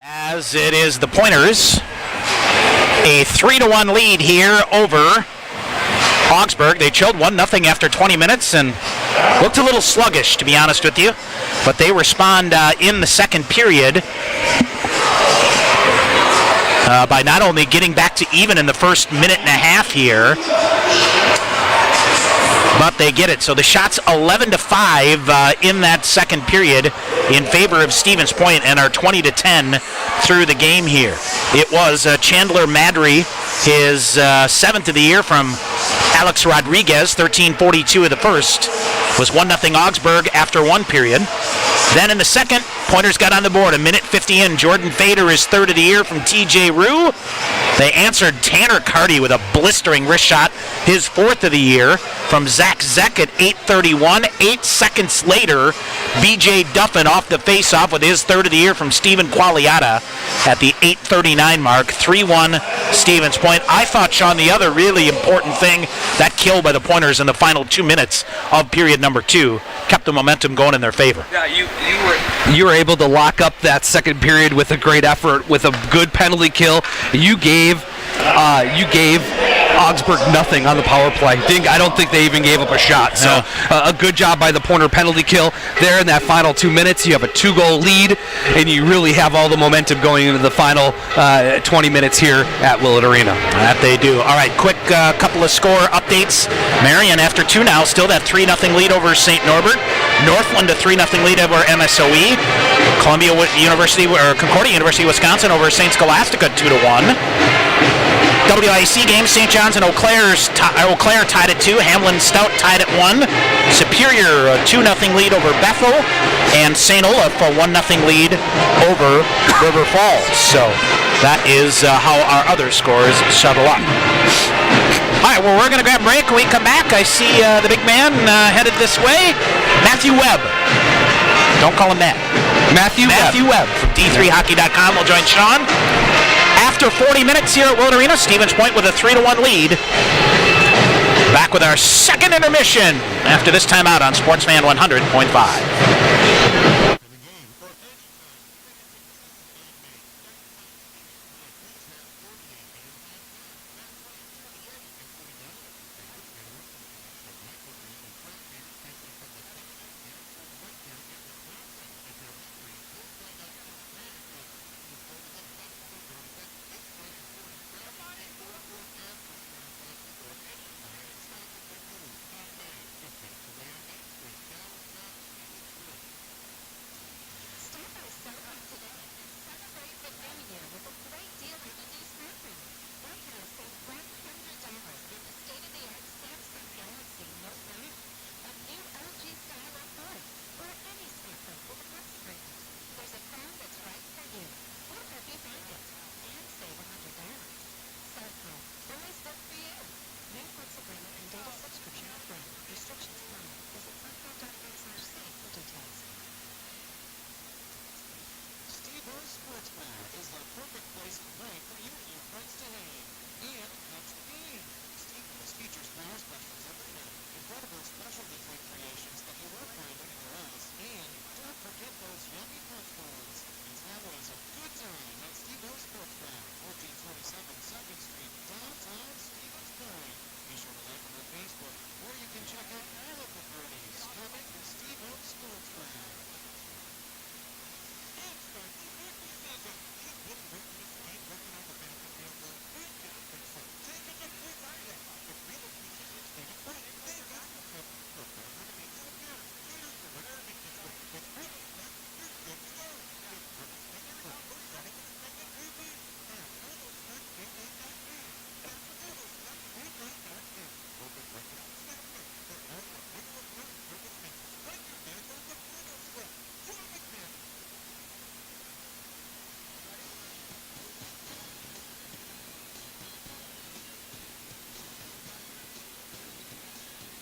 As it is the Pointers, a 3-1 lead here over Augsburg. They trailed 1-0 after 20 minutes and looked a little sluggish, to be honest with you. But they respond in the second period by not only getting back to even in the first minute and a half here, but they get it. So the shot's 11-5 in that second period in favor of Stevens Point and are 20-10 through the game here. It was Chandler Madry, his 7th of the year from Alex Rodriguez, 13:42 of the first. Was 1-0 Augsburg after one period. Then in the second, Pointers got on the board. 1:50 in. Jordan Fader, his 3rd of the year from TJ Rue. They answered Tanner Carty with a blistering wrist shot, his 4th of the year from Zach Zeck at 8:31. 8 seconds later, BJ Duffin off the faceoff with his 3rd of the year from Steven Qualiata at the 8:39 mark. 3-1 Stevens Point. I thought, Sean, the other really important thing, that kill by the Pointers in the final 2 minutes of period number 2 kept the momentum going in their favor. Yeah, you were able to lock up that second period with a great effort, with a good penalty kill. You gave Augsburg nothing on the power play. I don't think they even gave up a shot. So a good job by the Pointer penalty kill there in that final 2 minutes. You have a 2-goal lead, and you really have all the momentum going into the final 20 minutes here at Willett Arena. That they do. All right, quick couple of score updates. Marion, after 2 now, still that 3-0 lead over St. Norbert. Northland, a 3-0 lead over MSOE. Concordia University, Wisconsin over St. Scholastica 2-1. WIAC games, St. John's and Eau Claire tied at 2. Hamlin Stout tied at 1. Superior, a 2-0 lead over Bethel. And St. Olaf, a 1-0 lead over River Falls. So that is how our other scores shuttle up. All right, well, we're going to grab a break. When we come back, I see the big man headed this way. Matthew Webb. Don't call him that. Matthew Webb from D3Hockey.com will join Sean. After 40 minutes here at Willett Arena, Stevens Point with a 3-1 lead. Back with our second intermission after this timeout on Sportsman 100.5.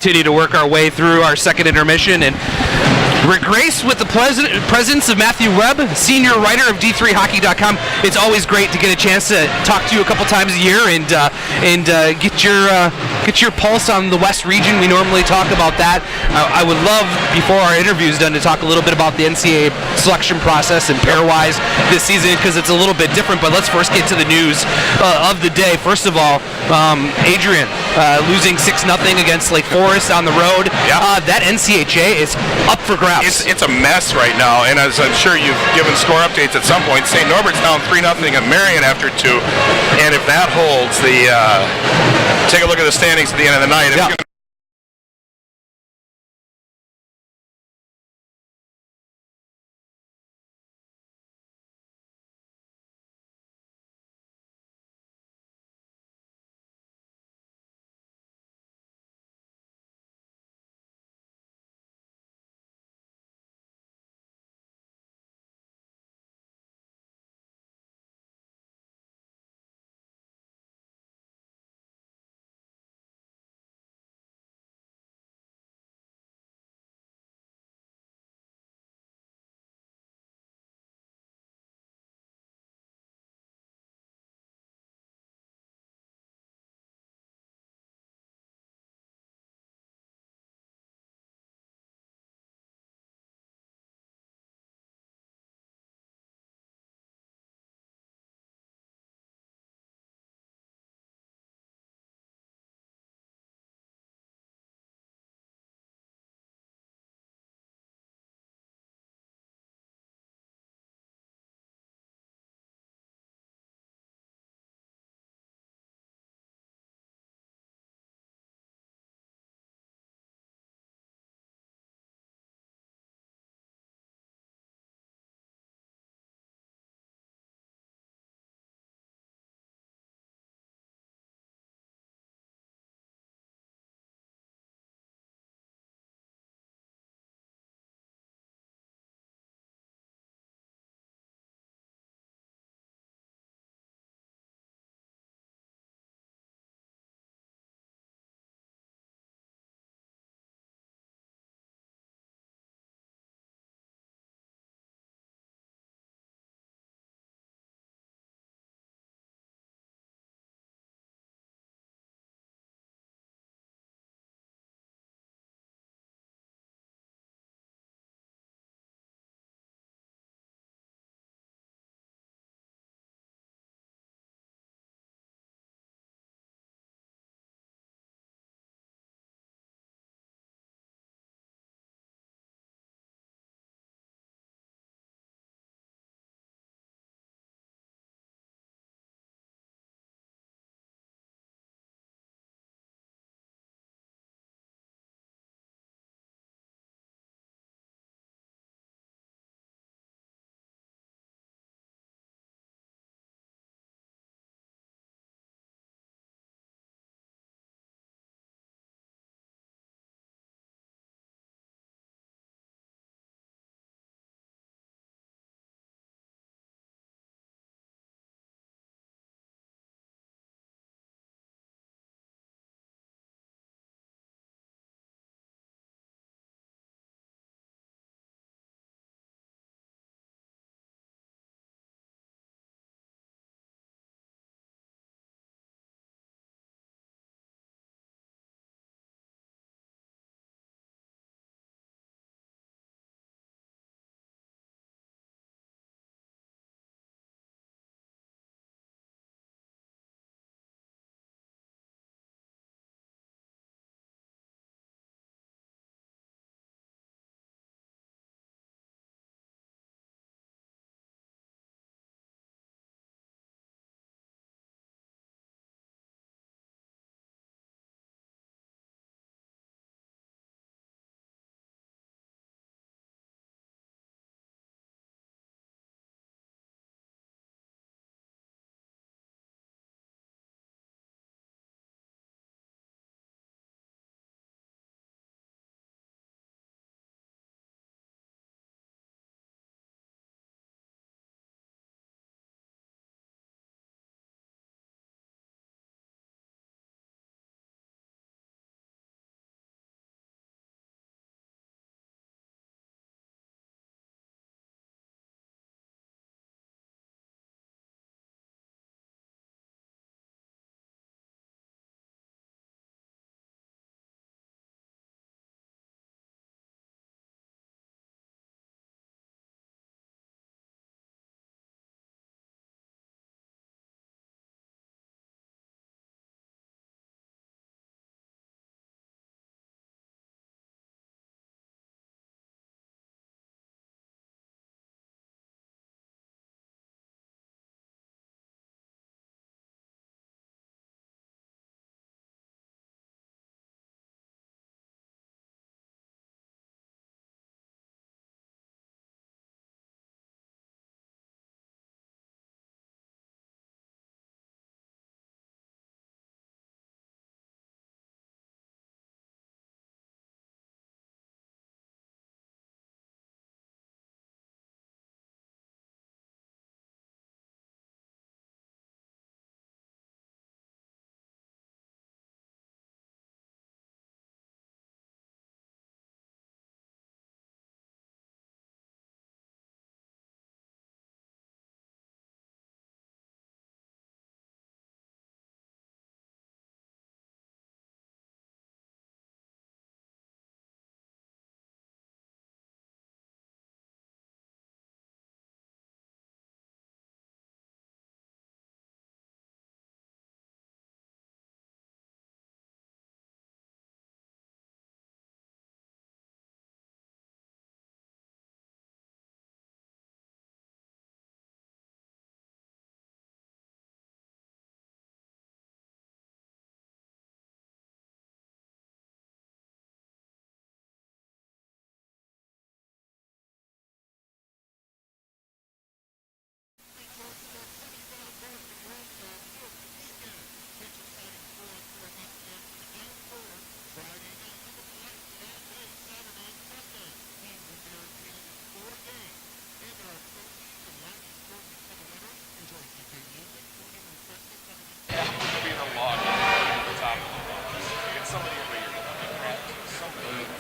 Continue to work our way through our second intermission, and we're graced with the presence of Matthew Webb, senior writer of D3Hockey.com. It's always great to get a chance to talk to you a couple times a year and get your pulse on the West region. We normally talk about that. I would love, before our interview is done, to talk a little bit about the NCAA selection process and pairwise this season, because it's a little bit different. But let's first get to the news of the day. First of all, Adrian losing 6-0 against Lake Forest on the road. That NCHA is up for grabs. It's a mess right now, and as I'm sure you've given score updates at some point, St. Norbert's down 3-0 at Marion after 2, and if that holds, take a look at the standings at the end of the night.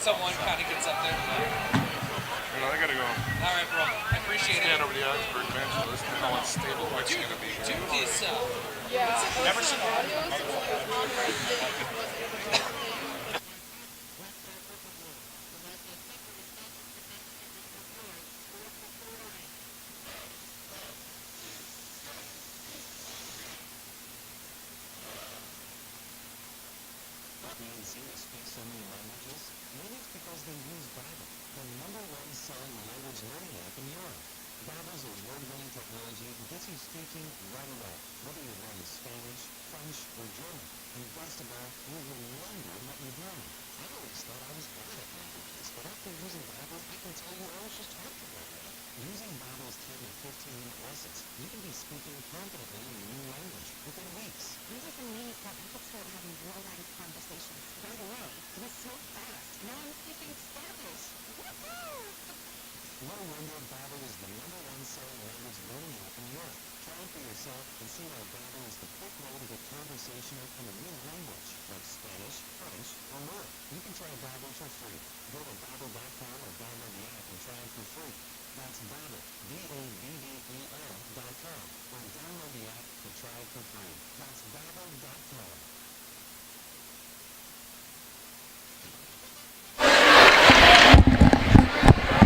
someone kind of gets up there. I gotta go. All right, bro. I appreciate it. Stand over the Augsburg bench and listen to how unstable it's going to be. Dude is, Never seen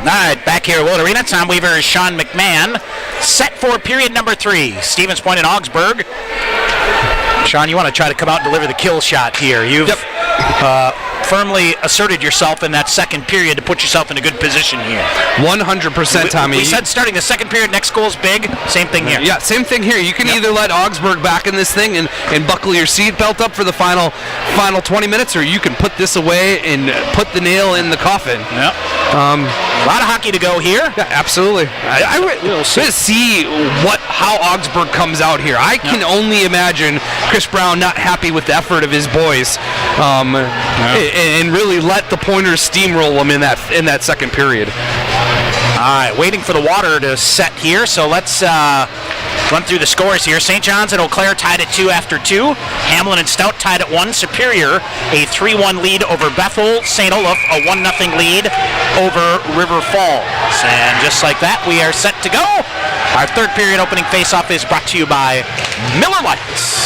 All right, back here at Willow Arena. Tom Weaver, Sean McMahon. Set for period number 3. Stevens Point and Augsburg. Sean, you want to try to come out and deliver the kill shot here. You've firmly asserted yourself in that second period to put yourself in a good position here. 100%, Tommy. We said starting the second period, next goal's big. Same thing here. Yeah, same thing here. You can either let Augsburg back in this thing and buckle your seatbelt up for the final 20 minutes, or you can put this away and put the nail in the coffin. Yep. A lot of hockey to go here. Yeah, absolutely. I will see how Augsburg comes out here. I can only imagine Chris Brown not happy with the effort of his boys, and really let the Pointers steamroll them in that second period. All right, waiting for the water to set here, so let's run through the scores here. St. John's and Eau Claire tied at 2 after 2. Hamlin and Stout tied at 1. Superior, a 3-1 lead over Bethel. St. Olaf, a 1-0 lead over River Falls. And just like that, we are set to go. Our third period opening faceoff is brought to you by Miller Lights.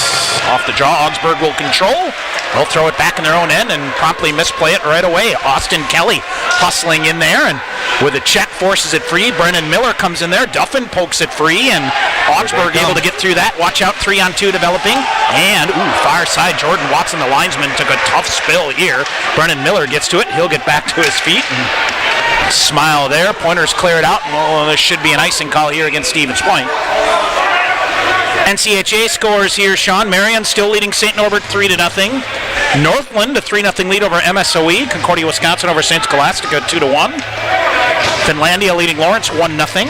Off the draw, Augsburg will control. They'll throw it back in their own end and promptly misplay it right away. Austin Kelly hustling in there, and with a check forces it free. Brennan Miller comes in there. Duffin pokes it free, and Augsburg able to get through that. Watch out, 3-on-2 developing. And, far side, Jordan Watson, the linesman, took a tough spill here. Brennan Miller gets to it. He'll get back to his feet. And smile there. Pointers clear it out. Well, this should be an icing call here against Stevens Point. NCHA scores here, Sean. Marion still leading St. Norbert 3-0. Northland, a 3-0 lead over MSOE. Concordia, Wisconsin over St. Scholastica 2-1. Finlandia leading Lawrence 1-0.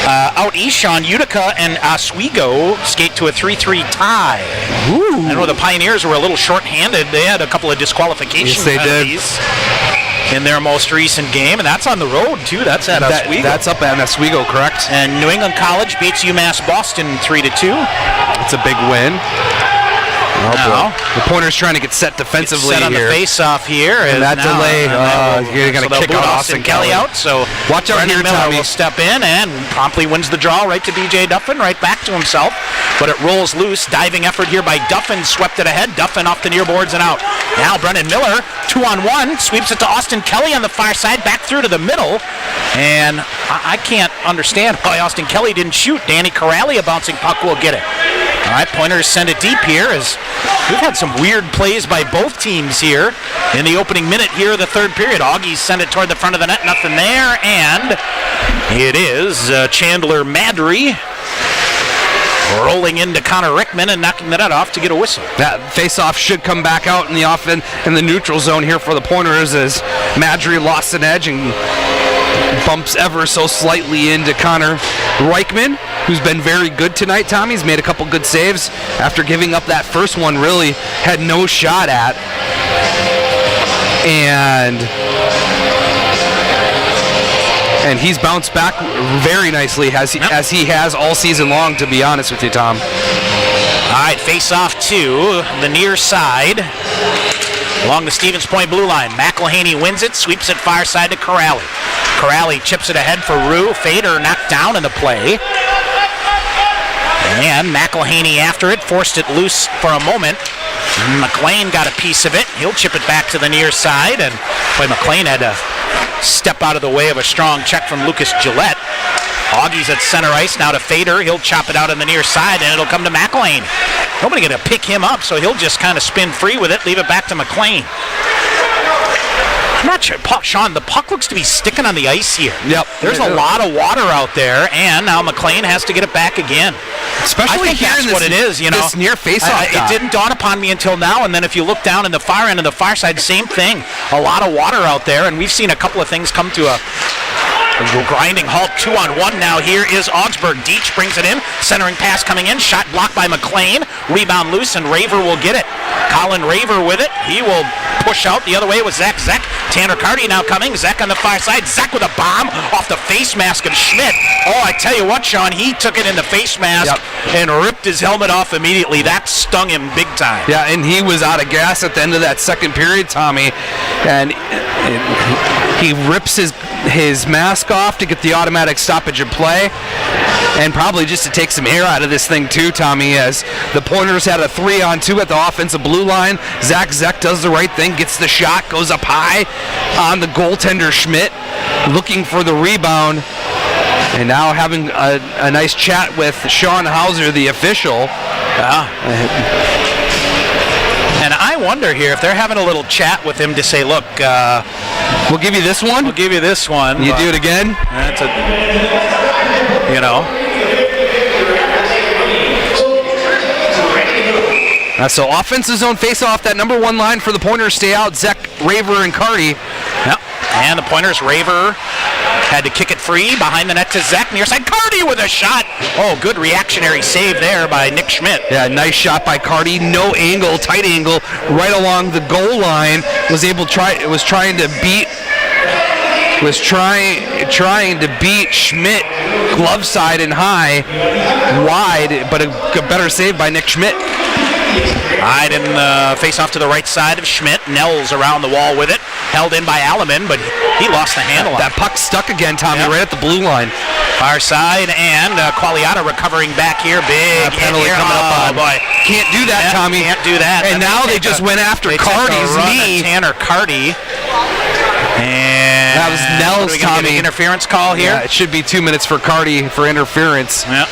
Out east, Sean, Utica and Oswego skate to a 3-3 tie. Ooh. I know the Pioneers were a little short-handed. They had a couple of disqualification penalties in their most recent game, and that's on the road too. That's at Oswego. That's up at Oswego, correct? And New England College beats UMass Boston 3-2. It's a big win. Now, the Pointers trying to get set defensively set on here. The face-off here. And that delay, you're going to kick out Austin Kelly out. So watch out here, Miller Tommy. will step in and promptly wins the draw right to DJ Duffin, right back to himself. But it rolls loose. Diving effort here by Duffin, swept it ahead. Duffin off the near boards and out. Now Brennan Miller, 2-on-1, sweeps it to Austin Kelly on the far side, back through to the middle. And I can't understand why Austin Kelly didn't shoot. Danny Corrali, a bouncing puck, will get it. All right, Pointers send it deep here as we've had some weird plays by both teams here in the opening minute here of the third period. Augies send it toward the front of the net, nothing there, and it is Chandler Madry rolling into Connor Rickman and knocking the net off to get a whistle. That face-off should come back out in the offense in the neutral zone here for the Pointers as Madry lost an edge and bumps ever so slightly into Connor Reichman, who's been very good tonight, Tommy. He's made a couple good saves after giving up that first one really had no shot at. And he's bounced back very nicely as he has all season long, to be honest with you, Tom. All right, face off to the near side. Along the Stevens Point blue line, McElhaney wins it, sweeps it far side to Corrali. Corrali chips it ahead for Rue. Fader knocked down in the play. And McElhaney after it, forced it loose for a moment. McLean got a piece of it. He'll chip it back to the near side, and McLean had to step out of the way of a strong check from Lucas Gillette. Augie's at center ice, now to Fader. He'll chop it out on the near side, and it'll come to McElhaney. Nobody going to pick him up, so he'll just kind of spin free with it, leave it back to McLean. I'm not sure, Sean, the puck looks to be sticking on the ice here. Yep. There's a lot of water out there, and now McLean has to get it back again. Especially I think here that's in what it is, you know. this near face-off it didn't dawn upon me until now, and then if you look down in the far end of the far side, same thing. A lot of water out there, and we've seen a couple of things come to a grinding halt. 2-on-1 now. Here is Augsburg. Deitch brings it in. Centering pass coming in. Shot blocked by McLean. Rebound loose, and Raver will get it. Colin Raver with it. He will push out the other way with Zach Zeck. Tanner Carty now coming. Zeck on the far side. Zeck with a bomb off the face mask of Schmidt. Oh, I tell you what, Sean, he took it in the face mask and ripped his helmet off immediately. That stung him big time. Yeah, and he was out of gas at the end of that second period, Tommy. And he rips his mask off to get the automatic stoppage of play, and probably just to take some air out of this thing too, Tommy, as the Pointers had a 3-on-2 at the offensive blue line. Zach Zeck does the right thing, gets the shot, goes up high on the goaltender Schmidt, looking for the rebound, and now having a nice chat with Sean Hauser, the official. And I wonder here if they're having a little chat with him to say, look, we'll give you this one. We'll give you this one. You do it again? That's a, you know. So offensive zone face-off, that number one line for the Pointers stay out. Zeck, Raver, and Carty. Yep. And the Pointers, Raver had to kick it free behind the net to Zeck. Near side, Carty with a shot. Oh, good reactionary save there by Nick Schmidt. Yeah, nice shot by Carty. No angle, tight angle, right along the goal line. Trying to beat Schmidt glove side and high, wide, but a better save by Nick Schmidt. Hyde in the face-off to the right side of Schmidt. Nels around the wall with it. Held in by Alleman, but he lost the handle on it. That puck stuck again, Tommy, right at the blue line. Far side, and Qualiata recovering back here. Big penalty coming up on. Boy. Can't do that, Tommy. Can't do that. And now they just went after Carty's knee. Tanner Carty. And that was Nels, Tommy. Get an interference call here? Yeah, it should be 2 minutes for Carty for interference. Yep.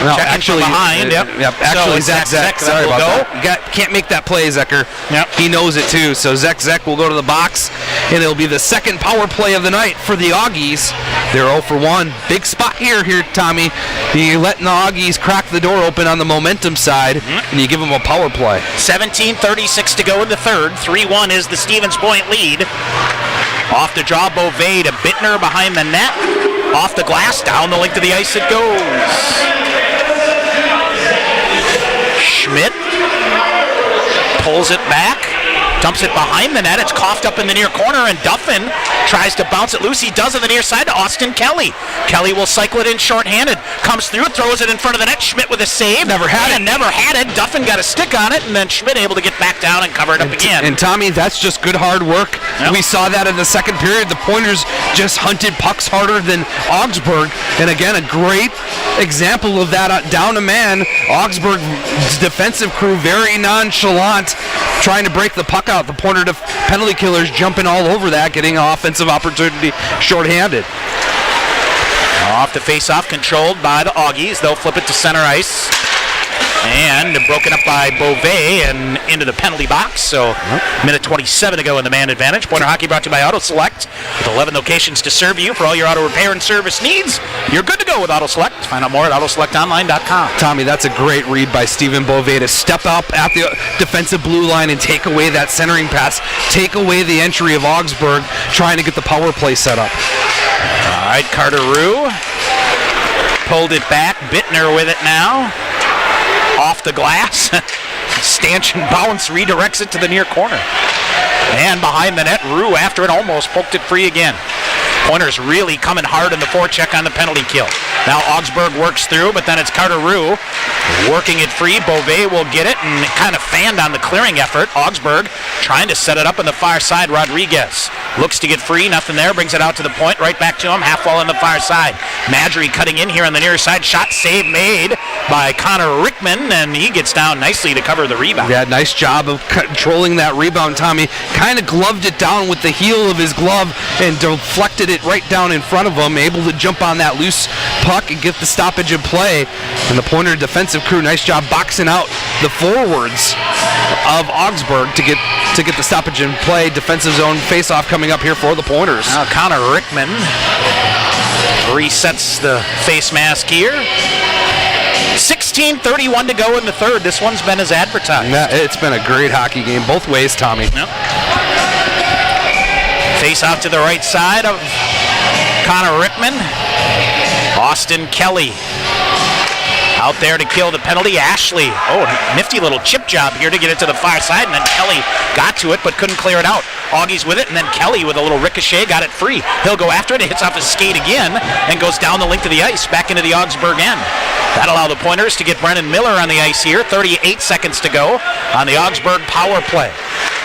No, checking actually, from behind. Yep. Actually, so Zach. Sorry about that. Can't make that play, Zecker. Yep. He knows it too. So Zach will go to the box, and it'll be the second power play of the night for the Augies. They're 0 for 1. Big spot here, Tommy. You're letting the Augies crack the door open on the momentum side, and you give them a power play. 17:36 to go in the third. 3-1 is the Stevens Point lead. Off the draw, Beauvais to Bittner behind the net. Off the glass, down the length of the ice it goes. Schmidt pulls it back, dumps it behind the net. It's coughed up in the near corner, and Duffin tries to bounce it loose. He does on the near side to Austin Kelly. Kelly will cycle it in shorthanded. Comes through, throws it in front of the net. Schmidt with a save. Never had it. Duffin got a stick on it, and then Schmidt able to get back down and cover it up again. And Tommy, that's just good hard work. Yep. We saw that in the second period. The Pointers just hunted pucks harder than Augsburg. And again, a great example of that down a man. Augsburg's defensive crew very nonchalant, trying to break the puck out. The Pointer penalty killers jumping all over that, getting an offensive opportunity shorthanded. Off the face-off, controlled by the Augies. They'll flip it to center ice. And broken up by Beauvais and into the penalty box. So, minute 27 to go in the man advantage. Pointer Hockey brought to you by Auto Select. With 11 locations to serve you for all your auto repair and service needs. You're good to go with Auto Select. Find out more at autoselectonline.com. Tommy, that's a great read by Stephen Beauvais to step up at the defensive blue line and take away that centering pass. Take away the entry of Augsburg, trying to get the power play set up. All right, Carter Rue pulled it back. Bittner with it now. Off the glass. Stanchion bounce, redirects it to the near corner. And behind the net, Rue after it almost poked it free again. Pointers really coming hard in the forecheck on the penalty kill. Now Augsburg works through, but then it's Carter Rue working it free. Beauvais will get it and kind of fanned on the clearing effort. Augsburg trying to set it up on the far side. Rodriguez looks to get free, nothing there, brings it out to the point, right back to him, half wall on the far side. Madry cutting in here on the near side. Shot save made by Connor Rickman, and he gets down nicely to cover the rebound. Yeah, nice job of controlling that rebound, Tommy. Kind of gloved it down with the heel of his glove and deflected it right down in front of him, able to jump on that loose puck and get the stoppage in play. And the Pointer defensive crew, nice job boxing out the forwards of Augsburg to get the stoppage in play. Defensive zone face-off coming up here for the Pointers. Now Connor Rickman resets the face mask here. 16:31 to go in the third. This one's been as advertised. Yeah, it's been a great hockey game both ways, Tommy. Yep. Face off to the right side of Connor Rickman. Austin Kelly out there to kill the penalty. Ashley, nifty little chip job here to get it to the far side, and then Kelly got to it but couldn't clear it out. Augie's with it, and then Kelly with a little ricochet got it free. He'll go after it. It hits off his skate again and goes down the length of the ice back into the Augsburg end. That'll allow the Pointers to get Brennan Miller on the ice here. 38 seconds to go on the Augsburg power play.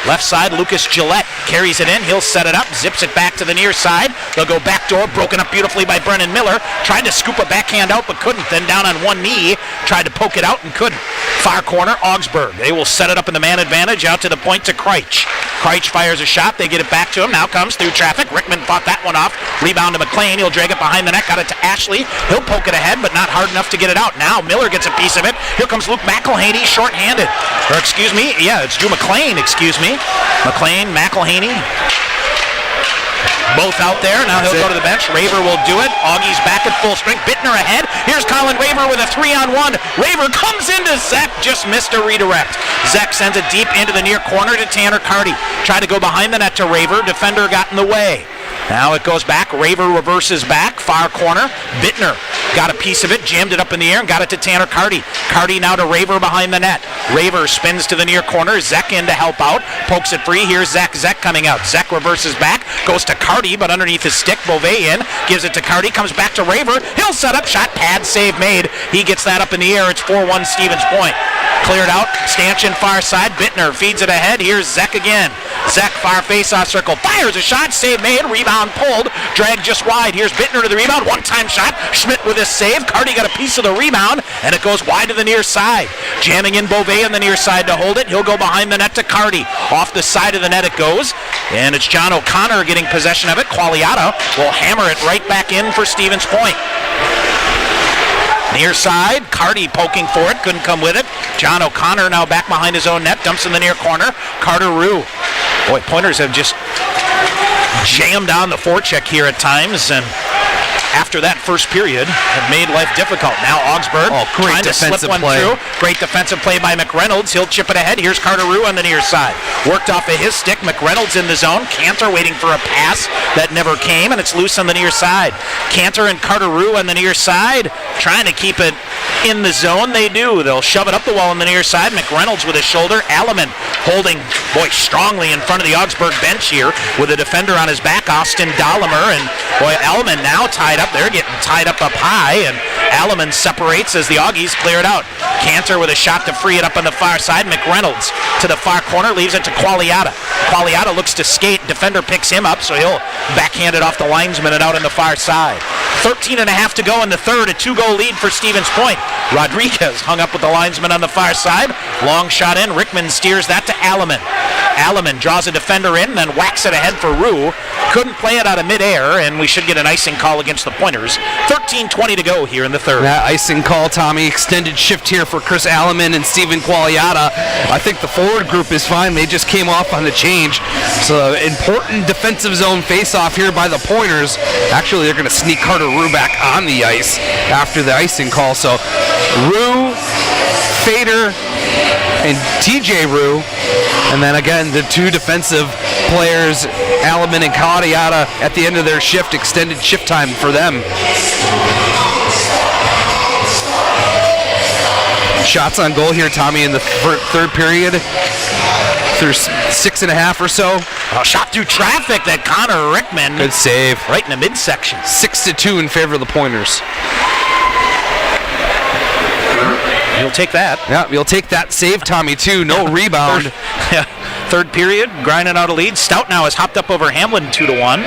Left side, Lucas Gillette carries it in. He'll set it up, zips it back to the near side. They'll go backdoor, broken up beautifully by Brennan Miller. Tried to scoop a backhand out, but couldn't. Then down on one knee, tried to poke it out and couldn't. Far corner, Augsburg. They will set it up in the man advantage out to the point to Kreitsch. Kreitsch fires a shot. They get it back to him. Now comes through traffic. Rickman fought that one off. Rebound to McLean. He'll drag it behind the net. Got it to Ashley. He'll poke it ahead, but not hard enough to get it out. Now Miller gets a piece of it. Here comes Luke McElhaney, short-handed. It's Drew McLean, McElhaney. Both out there. Now he'll go to the bench. Raver will do it. Augie's back at full strength. Bittner ahead. Here's Colin Raver with a 3-on-1. Raver comes into Zek. Just missed a redirect. Zek sends it deep into the near corner to Tanner Carty. Tried to go behind the net to Raver. Defender got in the way. Now it goes back. Raver reverses back. Far corner. Bittner got a piece of it. Jammed it up in the air and got it to Tanner Carty. Carty now to Raver behind the net. Raver spins to the near corner. Zek in to help out. Pokes it free. Here's Zek. Zek coming out. Zek reverses back. Goes to Carty, but underneath his stick. Beauvais in. Gives it to Carty. Comes back to Raver. He'll set up. Shot. Pad save made. He gets that up in the air. It's 4-1 Stevens Point. Cleared out. Stanchion far side. Bittner feeds it ahead. Here's Zek again. Zek far face-off circle. Fires a shot. Save made. Rebound pulled. Dragged just wide. Here's Bittner to the rebound. One-time shot. Schmidt with his save. Carty got a piece of the rebound, and it goes wide to the near side. Jamming in Beauvais on the near side to hold it. He'll go behind the net to Carty. Off the side of the net it goes, and it's John O'Connor getting possession of it. Qualiata will hammer it right back in for Stevens Point. Near side, Carty poking for it, couldn't come with it. John O'Connor now back behind his own net, dumps in the near corner. Carter Rue. Boy, Pointers have just jammed on the forecheck here at times, and after that first period have made life difficult. Now Augsburg trying to slip one through. Great defensive play by McReynolds. He'll chip it ahead. Here's Carter Rue on the near side. Worked off of his stick. McReynolds in the zone. Cantor waiting for a pass that never came, and it's loose on the near side. Cantor and Carter Rue on the near side trying to keep it in the zone. They do. They'll shove it up the wall on the near side. McReynolds with his shoulder. Alleman holding, strongly in front of the Augsburg bench here with a defender on his back, Austin Dahlemer. And, Alleman now tied up. They're getting tied up high, and Alleman separates as the Augies clear it out. Cantor with a shot to free it up on the far side. McReynolds to the far corner, leaves it to Qualiata. Qualiata looks to skate. Defender picks him up, so he'll backhand it off the linesman and out on the far side. 13 and a half to go in the third. A 2-goal lead for Stevens Point. Rodriguez hung up with the linesman on the far side. Long shot in. Rickman steers that to Alleman. Alleman draws a defender in, then whacks it ahead for Rue. Couldn't play it out of midair, and we should get an icing call against the Pointers. 13:20 to go here in the third. That icing call, Tommy. Extended shift here for Chris Alleman and Steven Qualiata. I think the forward group is fine. They just came off on the change. So important defensive zone face-off here by the Pointers. Actually, they're going to sneak Carter Rue back on the ice after the icing call. So Rue, Fader, and TJ Rue. And then again, the two defensive players, Alleman and Qualiata, at the end of their shift, extended shift time for them. Shots on goal here, Tommy, in the third period. through 6.5 or so. A shot through traffic that Connor Rickman. Good save. Right in the midsection. 6-2 in favor of the Pointers. You'll take that. Yeah, you'll take that save, Tommy, too. No rebound. Third period, grinding out a lead. Stout now has hopped up over Hamlin 2-1.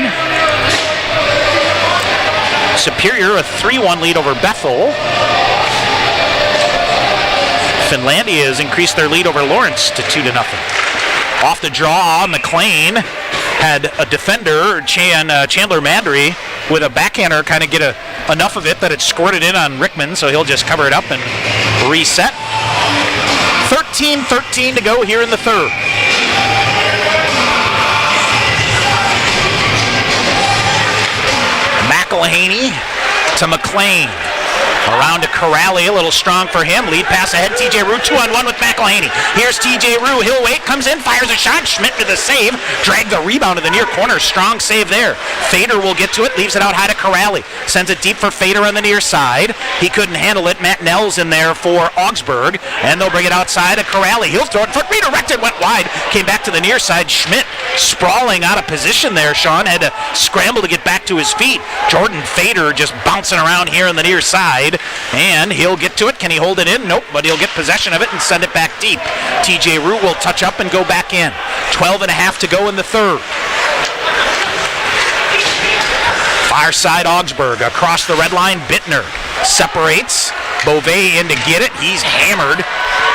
Superior, a 3-1 lead over Bethel. Finlandia has increased their lead over Lawrence to 2-0. Off the draw, McLean had a defender, Chandler Mandry, with a backhander kind of get enough of it that it squirted in on Rickman, so he'll just cover it up and reset. 13-13 to go here in the third. McElhaney to McLean. Around to Corrali, a little strong for him. Lead pass ahead, TJ Rue, 2-on-1 with McElhaney. Here's TJ Rue, he'll wait, comes in, fires a shot. Schmidt with the save, dragged the rebound to the near corner. Strong save there. Fader will get to it, leaves it out high to Corrali. Sends it deep for Fader on the near side. He couldn't handle it. Matt Nell's in there for Augsburg, and they'll bring it outside to Corrali. He'll throw it, foot redirected, went wide, came back to the near side. Schmidt sprawling out of position there. Sean had to scramble to get back to his feet. Jordan Fader just bouncing around here on the near side. And he'll get to it. Can he hold it in? Nope, but he'll get possession of it and send it back deep. TJ Rue will touch up and go back in. 12.5 to go in the third. Far side Augsburg across the red line. Bittner separates. Beauvais in to get it. He's hammered,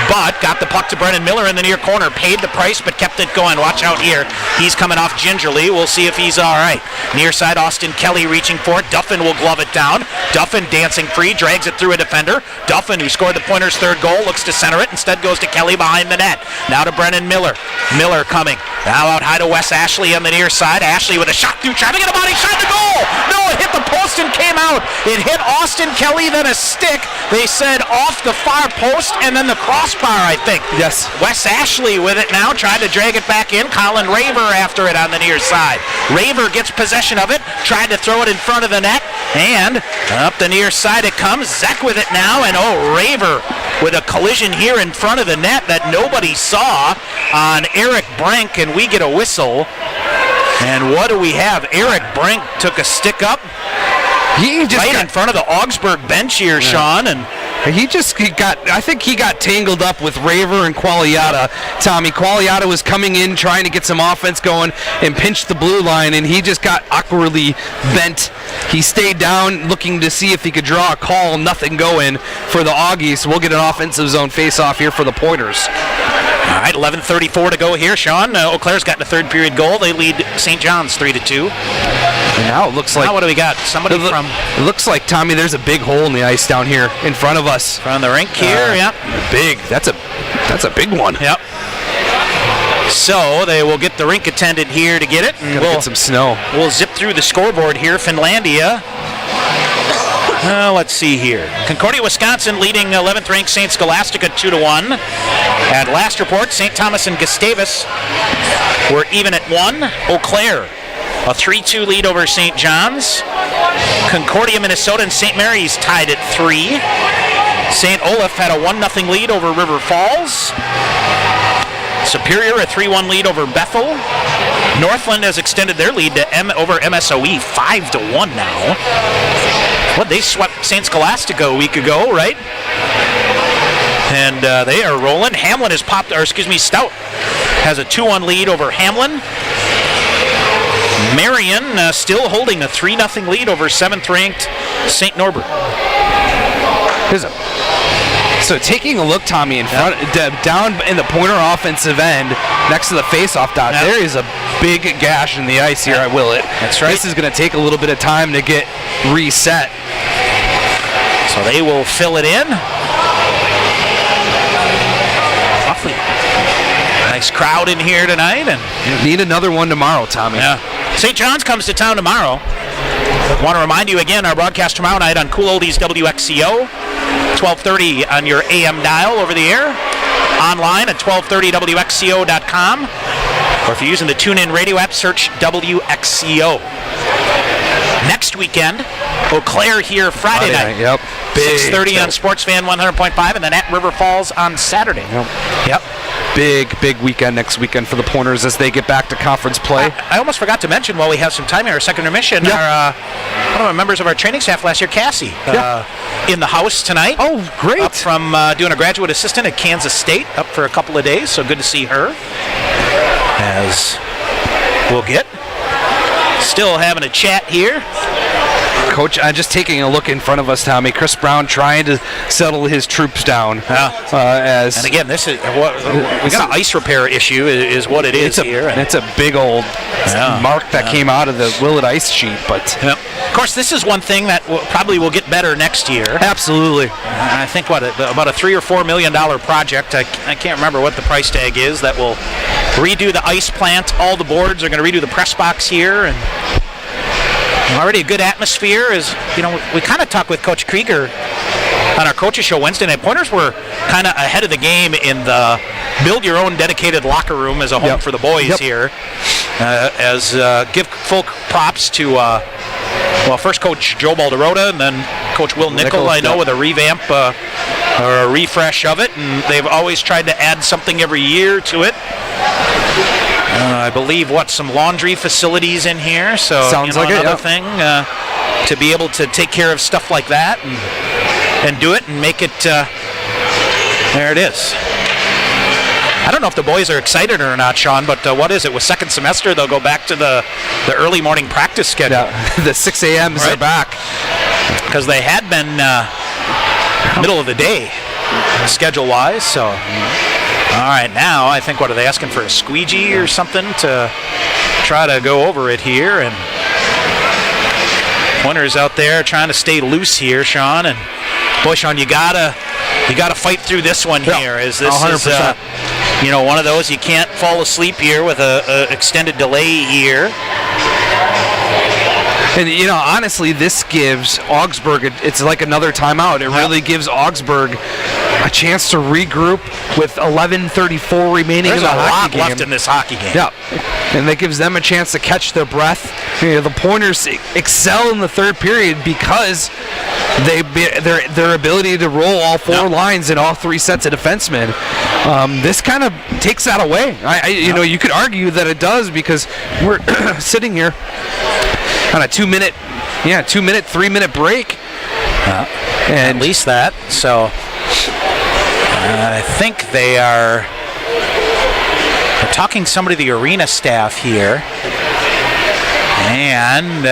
but got the puck to Brennan Miller in the near corner. Paid the price, but kept it going. Watch out here. He's coming off gingerly. We'll see if he's all right. Near side, Austin Kelly reaching for it. Duffin will glove it down. Duffin dancing free, drags it through a defender. Duffin, who scored the Pointers' third goal, looks to center it. Instead goes to Kelly behind the net. Now to Brennan Miller. Miller coming. Now out high to Wes Ashley on the near side. Ashley with a shot through traffic and a body shot to goal. No, it hit the post and came out. It hit Austin Kelly, then a stick. They said off the far post and then the crossbar, I think. Yes. Wes Ashley with it now, tried to drag it back in. Colin Raver after it on the near side. Raver gets possession of it, tried to throw it in front of the net, and up the near side it comes. Zek with it now, and Raver with a collision here in front of the net that nobody saw on Eric Brink, and we get a whistle. And what do we have? Eric Brink took a stick up. He just right in front of the Augsburg bench here, Sean, and I think he got tangled up with Raver and Qualiata. Tommy, Qualiata was coming in trying to get some offense going and pinched the blue line, and he just got awkwardly bent. He stayed down looking to see if he could draw a call. Nothing going for the Augies. We'll get an offensive zone face-off here for the Pointers. All right, 11:34 to go here, Sean. Eau Claire's gotten a third period goal. They lead St. John's 3-2. And now it looks like... Now what do we got? Somebody from... It looks like, Tommy, there's a big hole in the ice down here in front of us. From the rink here, yep. Big. That's a big one. Yep. So they will get the rink attendant here to get it. And we'll get some snow. We'll zip through the scoreboard here. Finlandia. Let's see here. Concordia, Wisconsin leading 11th ranked St. Scholastica 2-1. At last report, St. Thomas and Gustavus were even at 1. Eau Claire, a 3-2 lead over St. John's. Concordia, Minnesota, and St. Mary's tied at 3. St. Olaf had a 1-0 lead over River Falls. Superior, a 3-1 lead over Bethel. Northland has extended their lead to over MSOE, 5-1 now. Well, they swept St. Scholastica a week ago, right? And they are rolling. Hamlin has Stout has a 2-1 lead over Hamlin. Marion still holding a 3-0 lead over 7th ranked St. Norbert. So taking a look, Tommy, in front, down in the Pointer offensive end, next to the face-off dot, there is a big gash in the ice here at Willett. That's right. This is going to take a little bit of time to get reset. So they will fill it in. Awfully nice crowd in here tonight, and need another one tomorrow, Tommy. Yeah. St. John's comes to town tomorrow. Want to remind you again, our broadcast tomorrow night on Cool Oldies WXCO, 12:30 on your AM dial over the air, online at 1230wxco.com, or if you're using the TuneIn radio app, search WXCO. Next weekend, Eau Claire here Friday night. Yep. 6:30 on Sports Fan 100.5, and then at River Falls on Saturday. Yep. big weekend next weekend for the Pointers as they get back to conference play. I almost forgot to mention while we have some time here, our second intermission, our, one of the members of our training staff last year, Cassie, in the house tonight. Oh, great. Up from doing a graduate assistant at Kansas State, up for a couple of days, so good to see her. As we'll get. Still having a chat here. Coach, I'm just taking a look in front of us, Tommy. Chris Brown trying to settle his troops down. And again, this is what we got an ice repair issue, is what it is here. It's a big old mark that came out of the Willett ice sheet, but of course, this is one thing that probably will get better next year. Absolutely. I think about a $3 or $4 million project. I can't remember what the price tag is. That will redo the ice plant. All the boards are going to redo the press box here, and already a good atmosphere. Is we kind of talked with Coach Krieger on our coaches show Wednesday night. Pointers were kind of ahead of the game in the build your own dedicated locker room as a home for the boys here. As give full props to first Coach Joe Balderota and then Coach Will Nickel, I know, with a revamp or a refresh of it, and they've always tried to add something every year to it. I believe some laundry facilities in here, so sounds like another thing to be able to take care of stuff like that and do it and make it. There it is. I don't know if the boys are excited or not, Sean, but what is it? With second semester, they'll go back to the early morning practice schedule. Yeah, the 6 a.m.s are back. Because they had been middle of the day schedule-wise, so. All right, now I think, what are they asking for, a squeegee or something to try to go over it here? And Pointers out there trying to stay loose here, Sean. And boy, Sean, you gotta fight through this one here. As this 100%. Is one of those you can't fall asleep here with a extended delay here. And honestly, this gives Augsburg, it's like another timeout. It really gives Augsburg a chance to regroup with 11:34 remaining in the hockey game. There's a lot left in this hockey game. Yeah, and that gives them a chance to catch their breath. The Pointers excel in the third period because their ability to roll all four lines in all three sets of defensemen. This kind of takes that away. You could argue that it does, because we're sitting here on a 2-minute, 3-minute break. And at least that. So I think they're talking somebody to the arena staff here. And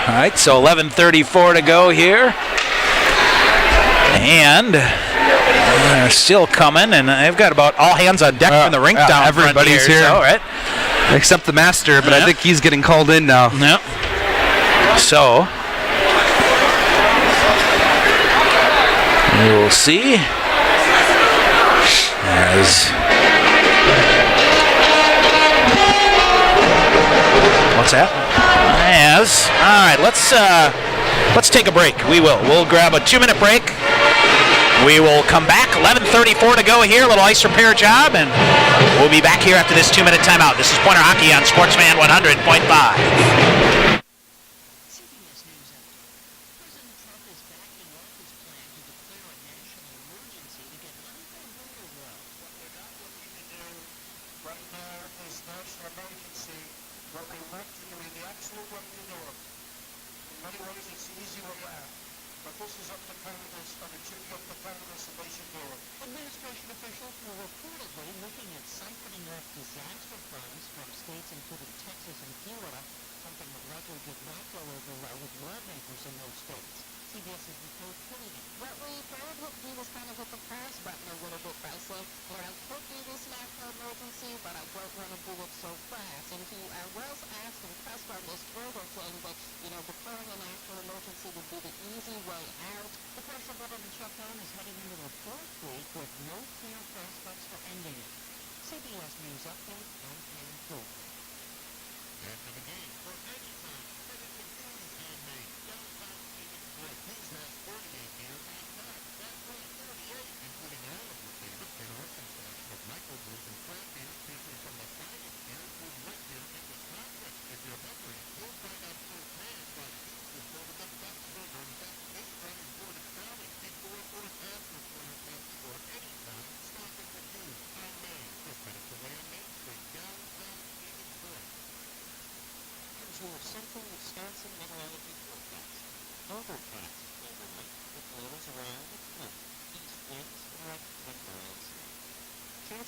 all right, so 11:34 to go here. And they're still coming, and they've got about all hands on deck from the rink down. Everybody's here, so, right? Except the master, but I think he's getting called in now. Yep. So we'll see. What's that? All right, let's take a break. We'll grab a 2-minute break. We will come back. 11:34 to go here. A little ice repair job, and we'll be back here after this 2-minute timeout. This is Pointer Hockey on Sportsman 100.5.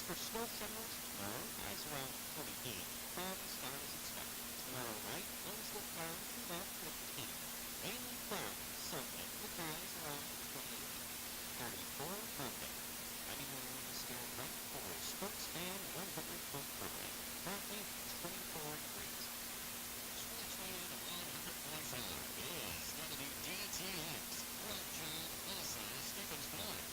For snow showers tomorrow, highs around 28. Cloudy skies expected. Tomorrow night, mostly cloudy, about 15. Mainly cloudy Sunday, with highs around 28. 34 Monday. 91 is still right for Sports Fan 100.5. Currently 24 degrees. Sports Fan 100.5 is WDTX. I'm John Wilson, Stevens Point.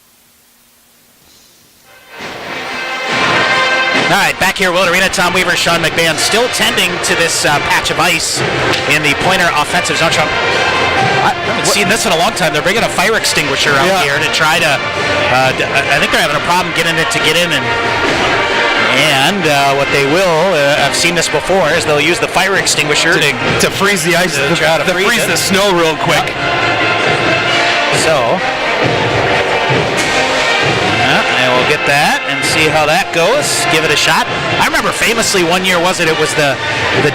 All right, back here at Willett Arena, Tom Weaver, Sean McMahon, still tending to this patch of ice in the Pointer offensive zone. I haven't seen this in a long time. They're bringing a fire extinguisher out here to try to. I think they're having a problem getting it to get in, and what they will, I've seen this before, is they'll use the fire extinguisher to freeze the ice, to freeze the snow real quick. So. And we'll get that and see how that goes. Give it a shot. I remember famously one year, it was the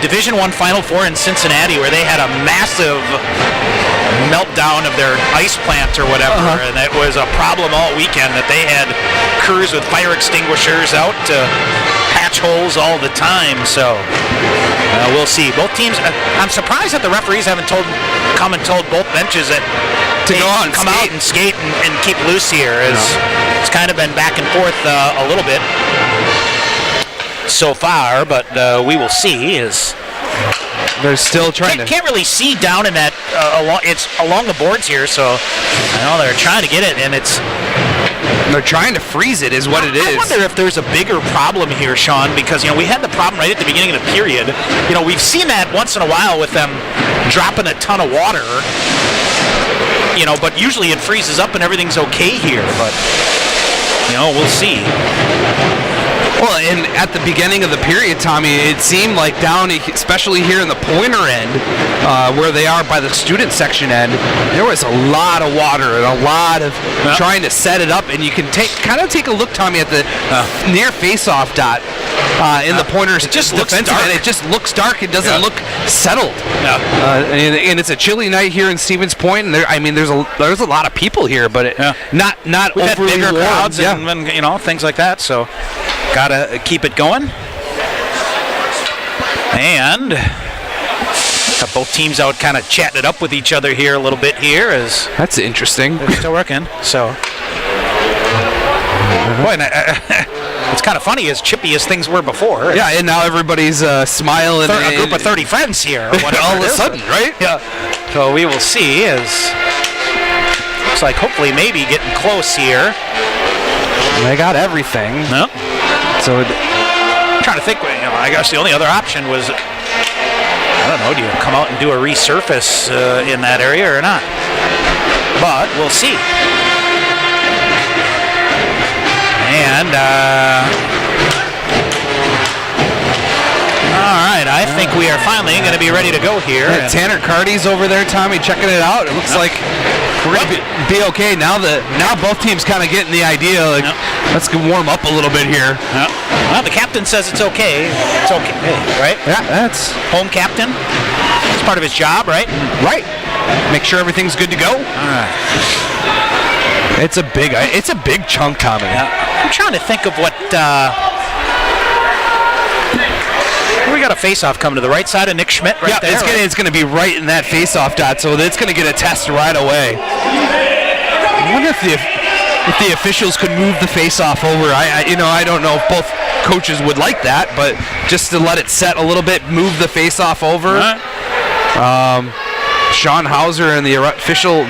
Division I Final Four in Cincinnati, where they had a massive meltdown of their ice plant or whatever, and it was a problem all weekend that they had crews with fire extinguishers out to patch holes all the time. So we'll see. Both teams. I'm surprised that the referees haven't come and told both benches that to go on, come out and skate and keep loose here. It's kind of been back and forth a little bit so far, but we will see. They're still trying can't really see down in that. It's along the boards here, so they're trying to get it, and they're trying to freeze it, is what it is. I wonder if there's a bigger problem here, Sean, because we had the problem right at the beginning of the period. We've seen that once in a while with them dropping a ton of water. But usually it freezes up and everything's okay here. But we'll see. Well, and at the beginning of the period, Tommy, it seemed like down, especially here in the Pointer end, where they are by the student section end, there was a lot of water and a lot of trying to set it up. And you can kind of take a look, Tommy, at the near face-off dot in the Pointers. It just looks dark. And it just looks dark. It doesn't look settled. And it's a chilly night here in Stevens Point. And there's a lot of people here, but not We've overly had bigger warm. crowds and things like that. So. Gotta keep it going. And got both teams out kind of chatting it up with each other here a little bit here. That's interesting. They're still working. So, boy, it's kind of funny, as chippy as things were before. Yeah, and now everybody's smiling. A group of 30 friends here. All of a sudden, right? Yeah. So we will see. Looks like hopefully maybe getting close here. They got everything. No. So I'm trying to think. I guess the only other option was, I don't know, do you come out and do a resurface in that area or not? But we'll see. And all right, I think we are finally going to be ready to go here. Tanner Carty's over there, Tommy, checking it out. It looks like we're going to be okay now. Now both teams kind of getting the idea. Let's warm up a little bit here. Well, the captain says it's okay. It's okay, right? Yeah, that's home captain. It's part of his job, right? Right. Make sure everything's good to go. All right. It's a big chunk, Tommy. Yeah. I'm trying to think of what. We got a face-off coming to the right side of Nick Schmidt right there. It's going to be right in that face-off dot, so it's going to get a test right away. I wonder if the officials could move the face-off over. I don't know if both coaches would like that, but just to let it set a little bit, move the face-off over. Sean Hauser and the official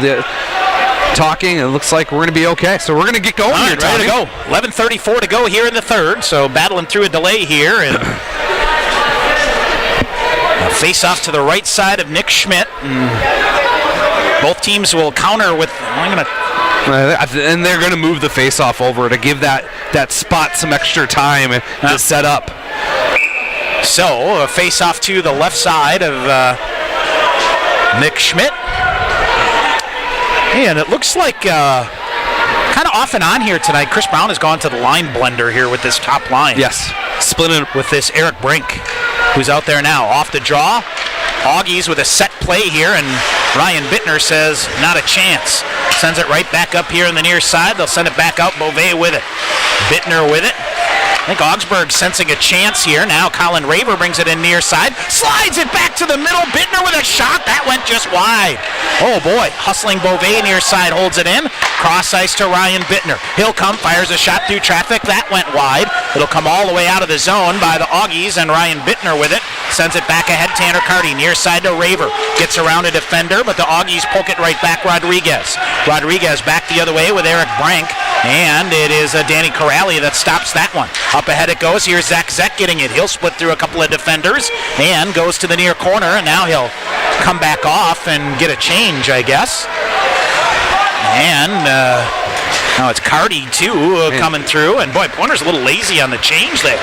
talking. It looks like we're going to be okay. So we're going to get going here, ready to go. 11:34 to go here in the third. So battling through a delay here, and face off to the right side of Nick Schmidt. Both teams will counter with. And they're going to move the face off over to give that spot some extra time to set up. So a face off to the left side of Nick Schmidt. And it looks like kind of off and on here tonight. Chris Brown has gone to the line blender here with this top line. Yes. Splitting with this Eric Brink, who's out there now. Off the draw. Augies with a set play here, and Ryan Bittner says not a chance. Sends it right back up here in the near side. They'll send it back out. Beauvais with it. Bittner with it. I think Augsburg sensing a chance here. Now Colin Raver brings it in near side. Slides it back to the middle. Bittner with a shot. That went just wide. Oh boy. Hustling Beauvais near side holds it in. Cross ice to Ryan Bittner. He'll come, fires a shot through traffic. That went wide. It'll come all the way out of the zone by the Augies, and Ryan Bittner with it. Sends it back ahead. Tanner Carty near side to Raver. Gets around a defender, but the Augies poke it right back. Rodriguez. Rodriguez back the other way with Eric Brank. And it is Danny Corrali that stops that one. Up ahead it goes. Here's Zach Zeck getting it. He'll split through a couple of defenders and goes to the near corner. And now he'll come back off and get a change, I guess. And now it's Carty, too, coming through. And, boy, Pointer's a little lazy on the change there.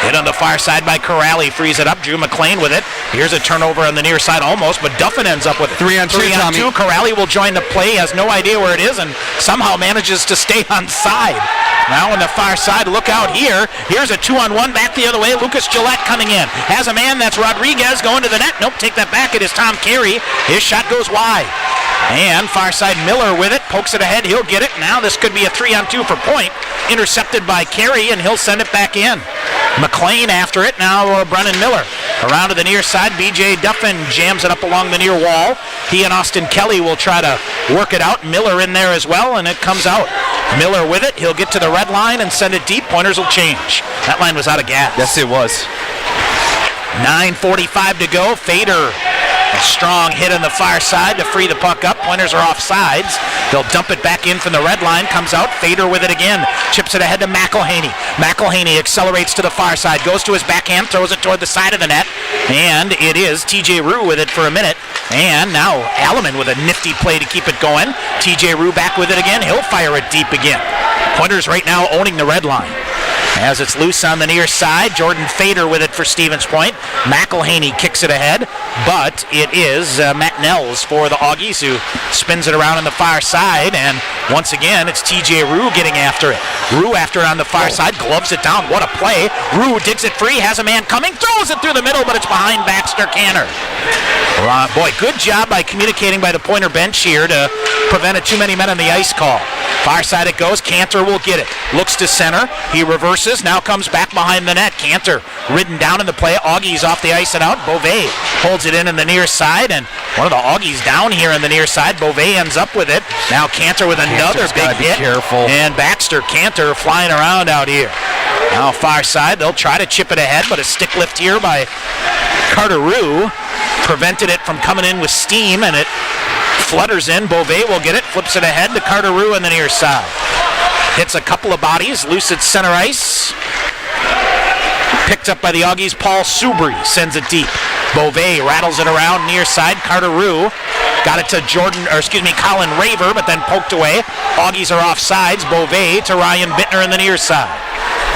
Hit on the far side by Corrali, frees it up. Drew McLean with it. Here's a turnover on the near side almost, but Duffin ends up with it. 3-on-2. Corrali will join the play, has no idea where it is, and somehow manages to stay on side. Now on the far side, look out here. Here's a 2-on-1 back the other way. Lucas Gillette coming in. Has a man, that's Rodriguez going to the net. Nope, take that back. It is Tom Carey. His shot goes wide. And far side Miller with it, pokes it ahead, he'll get it. Now this could be a 3-on-2 for Point. Intercepted by Carey, and he'll send it back in. McLean after it, now Brennan Miller. Around to the near side, B.J. Duffin jams it up along the near wall. He and Austin Kelly will try to work it out. Miller in there as well, and it comes out. Miller with it, he'll get to the red line and send it deep. Pointers will change. That line was out of gas. Yes, it was. 9:45 to go. Fader. A strong hit on the far side to free the puck up. Pointers are off sides. They'll dump it back in from the red line. Comes out. Fader with it again. Chips it ahead to McElhaney. McElhaney accelerates to the far side. Goes to his backhand. Throws it toward the side of the net. And it is TJ Rue with it for a minute. And now Alleman with a nifty play to keep it going. TJ Rue back with it again. He'll fire it deep again. Pointers right now owning the red line. As it's loose on the near side, Jordan Fader with it for Stevens Point. McElhaney kicks it ahead, but it is Matt Nels for the Augies who spins it around on the far side, and once again, it's TJ Rue getting after it. Rue after it on the far side, gloves it down. What a play. Rue digs it free, has a man coming, throws it through the middle, but it's behind Baxter Canner. Boy, good job by communicating by the Pointer bench here to prevent a too many men on the ice call. Far side it goes. Cantor will get it. Looks to center. He reverses. Now comes back behind the net. Cantor ridden down in the play. Augies off the ice and out. Beauvais holds it in the near side. And one of the Augies down here in the near side. Beauvais ends up with it. Now Cantor with another big hit. Careful. And Baxter Cantor flying around out here. Now far side. They'll try to chip it ahead, but a stick lift here by Carter Rue prevented it from coming in with steam, and it flutters in. Beauvais will get it, flips it ahead to Carter Rue on the near side. Hits a couple of bodies, loose at center ice. Picked up by the Augies, Paul Subry sends it deep. Beauvais rattles it around near side. Carter Rue got it to Colin Raver, but then poked away. Augies are off sides. Beauvais to Ryan Bittner in the near side.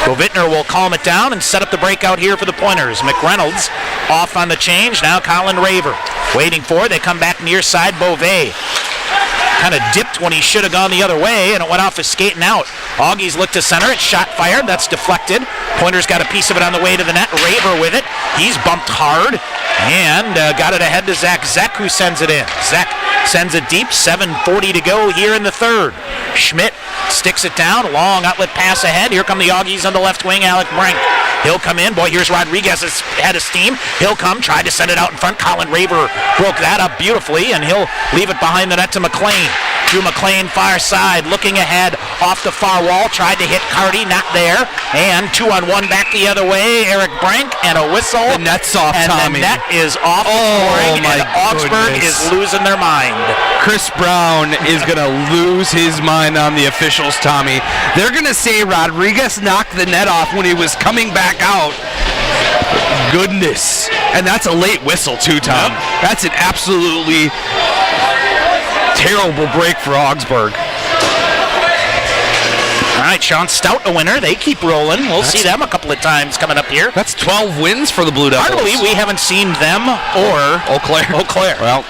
Bittner will calm it down and set up the breakout here for the Pointers. McReynolds off on the change. Now Colin Raver waiting for it. They come back near side. Beauvais kind of dipped when he should have gone the other way, and it went off his skate and out. Augies look to center. It's shot fired. That's deflected. Pointers got a piece of it on the way to the net. Raver with it. He's bumped hard and got it ahead to Zach Zeck, who sends it in. Zeck sends it deep. 7:40 to go here in the third. Schmidt sticks it down. Long outlet pass ahead. Here come the Augies on the left wing. Alec Brank. He'll come in. Boy, here's Rodriguez head of steam. He'll come. Tried to send it out in front. Colin Raver broke that up beautifully, and he'll leave it behind the net to McLean. Drew McLean far side, looking ahead off the far wall. Tried to hit Carty, not there. And 2-on-1 back the other way. Eric Brank and a whistle. The net's off, and Tommy. The net is off. Oh, my and Augsburg goodness. is losing their mind. Chris Brown is going to lose his mind on the officials, Tommy. They're going to say Rodriguez knocked the net off when he was coming back out. Goodness. And that's a late whistle, too, Tom. Yep. That's an absolutely terrible break for Augsburg. All right, Sean Stout, a winner. They keep rolling. We'll see them a couple of times coming up here. That's 12 wins for the Blue Devils. Hard to believe we haven't seen them or Eau Claire. Well,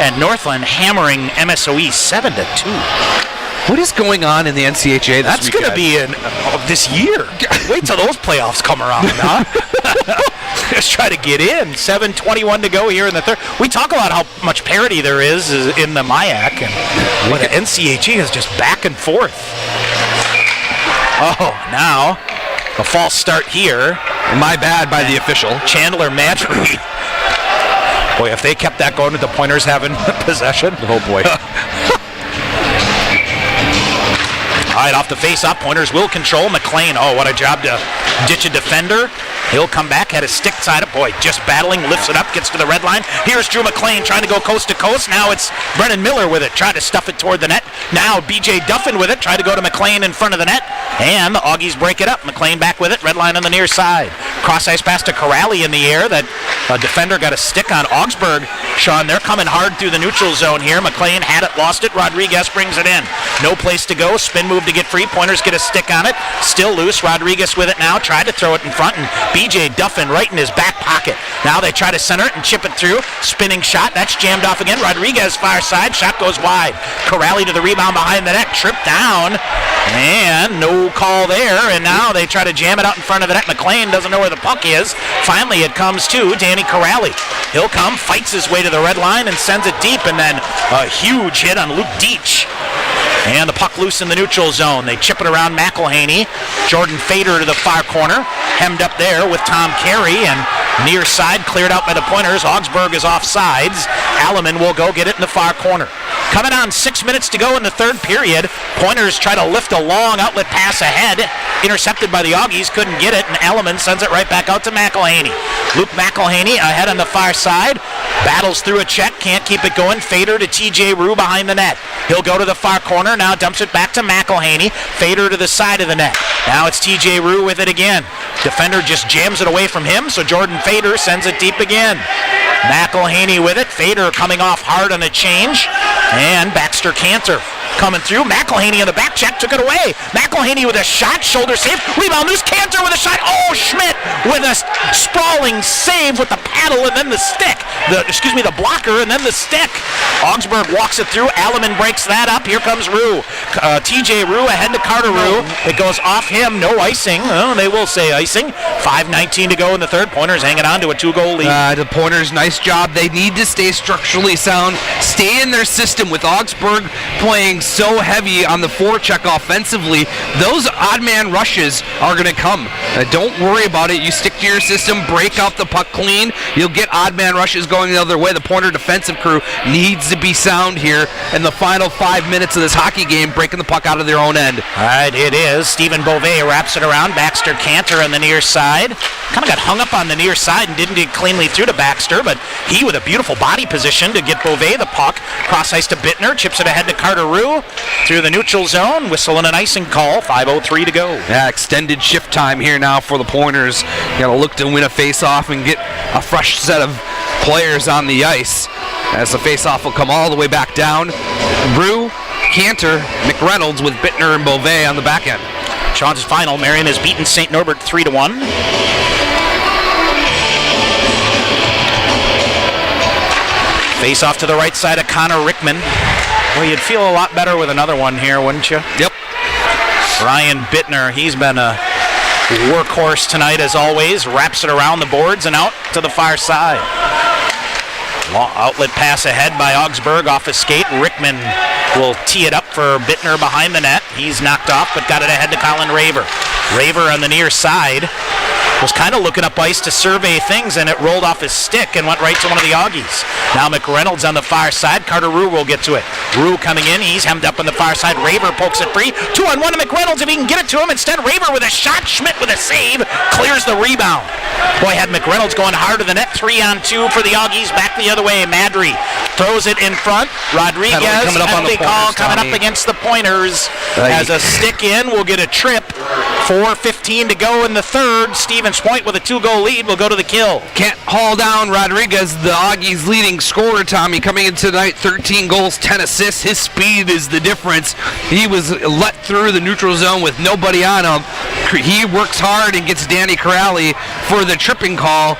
and Northland hammering MSOE 7-2. What is going on in the NCHA this That's going to be this year. Wait till those playoffs come around, huh? just try to get in. 7:21 to go here in the third. We talk about how much parity there is in the MIAC, and what the NCHE is just back and forth. Oh, now a false start here. My bad by the official. Chandler match read. Boy, if they kept that going with the Pointers having possession. Oh, boy. All right, off the face-off, Pointers will control. McLean, oh, what a job to ditch a defender. He'll come back, had his stick side up. Boy, just battling, lifts it up, gets to the red line. Here's Drew McLean trying to go coast to coast. Now it's Brennan Miller with it, trying to stuff it toward the net. Now B.J. Duffin with it, trying to go to McLean in front of the net. And the Augies break it up. McLean back with it, red line on the near side. Cross-ice pass to Corrali in the air. That defender got a stick on Augsburg. Sean, they're coming hard through the neutral zone here. McLean had it, lost it. Rodriguez brings it in. No place to go. Spin move to get free. Pointers get a stick on it. Still loose. Rodriguez with it now. Tried to throw it in front, and B.J. Duffin right in his back pocket. Now they try to center it and chip it through. Spinning shot. That's jammed off again. Rodriguez far side. Shot goes wide. Corrali to the rebound behind the net. Tripped down. And no call there. And now they try to jam it out in front of the net. McLean doesn't know where the puck is. Finally it comes to Danny Corrali. He'll come, fights his way to the red line and sends it deep. And then a huge hit on Luke Deitch. And the puck loose in the neutral zone. They chip it around McElhaney. Jordan Fader to the far corner. Hemmed up there with Tom Carey. And near side cleared out by the Pointers. Augsburg is off sides. Alleman will go get it in the far corner. Coming on 6 minutes to go in the third period. Pointers try to lift a long outlet pass ahead. Intercepted by the Augies. Couldn't get it. And Alleman sends it right back out to McElhaney. Luke McElhaney ahead on the far side. Battles through a check. Can't keep it going. Fader to TJ Rue behind the net. He'll go to the far corner. Now dumps it back to McElhaney. Fader to the side of the net. Now it's TJ Rue with it again. Defender just jams it away from him, so Jordan Fader sends it deep again. McElhaney with it. Fader coming off hard on the change. And Baxter Cantor coming through. McElhaney in the back check, took it away. McElhaney with a shot, shoulder save. Rebound loose. Cantor with a shot. Oh, Schmidt with a sprawling save with the paddle and then the stick. The blocker and then the stick. Augsburg walks it through. Alleman breaks that up. Here comes Rue. TJ Rue ahead to Carter Rue. It goes off him. No icing. Oh, they will say icing. 5:19 to go in the third. Pointers hanging on to a 2-goal lead. The Pointers, nice job. They need to stay structurally sound, stay in their system with Augsburg playing so heavy on the forecheck offensively. Those odd man rushes are going to come. Don't worry about it. You stick to your system, break out the puck clean. You'll get odd man rushes going the other way. The Pointer defensive crew needs to be sound here in the final 5 minutes of this hockey game, breaking the puck out of their own end. All right, it is. Stephen Beauvais wraps it around. Baxter Cantor on the near side. Kind of got hung up on the near side and didn't get cleanly through to Baxter, but he with a beautiful body position to get Beauvais the puck. Cross ice to Bittner, chips it ahead to Carter Rue through the neutral zone. Whistle and an icing call. 5:03 to go. Yeah, extended shift time here now for the Pointers. Got to look to win a face-off and get a fresh set of players on the ice. As the face-off will come all the way back down. Rue, Cantor, McReynolds with Bittner and Beauvais on the back end. Sean's final. Marion has beaten St. Norbert 3-1. Face off to the right side of Connor Rickman. Well, you'd feel a lot better with another one here, wouldn't you? Yep. Ryan Bittner, he's been a workhorse tonight as always. Wraps it around the boards and out to the far side. Long outlet pass ahead by Augsburg off a skate. Rickman will tee it up for Bittner behind the net. He's knocked off, but got it ahead to Colin Raver. Raver on the near side was kind of looking up ice to survey things, and it rolled off his stick and went right to one of the Augies. Now McReynolds on the far side. Carter Rue will get to it. Rue coming in. He's hemmed up on the far side. Raver pokes it free. 2-on-1 to McReynolds if he can get it to him. Instead, Raver with a shot. Schmidt with a save. Clears the rebound. Boy, had McReynolds going hard to the net. 3-on-2 for the Augies. Back the other way. Madry throws it in front. Rodriguez, penalty call coming up against the Pointers. Has a stick in. Will get a trip. 4:15 to go in the third. Stevens Point with a 2-goal lead will go to the kill. Can't haul down Rodriguez, the Augies' leading scorer, Tommy, coming in tonight, 13 goals, 10 assists. His speed is the difference. He was let through the neutral zone with nobody on him. He works hard and gets Danny Corrali for the tripping call.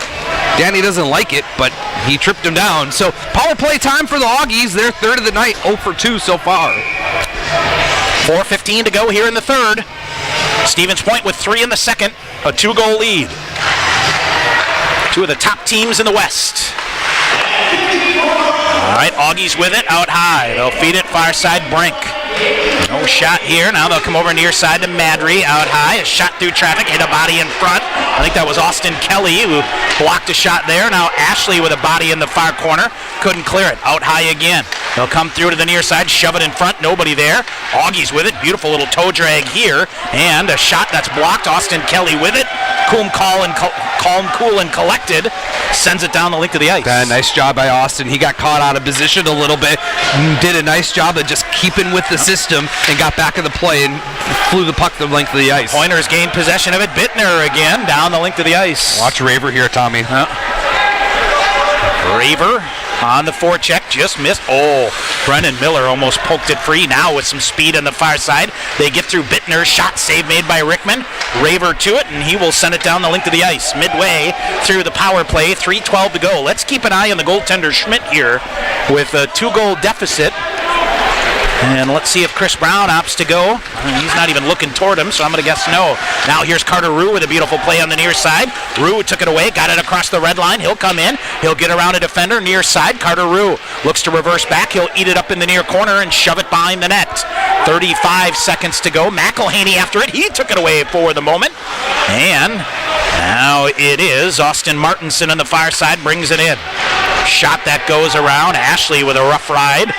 Danny doesn't like it, but he tripped him down. So power play time for the Augies. They're third of the night, 0 for 2 so far. 4:15 to go here in the third. Stevens Point with 3 in the second, a 2-goal lead. Two of the top teams in the West. All right, Augies with it, out high. They'll feed it far side, Brink. No shot here. Now they'll come over near side to Madry, out high. A shot through traffic, hit a body in front. I think that was Austin Kelly who blocked a shot there. Now Ashley with a body in the far corner. Couldn't clear it. Out high again. They'll come through to the near side, shove it in front. Nobody there. Augies with it. Beautiful little toe drag here. And a shot that's blocked. Austin Kelly with it. Calm, cool, and collected. Sends it down the length of the ice. Nice job by Austin. He got caught out of position a little bit. Did a nice job of just keeping with the system and got back in the play and flew the puck the length of the ice. Pointers gained possession of it. Bittner again down the length of the ice. Watch Raver here, Tommy. Raver on the forecheck, just missed. Oh, Brennan Miller almost poked it free. Now with some speed on the far side. They get through Bittner. Shot save made by Rickman. Raver to it, and he will send it down the length of the ice. Midway through the power play, 3:12 to go. Let's keep an eye on the goaltender Schmidt here with a 2-goal deficit. And let's see if Chris Brown opts to go. He's not even looking toward him, so I'm going to guess no. Now here's Carter Rue with a beautiful play on the near side. Rue took it away, got it across the red line. He'll come in. He'll get around a defender near side. Carter Rue looks to reverse back. He'll eat it up in the near corner and shove it behind the net. 35 seconds to go. McElhaney after it. He took it away for the moment. And now it is Austin Martinson on the far side brings it in. Shot that goes around. Ashley with a rough ride.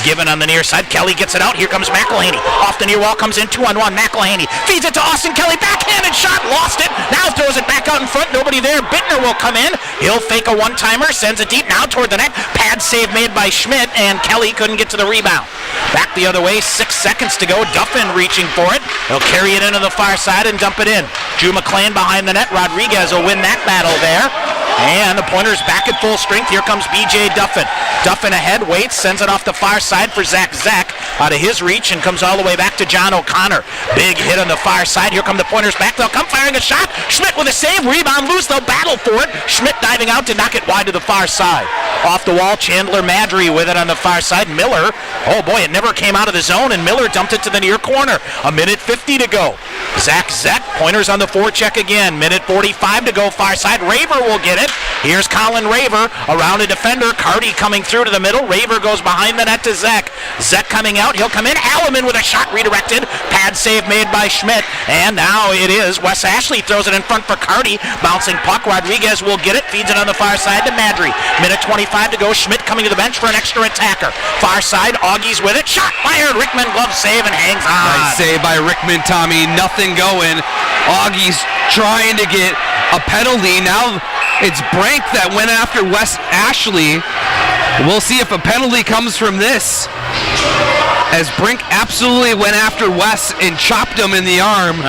Given on the near side. Kelly gets it out. Here comes McElhaney. Off the near wall comes in 2-on-1. McElhaney feeds it to Austin Kelly. Backhanded shot. Lost it. Now throws it back out in front. Nobody there. Bittner will come in. He'll fake a one-timer. Sends it deep now toward the net. Pad save made by Schmidt. And Kelly couldn't get to the rebound. Back the other way. 6 seconds to go. Duffin reaching for it. He'll carry it into the far side and dump it in. Drew McLean behind the net. Rodriguez will win that battle there. And the Pointers back at full strength. Here comes B.J. Duffin. Duffin ahead, waits, sends it off the far side for Zach out of his reach and comes all the way back to John O'Connor. Big hit on the far side. Here come the Pointers back. They'll come firing a shot. Schmidt with a save. Rebound loose. They'll battle for it. Schmidt diving out to knock it wide to the far side. Off the wall, Chandler Madry with it on the far side. Miller, oh boy, it never came out of the zone, and Miller dumped it to the near corner. 1:50 to go. Zach, Pointers on the forecheck again. 1:45 to go, far side. Raver will get it. Here's Colin Raver around a defender. Carty coming through to the middle. Raver goes behind the net to Zek. Zek coming out. He'll come in. Alleman with a shot redirected. Pad save made by Schmidt. And now it is Wes Ashley throws it in front for Carty. Bouncing puck. Rodriguez will get it. Feeds it on the far side to Madry. 1:25 to go. Schmidt coming to the bench for an extra attacker. Far side. Augies with it. Shot fired. Rickman glove save and hangs on. Nice save by Rickman, Tommy. Nothing going. Augies trying to get a penalty. Now it's Brink that went after Wes Ashley. We'll see if a penalty comes from this, as Brink absolutely went after Wes and chopped him in the arm.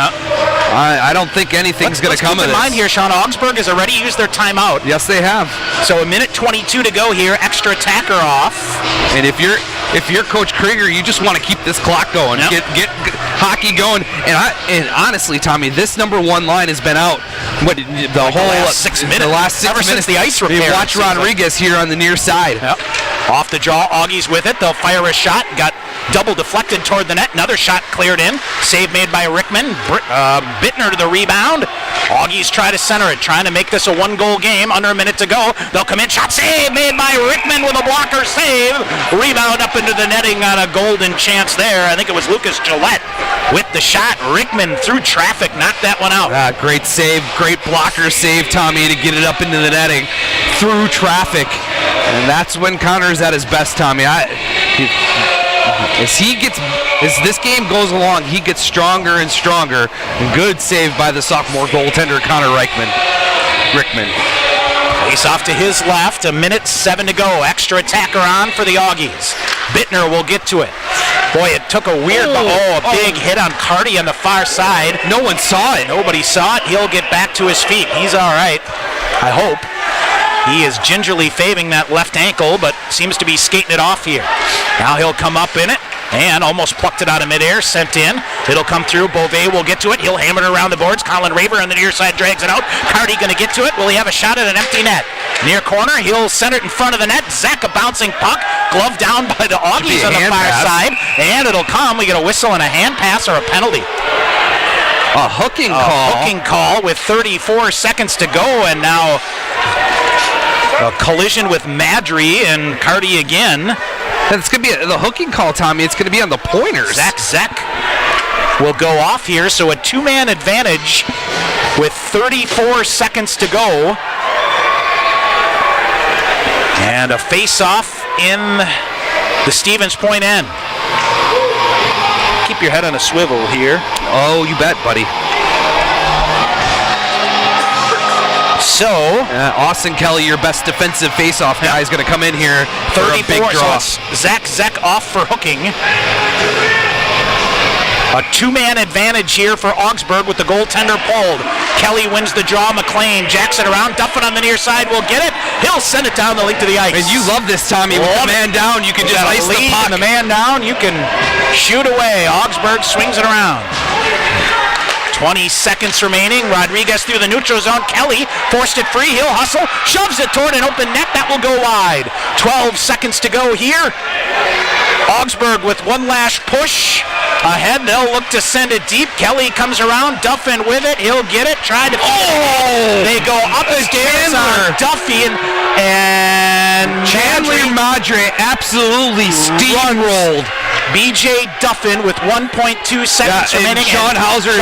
I don't think anything's going to come of this. Keep in mind here, Sean, Augsburg has already used their timeout. Yes, they have. So 1:22 to go here. Extra attacker off. And if you're Coach Krieger, you just want to keep this clock going. Yep. Get hockey going. And honestly, Tommy, this number one line has been out the last 6 minutes. The last 6 minutes. Since the ice repair. Watch Rodriguez here on the near side. Yep. Off the jaw, Augies with it. They'll fire a shot. Got double deflected toward the net. Another shot cleared in. Save made by Rickman. Bittner to the rebound. Augies try to center it, trying to make this a one-goal game. Under a minute to go. They'll come in. Shot save made by Rickman with a blocker save. Rebound up into the netting on a golden chance there. I think it was Lucas Gillette with the shot. Rickman through traffic knocked that one out. Great save. Great blocker save, Tommy, to get it up into the netting through traffic. And that's when Connor's at his best, Tommy. As this game goes along, he gets stronger and stronger. And good save by the sophomore goaltender, Connor Rickman. Face off to his left, 1:07 to go. Extra attacker on for the Augies. Bittner will get to it. Boy, it took a weird, big hit on Carty on the far side. No one saw it. Nobody saw it. He'll get back to his feet. He's all right, I hope. He is gingerly faving that left ankle, but seems to be skating it off here. Now he'll come up in it and almost plucked it out of midair, sent in. It'll come through. Beauvais will get to it. He'll hammer it around the boards. Colin Raver on the near side drags it out. Carty going to get to it. Will he have a shot at an empty net? Near corner. He'll send it in front of the net. Zach, a bouncing puck. Glove down by the Augies on the far side. And it'll come. We get a whistle and a hand pass or a penalty. A hooking call. Hooking call with 34 seconds to go, and now A collision with Madry and Carty again. And it's going to be the hooking call, Tommy. It's going to be on the pointers. Zach Zeck will go off here, so a two-man advantage with 34 seconds to go. And a face-off in the Stevens Point end. Keep your head on a swivel here. Oh, you bet, buddy. So, Austin Kelly, your best defensive face-off guy, is going to come in here for a big draw. So it's Zach Zeck off for hooking. A two-man advantage here for Augsburg with the goaltender pulled. Kelly wins the draw. McLean jacks it around. Duffin on the near side will get it. He'll send it down the link to the ice. And you love this, Tommy. With the man down, you can just ice the puck. And the man down, you can shoot away. Augsburg swings it around. 20 seconds remaining. Rodriguez through the neutral zone. Kelly forced it free. He'll hustle. Shoves it toward an open net. That will go wide. 12 seconds to go here. Augsburg with one last push. Ahead, they'll look to send it deep. Kelly comes around. Duffin with it. He'll get it. Try to... They go upstairs on Duffy and Chandler Madre absolutely steamrolled B.J. Duffin with 1.2 seconds remaining. Sean Hauser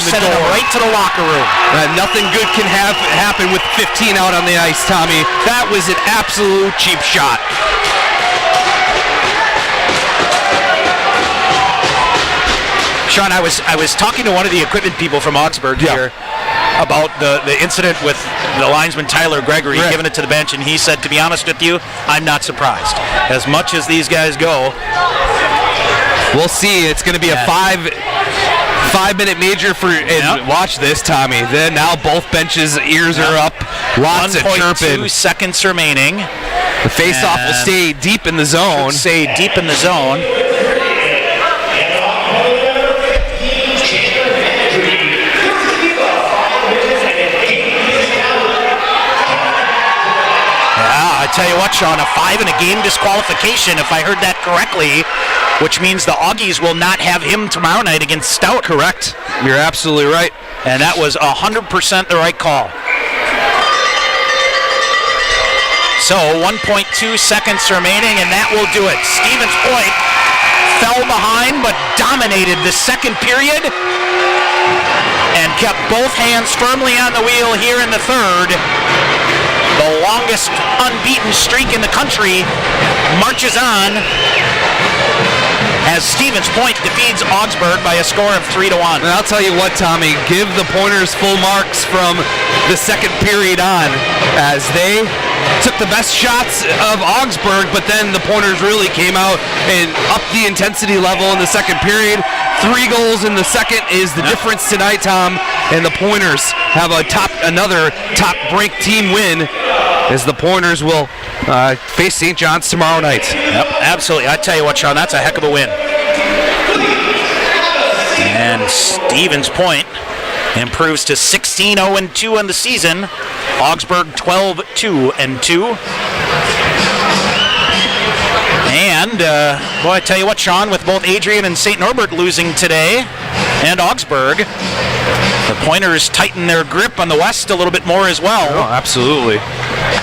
sent it right to the locker room. Nothing good can happen with 15 out on the ice, Tommy. That was an absolute cheap shot. Sean, I was talking to one of the equipment people from Augsburg here about the incident with the linesman Tyler Gregory giving it to the bench, and he said, to be honest with you, I'm not surprised. As much as these guys go, we'll see. It's going to be a five-minute major for. And watch this, Tommy. Then now both benches' ears are up. Lots of chirping. 1.2 seconds remaining. The face-off will stay deep in the zone. Stay deep in the zone. I tell you what, Sean, a 5 and a game disqualification, if I heard that correctly, which means the Augies will not have him tomorrow night against Stout. Correct. You're absolutely right. And that was 100% the right call. So 1.2 seconds remaining, and that will do it. Stevens Point fell behind, but dominated the second period and kept both hands firmly on the wheel here in the third. The longest unbeaten streak in the country marches on as Stevens Point defeats Augsburg by a score of 3-1. And I'll tell you what, Tommy, give the Pointers full marks from the second period on, as they took the best shots of Augsburg, but then the Pointers really came out and upped the intensity level in the second period. 3 goals in the second is the difference tonight, Tom, and the Pointers have another top-ranked team win, as the Pointers will face St. John's tomorrow night. Yep, absolutely. I tell you what, Sean, that's a heck of a win. And Stevens Point improves to 16-0-2 in the season. Augsburg 12-2-2. And, boy, I tell you what, Sean, with both Adrian and St. Norbert losing today, and Augsburg, the Pointers tighten their grip on the West a little bit more as well. Oh, absolutely.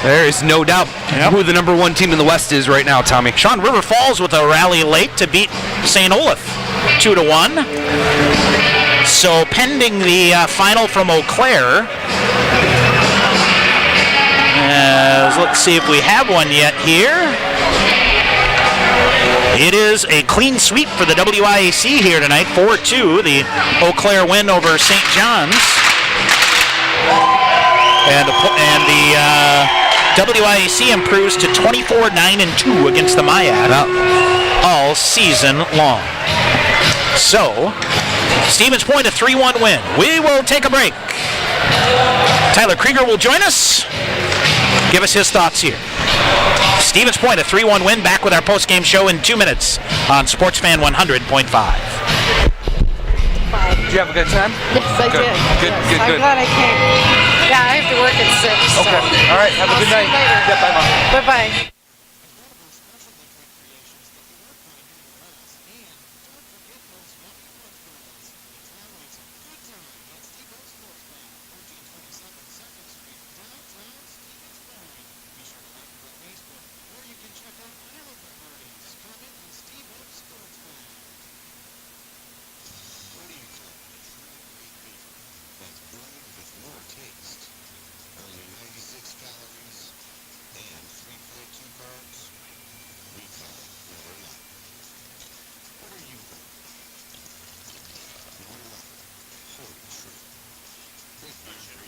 There is no doubt who the number one team in the West is right now, Tommy. Sean, River Falls with a rally late to beat St. Olaf 2-1. So pending the final from Eau Claire. Let's see if we have one yet here. It is a clean sweep for the WIAC here tonight, 4-2, the Eau Claire win over St. John's. And the WIAC improves to 24-9-2 against the MIAC all season long. So, Stevens Point a 3-1 win. We will take a break. Tyler Krieger will join us. Give us his thoughts here. Stevens Point a 3-1 win. Back with our post-game show in 2 minutes on Sportsfan 100.5. Did you have a good time? Yes, I did. Good. I'm glad I came. Yeah, I have to work at 6. Okay. So. All right. Have a good night. Yeah, bye, Mom. Bye-bye. discussion.